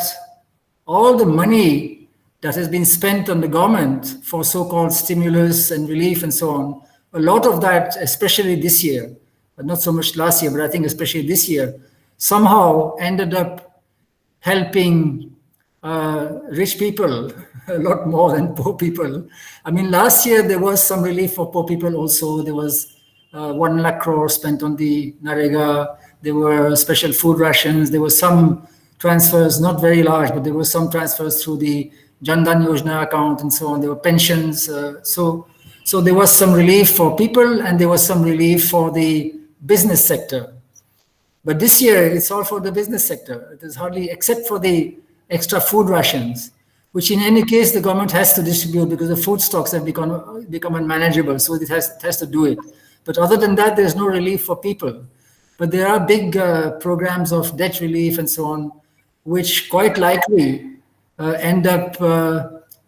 all the money that has been spent on the government for so-called stimulus and relief and so on, a lot of that, especially this year, but not so much last year, but I think especially this year, somehow ended up helping rich people a lot more than poor people. I mean, last year there was some relief for poor people also. There was 1 lakh crore spent on the Narega. There were special food rations. There were some transfers, not very large, but there were some transfers through the Jan Dhan Yojana account and so on. There were pensions. So there was some relief for people and there was some relief for the business sector. But this year, it's all for the business sector. It is hardly, except for the extra food rations, which in any case, the government has to distribute because the food stocks have become unmanageable. So it has to do it. But other than that, there's no relief for people. But there are big programs of debt relief and so on, which quite likely end up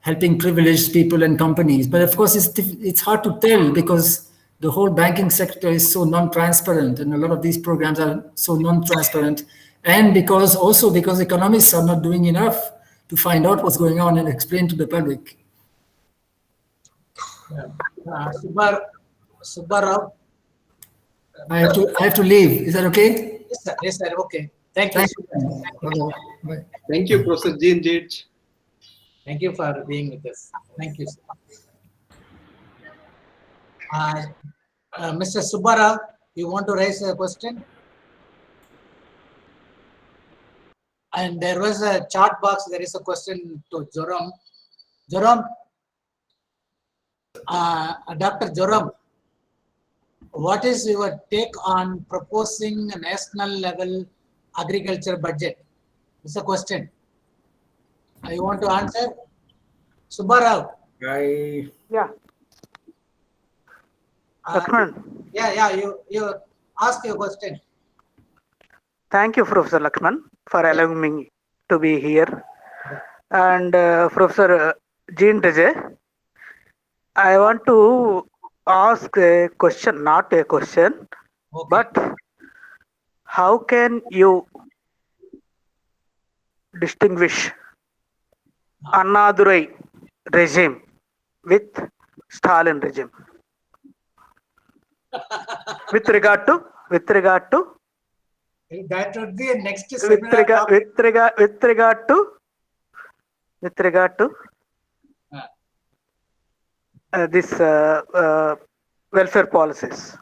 helping privileged people and companies. But of course, it's hard to tell because the whole banking sector is so non-transparent, and a lot of these programs are so non-transparent, and because economists are not doing enough to find out what's going on and explain to the public. Subbarao. I have to leave. Is that okay? Yes, sir. Yes, sir. Okay. Thank you. Bye. Thank you, Professor Jean. Thank you for being with us. Thank you, sir. Mr. Subbarao, you want to raise a question? And there was a chat box. There is a question to Joram. Joram, Dr. Joram, what is your take on proposing a national level agriculture budget? It's a question. You want to answer? Subbarao. Yeah. You ask your question. Thank you, Professor Lakshman, for allowing me to be here. And Professor Jean Dege, I want to ask a question, not a question, but how can you distinguish Annadurai regime with Stalin regime? With regard to that would be a next with regard to this welfare policies.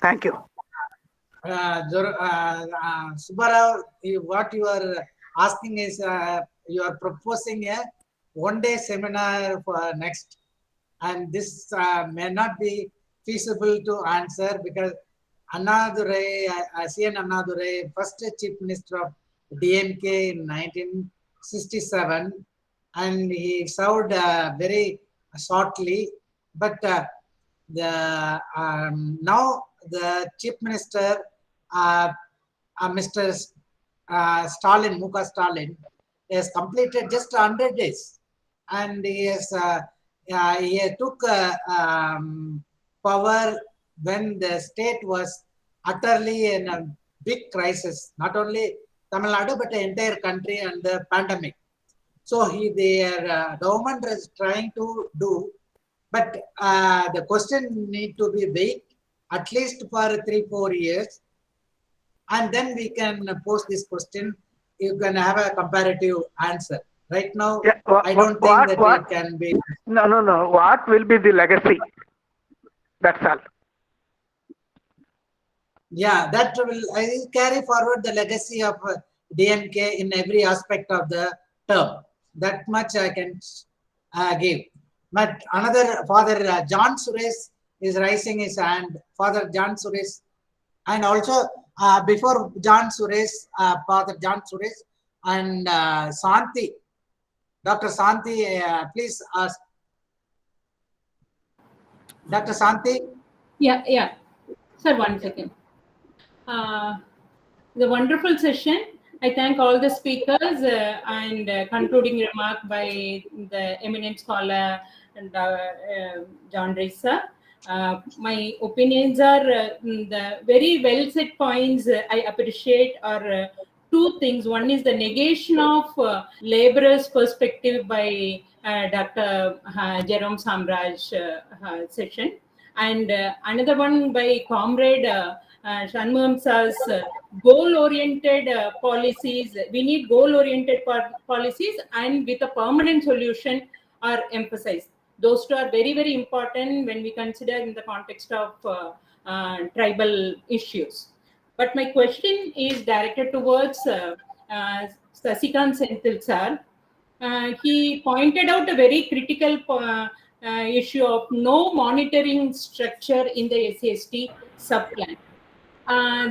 Thank you. Subbarao, what you are asking is you are proposing a one-day seminar for next, and this may not be feasible to answer because Annadurai, C.N. Annadurai, first Chief Minister of DMK in 1967, and he served very shortly. But now the Chief Minister, Mr. Stalin, Muka Stalin, has completed just 100 days, and he has he took power when the state was utterly in a big crisis, not only Tamil Nadu but the entire country and the pandemic. So their government is trying to do, but the question need to be wait at least for 3-4 years, and then we can pose this question. You can have a comparative answer. Right now, I don't think that it can be. No. What will be the legacy? That's all. Yeah, that will carry forward the legacy of DMK in every aspect of the term. That much I can give. But another Father John Suresh is raising his hand. Father John Suresh, and also before John Suresh, Father John Suresh and Santi. Dr. Santi, please ask. Dr. Santi? Yeah. Sir, 1 second. The wonderful session. I thank all the speakers and concluding remark by the eminent scholar John Risa. My opinions are the very well set points I appreciate are two things. One is the negation of laborers' perspective by Dr. Jerome Samraj session, and another one by Comrade Shanmugam Sir's goal-oriented policies. We need goal-oriented policies and with a permanent solution are emphasized. Those two are very, very important when we consider in the context of tribal issues. But my question is directed towards Sasikant Senthil sir. He pointed out a very critical issue of no monitoring structure in the SCST subplan.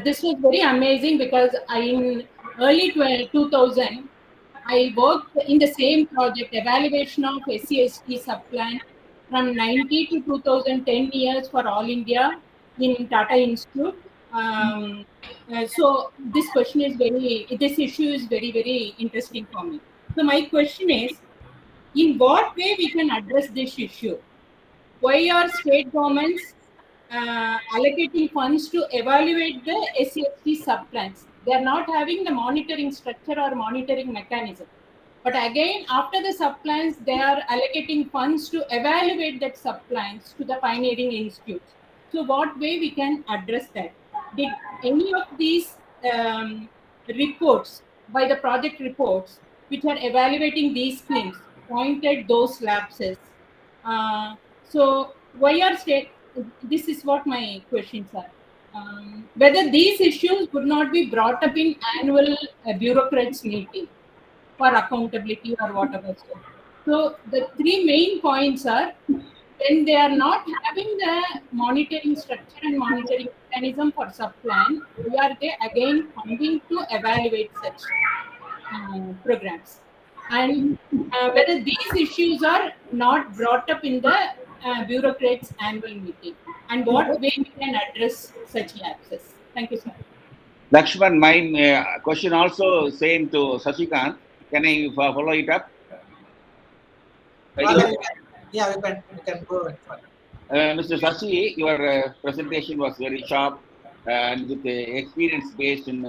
This was very amazing because in early 2000, I worked in the same project, evaluation of SCST subplan from 90 to 2010 years for All India in Tata Institute. So this issue is very, very interesting for me. So my question is, in what way we can address this issue? Why are state governments allocating funds to evaluate the SCST subplans. They are not having the monitoring structure or monitoring mechanism. But again, after the subplans, they are allocating funds to evaluate that subplans to the pioneering institutes. So what way we can address that? Did any of these reports by the project reports which are evaluating these schemes pointed those lapses? So why are state? This is what my questions are. Whether these issues would not be brought up in annual bureaucrats meeting for accountability or whatever. So the three main points are when they are not having the monitoring structure and monitoring mechanism for subplan, why are they again funding to evaluate such programs? And whether these issues are not brought up in the bureaucrats annual meeting and what way we can address such lapses. Thank you, sir. Lakshman, my question also same to Sashikant. Can I follow it up? Yeah, we can go in front. Mr. Sashi, your presentation was very sharp and with the experience based in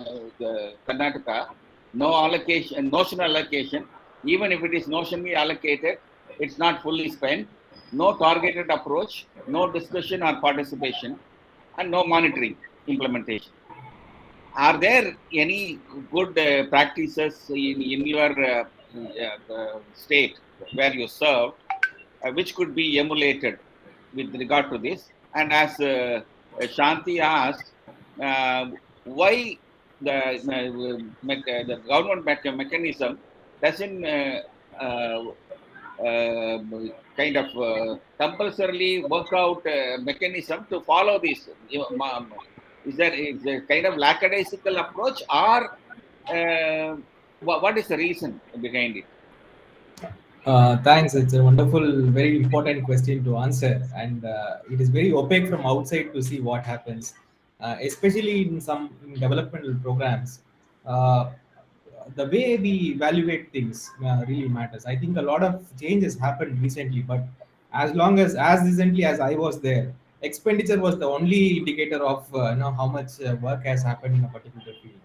Karnataka. No allocation, notional allocation. Even if it is notionally allocated, it's not fully spent. No targeted approach, no discussion or participation, and no monitoring implementation. Are there any good practices in your state where you serve, which could be emulated with regard to this? And as Shanti asked, why the government mechanism doesn't kind of compulsorily work out a mechanism to follow this? Is there a kind of lackadaisical approach, or what is the reason behind it? Thanks. It's a wonderful, very important question to answer, and it is very opaque from outside to see what happens, especially in some developmental programs. The way we evaluate things really matters. I think a lot of change has happened recently, but as recently as I was there, expenditure was the only indicator of how much work has happened in a particular field.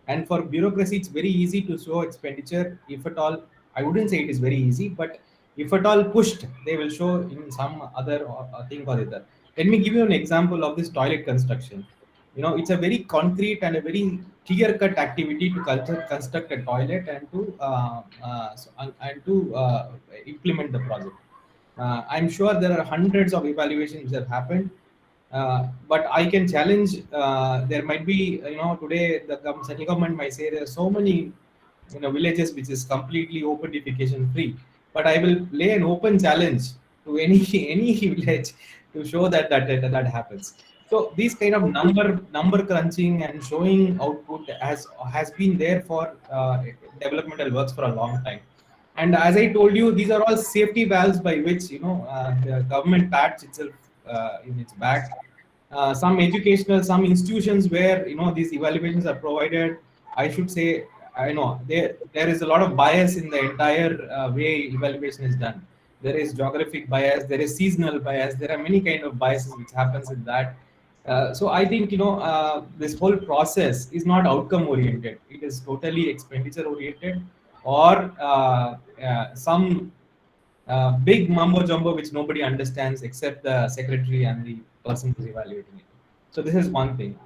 And for bureaucracy, it's very easy to show expenditure. If at all, I wouldn't say it is very easy, but if at all pushed, they will show in some other thing or other. Let me give you an example of this toilet construction. It's a very concrete and a very clear-cut activity to construct a toilet and to implement the project. I'm sure there are hundreds of evaluations that have happened. But I can challenge. There might be, today the central government might say there are so many, villages which is completely open defecation free. But I will lay an open challenge to any village to show that happens. So these kind of number crunching and showing output has been there for developmental works for a long time. And as I told you, these are all safety valves by which the government pats itself in its back. Some some institutions where these evaluations are provided, I should say, there is a lot of bias in the entire way evaluation is done. There is geographic bias, there is seasonal bias, there are many kind of biases which happens in that. So I think this whole process is not outcome oriented. It is totally expenditure oriented, or some big mumbo jumbo which nobody understands except the secretary and the person who's evaluating it. So this is one thing.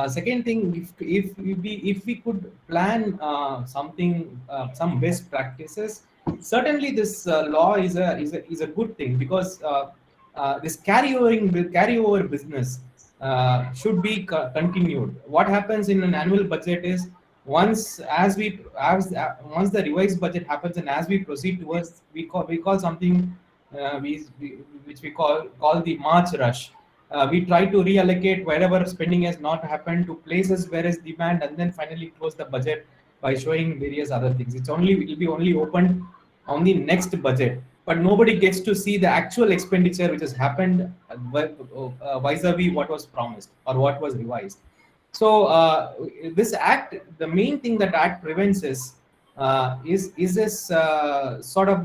Second thing, if we could plan something, some best practices, certainly this law is a good thing, because this carryover business should be continued. What happens in an annual budget is, once the revised budget happens, and as we proceed towards, we call something which we call the March rush. We try to reallocate wherever spending has not happened to places where is demand, and then finally close the budget by showing various other things. It will be only opened on the next budget, but nobody gets to see the actual expenditure which has happened vis-a-vis what was promised or what was revised. So this act, the main thing that act prevents is this sort of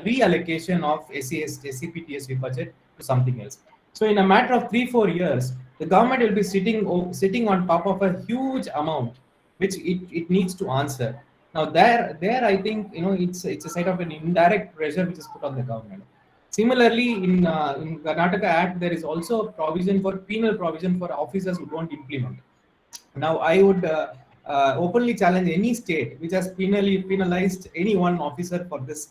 reallocation of SCP TSV budget to something else. So in a matter of 3-4 years, the government will be sitting on top of a huge amount, which it needs to answer. Now there I think it's a side of an indirect pressure which is put on the government. Similarly, in Karnataka Act, there is also a provision for penal provision for officers who don't implement. Now, I would openly challenge any state which has penalized any one officer for this.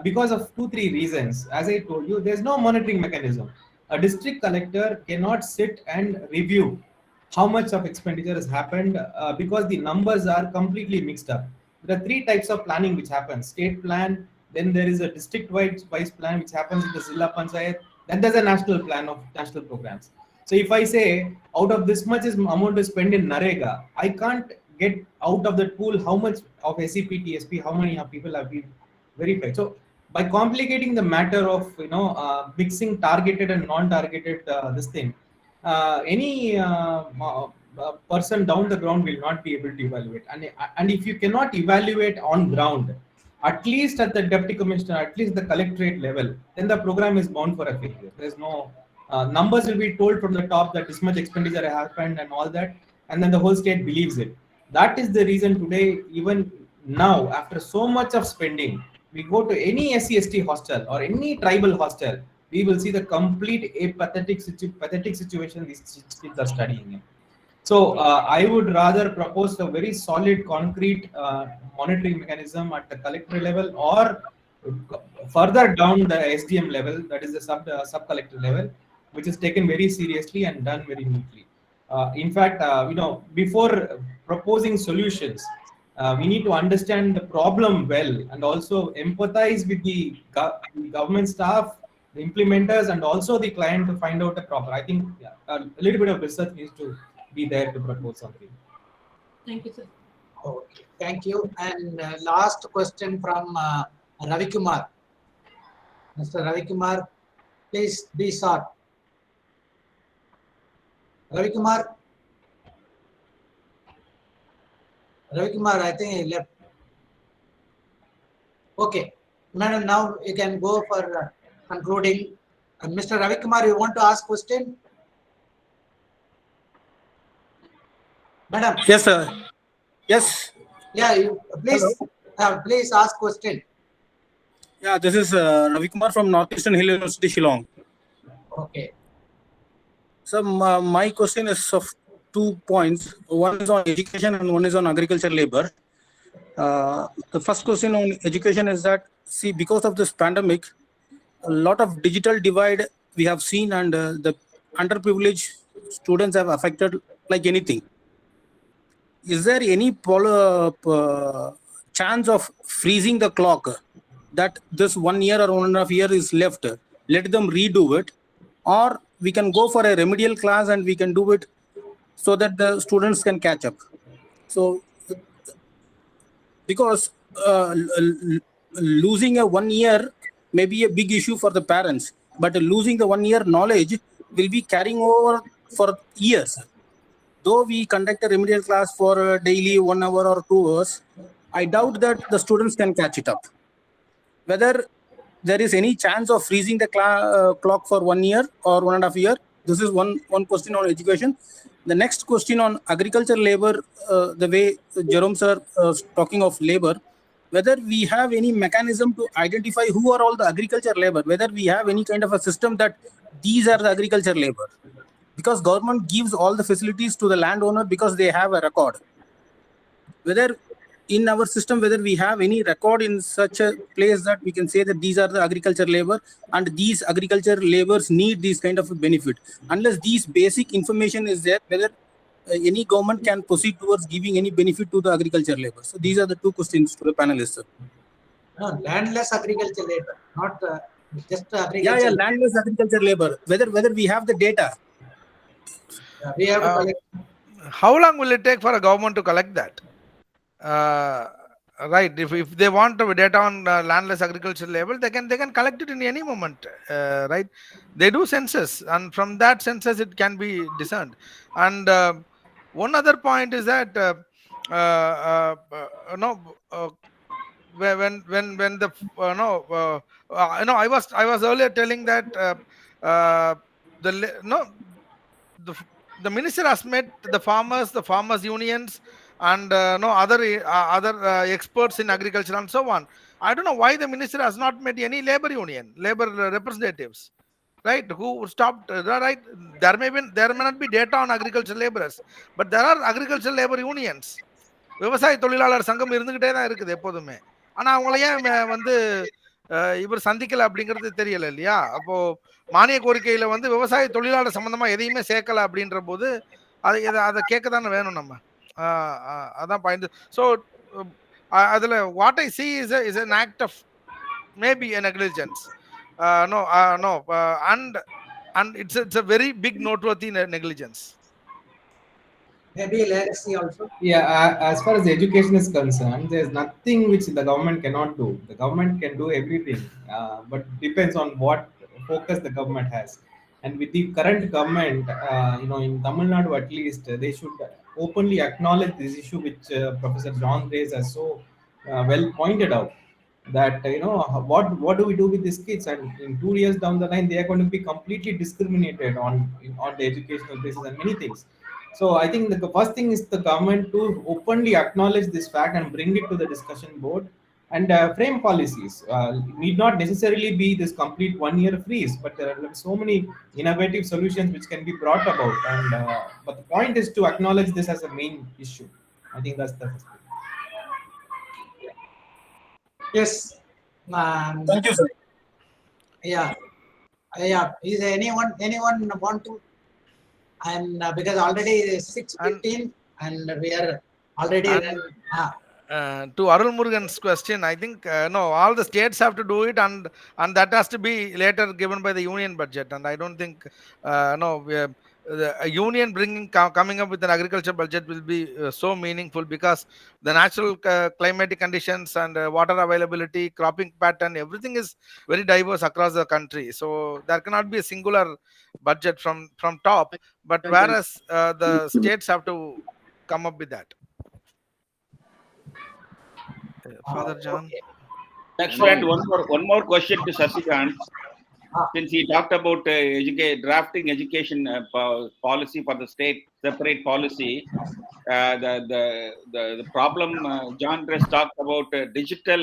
Because of 2-3 reasons. As I told you, there's no monitoring mechanism. A district collector cannot sit and review how much of expenditure has happened because the numbers are completely mixed up. There are 3 types of planning which happens: state plan, then there is a district-wise plan which happens in the Zilla Panchayat, then there's a national plan of national programs. So if I say out of this much is amount to spend in Narega, I can't get out of that pool how much of SEP, TSP, how many people have been verified. So by complicating the matter of mixing targeted and non-targeted this thing, any person down the ground will not be able to evaluate. And if you cannot evaluate on ground, at least at the deputy commissioner, at least the collectorate level, then the program is bound for a failure. There's no numbers will be told from the top that this much expenditure happened and all that, and then the whole state believes it. That is the reason today, even now, after so much of spending, we go to any SC/ST hostel or any tribal hostel, we will see the complete pathetic situation these kids are studying in. So I would rather propose a very solid, concrete monitoring mechanism at the collector level, or further down the SDM level, that is the sub collector level, which is taken very seriously and done very neatly. In fact, before proposing solutions, we need to understand the problem well and also empathize with the government staff, the implementers, and also the client to find out the proper. I think a little bit of research needs to be there to propose something. Thank you, sir. Okay, thank you. And last question from Ravi Kumar. Mr. Ravi Kumar, please be short. Ravi Kumar? Ravi Kumar, I think he left. Okay, madam, now you can go for concluding. Mr. Ravi Kumar, you want to ask question? Madam. Yes, sir. Yes. Yeah, you please, please ask question. Yeah, this is Ravi Kumar from Northeastern Hill University, Shillong. Okay. So my question is of 2 points. One is on education and one is on agriculture labor. The first question on education is that, see, because of this pandemic, a lot of digital divide we have seen, and the underprivileged students have affected like anything. Is there any chance of freezing the clock, that this 1 year or 1.5 years is left, let them redo it, or we can go for a remedial class and we can do it so that the students can catch up? So because losing a 1 year may be a big issue for the parents, but losing the 1 year knowledge will be carrying over for years. Though we conduct a remedial class for daily 1 hour or 2 hours, I doubt that the students can catch it up. Whether there is any chance of freezing the clock for 1 year or 1.5 years, this is one question on education. The next question on agriculture labor, the way Jerome sir talking of labor, whether we have any mechanism to identify who are all the agriculture labor, whether we have any kind of a system that these are the agriculture labor. Because government gives all the facilities to the landowner because they have a record. Whether in our system, whether we have any record in such a place that we can say that these are the agriculture labor and these agriculture laborers need this kind of a benefit. Unless these basic information is there, whether any government can proceed towards giving any benefit to the agriculture labor. So these are the 2 questions to the panelists, sir. No, landless agriculture labor, not just agriculture. Yeah, landless agriculture labor. Whether we have the data. We have to collect. How long will it take for a government to collect that? Right, if they want data on landless agriculture labor, they can collect it in any moment, right? They do census, and from that census it can be discerned. And one other point is that when the I was earlier telling that No, the the minister has met the farmers unions, and no other experts in agriculture and so on. I don't know why the minister has not met any labor union, labor representatives, right? Who stopped? Right? There may not be data on agricultural laborers, but there are agricultural labor unions. விவசாய தொழிலாளர் சங்கம் இருந்துகிட்டே தான் இருக்குது எப்போதுமே. ஆனா அவங்கள ஏன் வந்து இவர் சந்திக்கல அப்படிங்கிறது தெரியல இல்லையா? அப்போ மானிய கோரிக்கையில வந்து விவசாய தொழிலாளர் சம்பந்தமா எதையுமே சேர்க்கல அப்படின்ற போது அதை கேட்க தானே வேணும் நம்ம. அதான் பாயிண்ட். ஸோ அதுல what I C is an act of maybe a negligence. No, and it's a very big noteworthy negligence. Maybe let's see also. Yeah, as far as education is concerned, there's nothing which the government cannot do. The government can do everything, but depends on what focus the government has. And with the current government, in Tamil Nadu at least, they should openly acknowledge this issue, which Professor John Reyes has so well pointed out. That what do we do with these kids? And in 2 years down the line, they are going to be completely discriminated on the educational basis and many things. So I think the first thing is the government to openly acknowledge this fact and bring it to the discussion board and frame policies. Need not necessarily be this complete 1 year freeze, but there are so many innovative solutions which can be brought about. And but the point is to acknowledge this as a main issue. I think that's the first thing. Yes. Thank you, sir. Yeah. Is anyone want to? And because already 6:15 and we are already. To Arul Murugan's question, I think no, all the states have to do it, and that has to be later given by the union budget. And I don't think a union coming up with an agriculture budget will be so meaningful, because the natural climatic conditions and water availability, cropping pattern, everything is very diverse across the country. So there cannot be a singular budget from top, but whereas the states have to come up with that. Father John. Next, one more question to Sasikant. Since he talked about drafting education policy for the state, separate policy, the problem John Dress talked about digital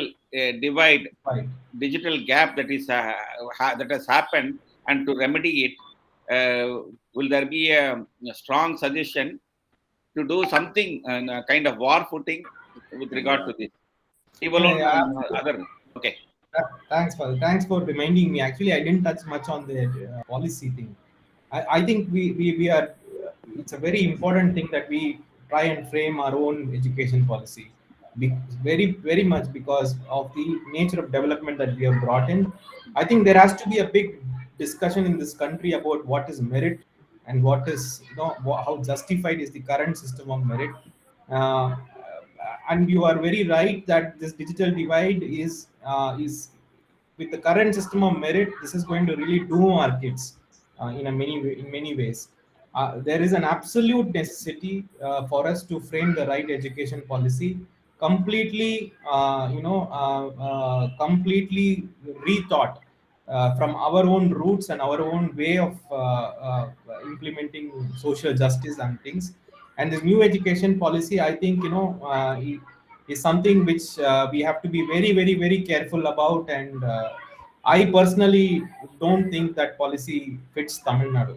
divide, digital gap that has happened, and to remedy it, will there be a strong suggestion to do something, kind of war footing with regard to this? Okay. Thanks for reminding me. Actually, I didn't touch much on the policy thing. I think we are. It's a very important thing that we try and frame our own education policy, very much because of the nature of development that we have brought in. I think there has to be a big discussion in this country about what is merit and what is how justified is the current system of merit. And you are very right that this digital divide is with the current system of merit, this is going to really doom our kids in many ways. There is an absolute necessity for us to frame the right education policy completely rethought from our own roots and our own way of implementing social justice and things. And this new education policy, I think, is something which we have to be very, very, very careful about. And I personally don't think that policy fits Tamil Nadu.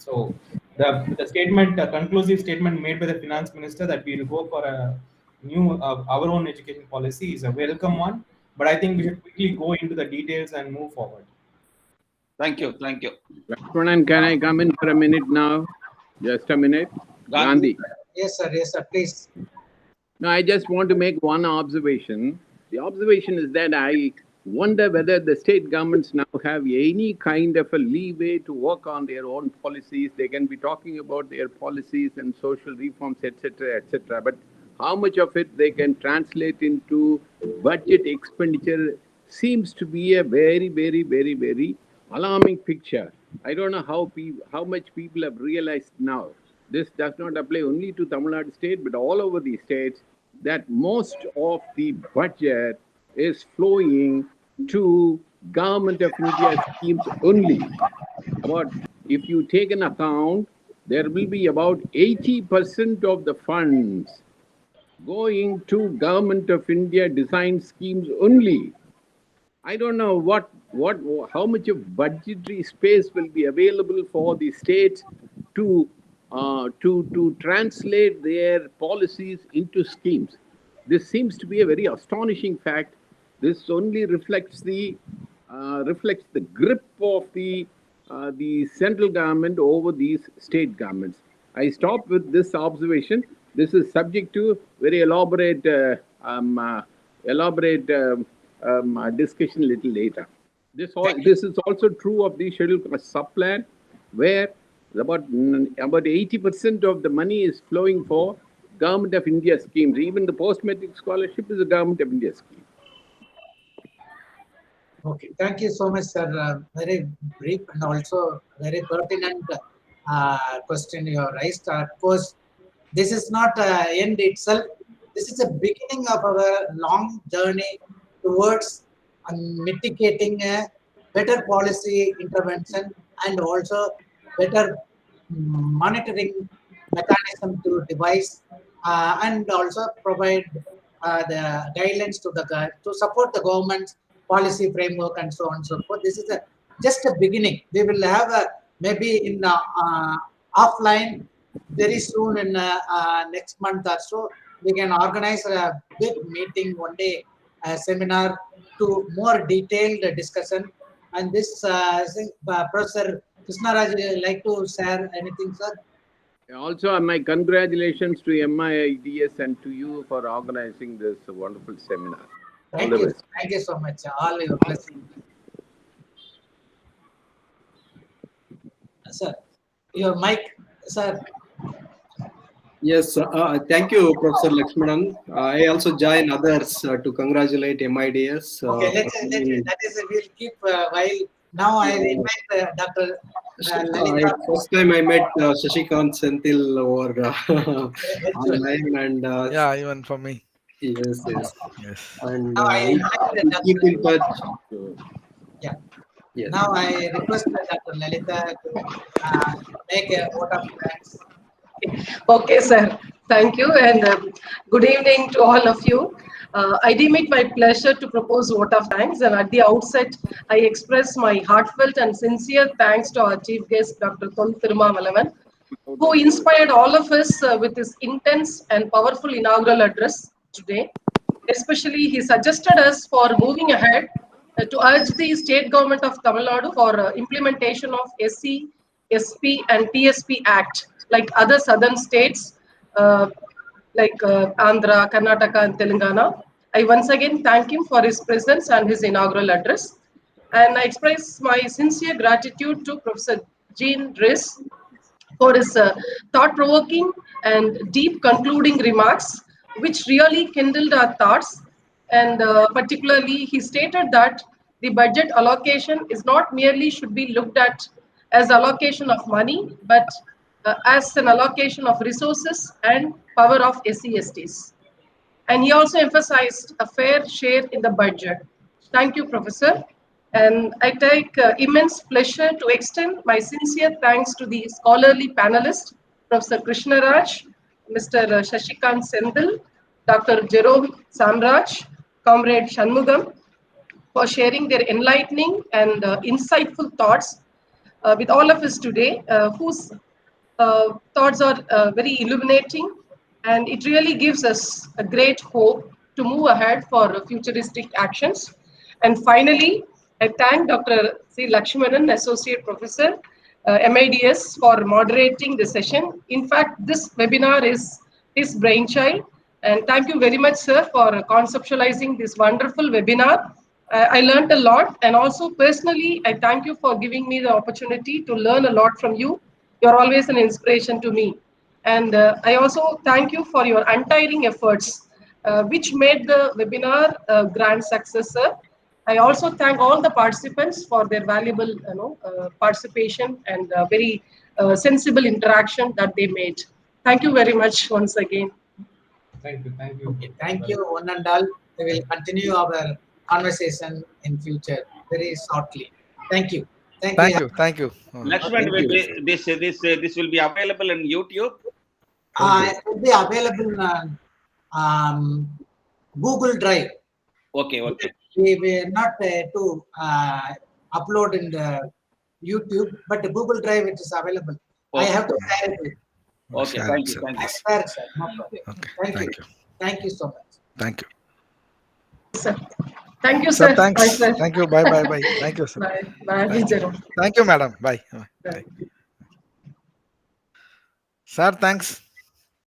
So the conclusive statement made by the finance minister that we will go for a new our own education policy is a welcome one. But I think we should quickly go into the details and move forward. Thank you. Lakshmanan, can I come in for a minute now? Just a minute. Gandhi. Yes, sir. Please. No, I just want to make one observation. The observation is that I wonder whether the state governments now have any kind of a leeway to work on their own policies. They can be talking about their policies and social reforms, etc., etc. But how much of it they can translate into budget expenditure seems to be a very, very, very, very alarming picture. I don't know how much people have realized now. This does not apply only to Tamil Nadu state, but all over the states, that most of the budget is flowing to government of India schemes only. But if you take an account, there will be about 80% of the funds going to Government of India design schemes only. I don't know how much of budgetary space will be available for the states to to translate their policies into schemes. This seems to be a very astonishing fact. This only reflects the grip of the central government over these state governments. I stop with this observation. This is subject to very elaborate discussion a little later. This is also true of the scheduled caste sub-plan, where about 80% of the money is flowing for Government of India schemes. Even the post-matric scholarship is a Government of India scheme. Okay, thank you so much, sir. Very brief and also very pertinent question you raised. Of course, this is not end itself. This is a beginning of our long journey towards mitigating a better policy intervention and also better monitoring mechanism to devise and also provide the guidelines to support the government's policy framework and so on and so forth. This is just a beginning. We will have maybe in offline very soon in next month or so. We can organize a big meeting one day, a seminar to more detailed discussion. And this, Professor Krishnaraj, would you like to share anything, sir? Also, my congratulations to MIIDS and to you for organizing this wonderful seminar. Thank you. Thank you so much. All your blessings. Sir, your mic, sir. Yes, thank you, Professor Lakshmanan. I also join others to congratulate MIDS. Okay, that is, we'll keep while now I invite Dr. Lalita. First time I met Shashikant Senthil over online and yeah, even for me. Yes, yes. Yes. And Now I keep in touch. Yeah. Yes. Now I request Dr. Lalita to make a vote of thanks. Okay, sir. Thank you, and good evening to all of you. I deem it my pleasure to propose vote of thanks, and at the outset, I express my heartfelt and sincere thanks to our chief guest, Dr. Thol Thirumavalavan, who inspired all of us with his intense and powerful inaugural address today. Especially, he suggested us for moving ahead to urge the state government of Tamil Nadu for implementation of SC, SP, and TSP Act, like other southern states, like Andhra, Karnataka, and Telangana. I once again thank him for his presence and his inaugural address. And I express my sincere gratitude to Professor Jean Riss for his thought-provoking and deep concluding remarks, which really kindled our thoughts. And particularly, he stated that the budget allocation is not merely should be looked at as allocation of money, but as an allocation of resources and power of SCSTs. And he also emphasized a fair share in the budget. Thank you, Professor. And I take immense pleasure to extend my sincere thanks to the scholarly panelists, Professor Krishna Raj, Mr. Shashikant Senthil, Dr. Jerome Samraj, Comrade Shanmugam, for sharing their enlightening and insightful thoughts with all of us today, whose thoughts are very illuminating, and it really gives us a great hope to move ahead for futuristic actions. And finally, I thank Dr. C. Lakshmanan, Associate Professor, MIDS, for moderating the session. In fact, this webinar is his brainchild. And thank you very much, sir, for conceptualizing this wonderful webinar. I learned a lot, and also personally, I thank you for giving me the opportunity to learn a lot from you. You're always an inspiration to me. And I also thank you for your untiring efforts, which made the webinar a grand success, sir. I also thank all the participants for their valuable participation and very sensible interaction that they made. Thank you very much once again. Thank you. Thank you. Okay, thank you, one and all. We will continue our conversation in future very shortly. Thank you. Thank you. Thank you. Lakshman, this will be available on YouTube. It will be available on Google Drive. Okay. We were not to upload in the YouTube, but the Google Drive it is available. Okay. I have to share it with you. Okay, thank you. I share it, sir. No problem. Okay. Thank you. Thank you so much. Thank you. Sir. Thank you, sir. Thanks. Bye, sir. Thank you. Bye. Thank you, sir. Bye. Thank you, madam. Bye. Sir, thanks.